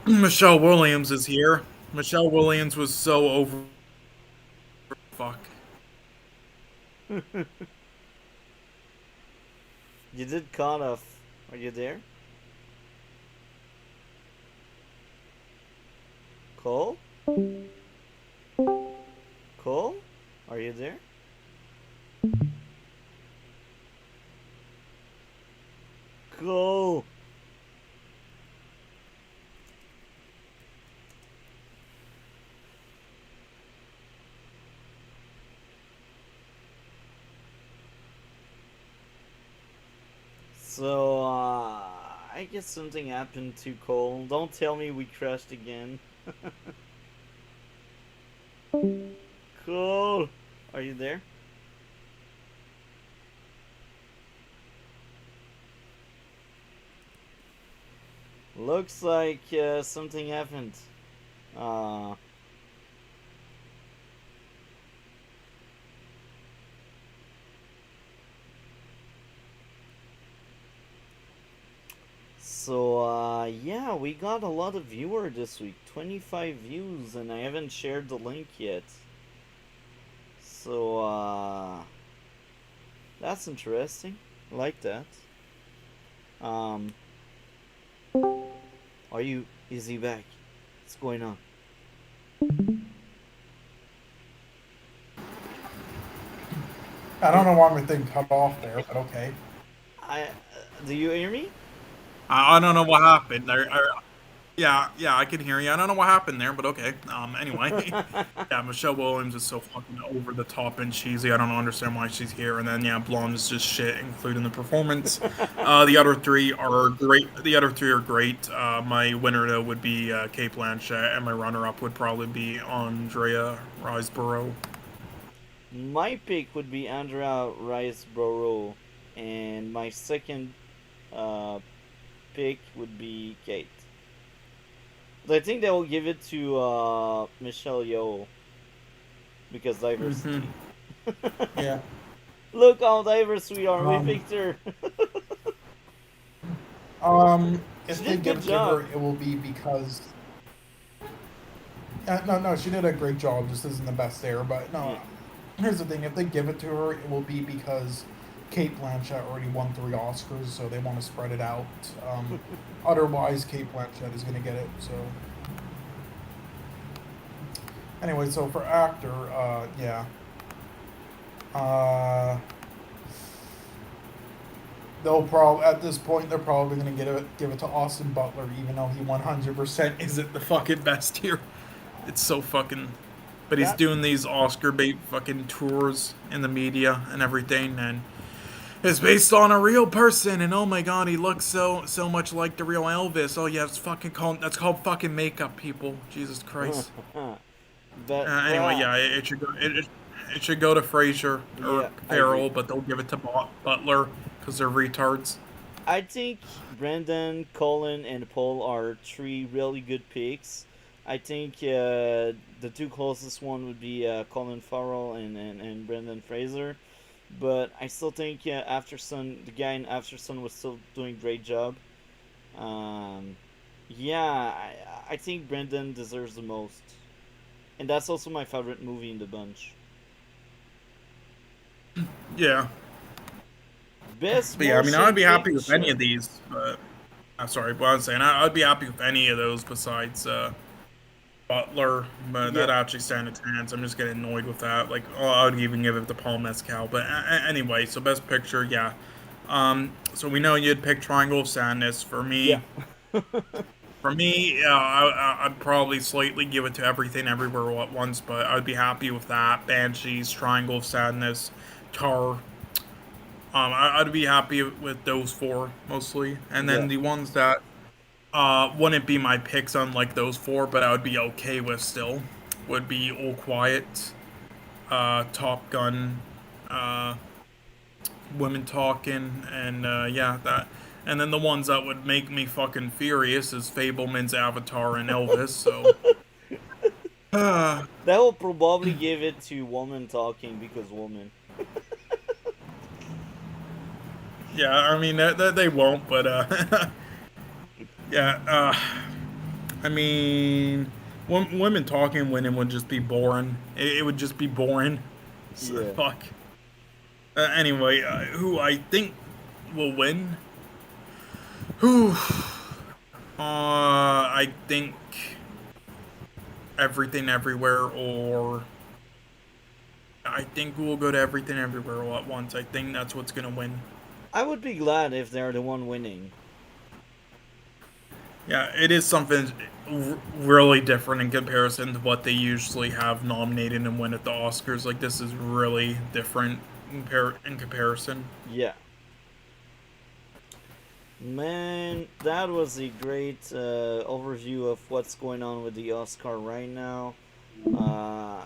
B: Michelle Williams is here. Michelle Williams was so over. Fuck.
A: You did cut off. Are you there? Cole? Cole? Are you there? Cole! So, I guess something happened to Cole. Don't tell me we crashed again. Cole, are you there? Looks like something happened. Uh, So, yeah, we got a lot of viewers this week. 25 views, and I haven't shared the link yet. So, that's interesting. I like that. Um, is he back? What's going on?
C: I don't know why my thing cut off there, but okay.
A: Do you hear me?
B: I don't know what happened. Yeah, I can hear you. I don't know what happened there, but okay. Anyway, yeah, Michelle Williams is so fucking over the top and cheesy. I don't understand why she's here. And then yeah, Blonde is just shit, including the performance. The other three are great. The other three are great. My winner though would be Kate Blanchett, and my runner-up would probably be Andrea Riseborough.
A: My pick would be Andrea Riseborough, and my second pick would be Kate. But I think they will give it to Michelle Yeoh because diversity.
C: Yeah.
A: Look how diverse we are. We picked her.
C: If
A: She
C: they
A: did
C: give
A: good
C: it to her,
A: job.
C: it will be because. No, she did a great job. Just isn't the best there, but no.
A: Yeah.
C: Here's the thing: if they give it to her, it will be because Kate Blanchett already won 3 Oscars, so they want to spread it out. Otherwise, Kate Blanchett is going to get it. So. Anyway, so for actor, yeah. They'll probably at this point they're probably gonna give it to Austin Butler, even though he 100% isn't the fucking best here. It's so fucking. But he's
A: That
C: doing these Oscar bait fucking tours in the media and everything, and it's based on a real person. And oh my god, he looks so much like the real Elvis. Oh yeah, that's called fucking makeup, people. Jesus Christ.
A: but
C: Anyway, yeah, it should go to Fraser or
A: yeah, I agree.
C: Farrell, but they'll give it to Butler because they're retards.
A: I think Brandon, Colin, and Paul are three really good picks. I think the two closest one would be Colin Farrell and Brendan Fraser. But I still think the guy in After Sun was still doing a great job. Um, yeah, I think Brendan deserves the most. And that's also my favorite movie in the bunch.
C: Yeah,
A: Best
C: but yeah, I mean, I'd
A: motion
C: be happy with any
A: picture.
C: of these. But I'm sorry, what I'm saying, I'd be happy with any of those besides Butler. But
A: Yeah.
C: that actually stands a chance. I'm just getting annoyed with that. Like, oh, I'd even give it to Paul Mescal. But anyway, so best picture, yeah. So we know you'd pick Triangle of Sadness.
A: Yeah.
C: For me, I'd probably slightly give it to Everything Everywhere All at Once, but I'd be happy with that. Banshees, Triangle of Sadness, Tar. I'd be happy with those four mostly, and
A: Yeah.
C: then the ones that wouldn't be my picks, unlike those four, but I would be okay with still, would be All Quiet, Top Gun, uh, Women Talking, and yeah, that. And then the ones that would make me fucking furious is Fableman's Avatar and Elvis. So, uh,
A: That will probably give it to Woman Talking because woman.
C: yeah, I mean they won't, but yeah, I mean, women talking winning would just be boring. It would just be boring. So,
A: Yeah.
C: fuck. Anyway, who I think will win? Who? I think Everything Everywhere, or I think we'll go to Everything Everywhere all at once. I think that's what's gonna win.
A: I would be glad if they're the one winning.
C: Yeah, it is something really different in comparison to what they usually have nominated and win at the Oscars. Like, this is really different in comparison.
A: Yeah. Man, that was a great overview of what's going on with the Oscar right now. Uh,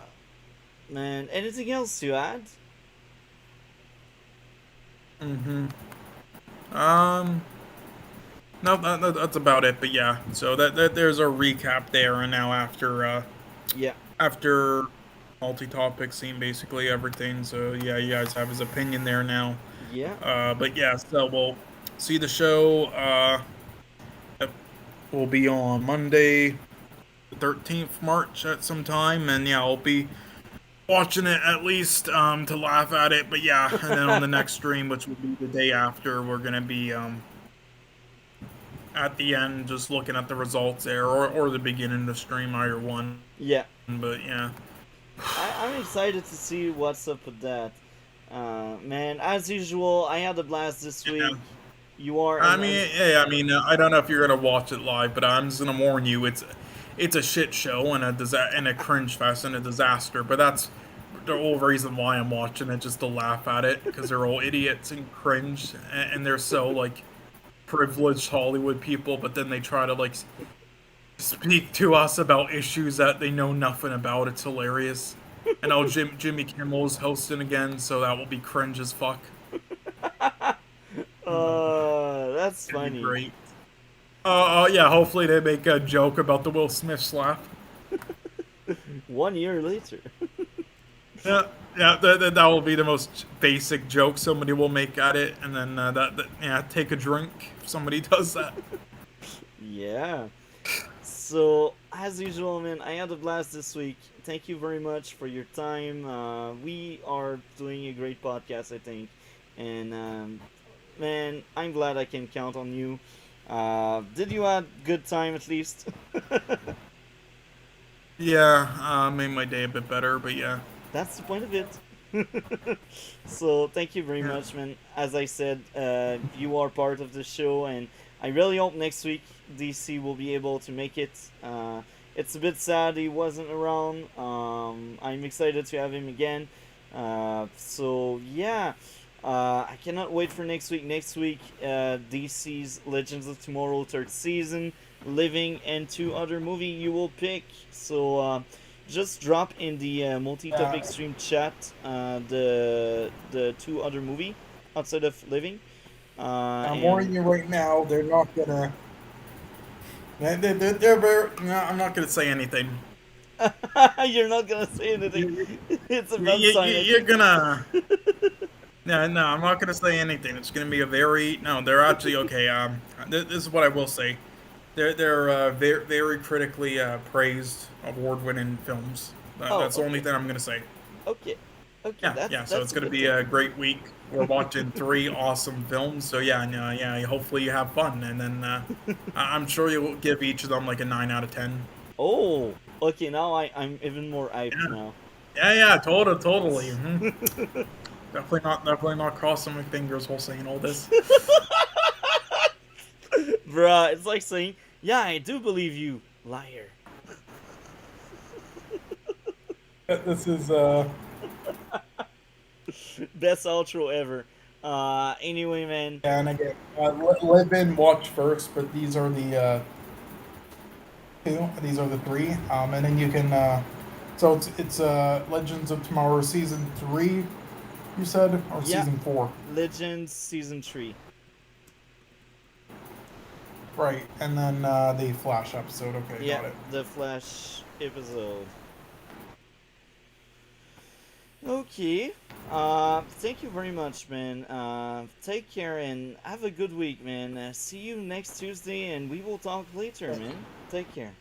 A: Man, anything else to add?
B: Mm-hmm. Um, no, that's about it. But yeah, so there's a recap there, and now
A: Yeah,
B: after multi-topic, seen basically everything. So yeah, you guys have his opinion there now.
A: yeah,
B: But yeah, so we'll see the show. It will be on Monday, the 13th March at some time, and yeah, I'll be watching it at least to laugh at it. But yeah, and then on the next stream, which will be the day after, we're gonna be at the end just looking at the results there, or the beginning of the stream, either one.
A: yeah.
B: But yeah.
A: I'm excited to see what's up with that. Man, as usual, I had a blast this
B: Yeah.
A: week. You are,
B: I
A: and
B: mean, yeah, I mean, I don't know if you're gonna watch it live, but I'm just gonna warn you, it's a shit show and and a cringe fest and a disaster. But that's the whole reason why I'm watching it, just to laugh at it, because they're all idiots and cringe, and they're so like privileged Hollywood people, but then they try to like speak to us about issues that they know nothing about. It's hilarious. And oh, Jimmy Kimmel's hosting again, so that will be cringe as fuck.
A: that's
B: It'll be
A: funny.
B: great. Yeah, hopefully they make a joke about the Will Smith slap.
A: 1 year later.
B: Yeah, yeah, that will be the most basic joke somebody will make at it, and then yeah, take a drink if somebody does that.
A: Yeah. So, as usual, man, I had a blast this week. Thank you very much for your time. We are doing a great podcast, I think. And, man, I'm glad I can count on you. Did you have good time at least?
B: Yeah, made my day a bit better, but yeah.
A: That's the point of it. So thank you very
B: Yeah.
A: much, man. As I said, you are part of the show, and I really hope next week DC will be able to make it. It's a bit sad he wasn't around. I'm excited to have him again. So yeah, I cannot wait for next week. Next week, DC's Legends of Tomorrow third season, Living, and two other movie you will pick. So just drop in the multi-topic stream chat the two other movie outside of Living.
C: I'm
A: And
C: warning you right now, they're not gonna.
B: They're very. No, I'm not gonna say anything.
A: you're not gonna say anything.
B: You,
A: It's about sign, I
B: you're
A: think.
B: gonna. No, no, I'm not gonna say anything. It's gonna be a very no. They're actually okay. This is what I will say. They're very critically praised, award-winning films.
A: Oh,
B: That's the only
A: okay,
B: thing I'm gonna say.
A: okay, okay.
B: Yeah,
A: That's
B: yeah. So
A: that's
B: it's
A: a
B: gonna
A: good
B: be
A: thing.
B: a great week. We're watching three awesome films. So yeah, yeah, yeah. Hopefully you have fun, and then I'm sure you'll give each of them like a 9 out of 10.
A: Oh, okay. Now I'm even more hyped
B: Yeah,
A: now.
B: yeah, yeah. Totally. Definitely not crossing my fingers while saying all this.
A: Bruh, it's like saying, "Yeah, I do believe you, liar."
C: This is
A: Best outro ever. Anyway, man.
C: yeah, and again, live in, watch first, but these are the two. These are the three. And then you can. So it's Legends of Tomorrow season 3. You said, or
A: Yeah,
C: season 4,
A: Legends season 3.
C: right? And then the Flash episode. Okay,
A: Yeah,
C: got it.
A: the Flash episode. Okay. Thank you very much, man. Take care and have a good week, man. See you next Tuesday, and we will talk later, man. Take care.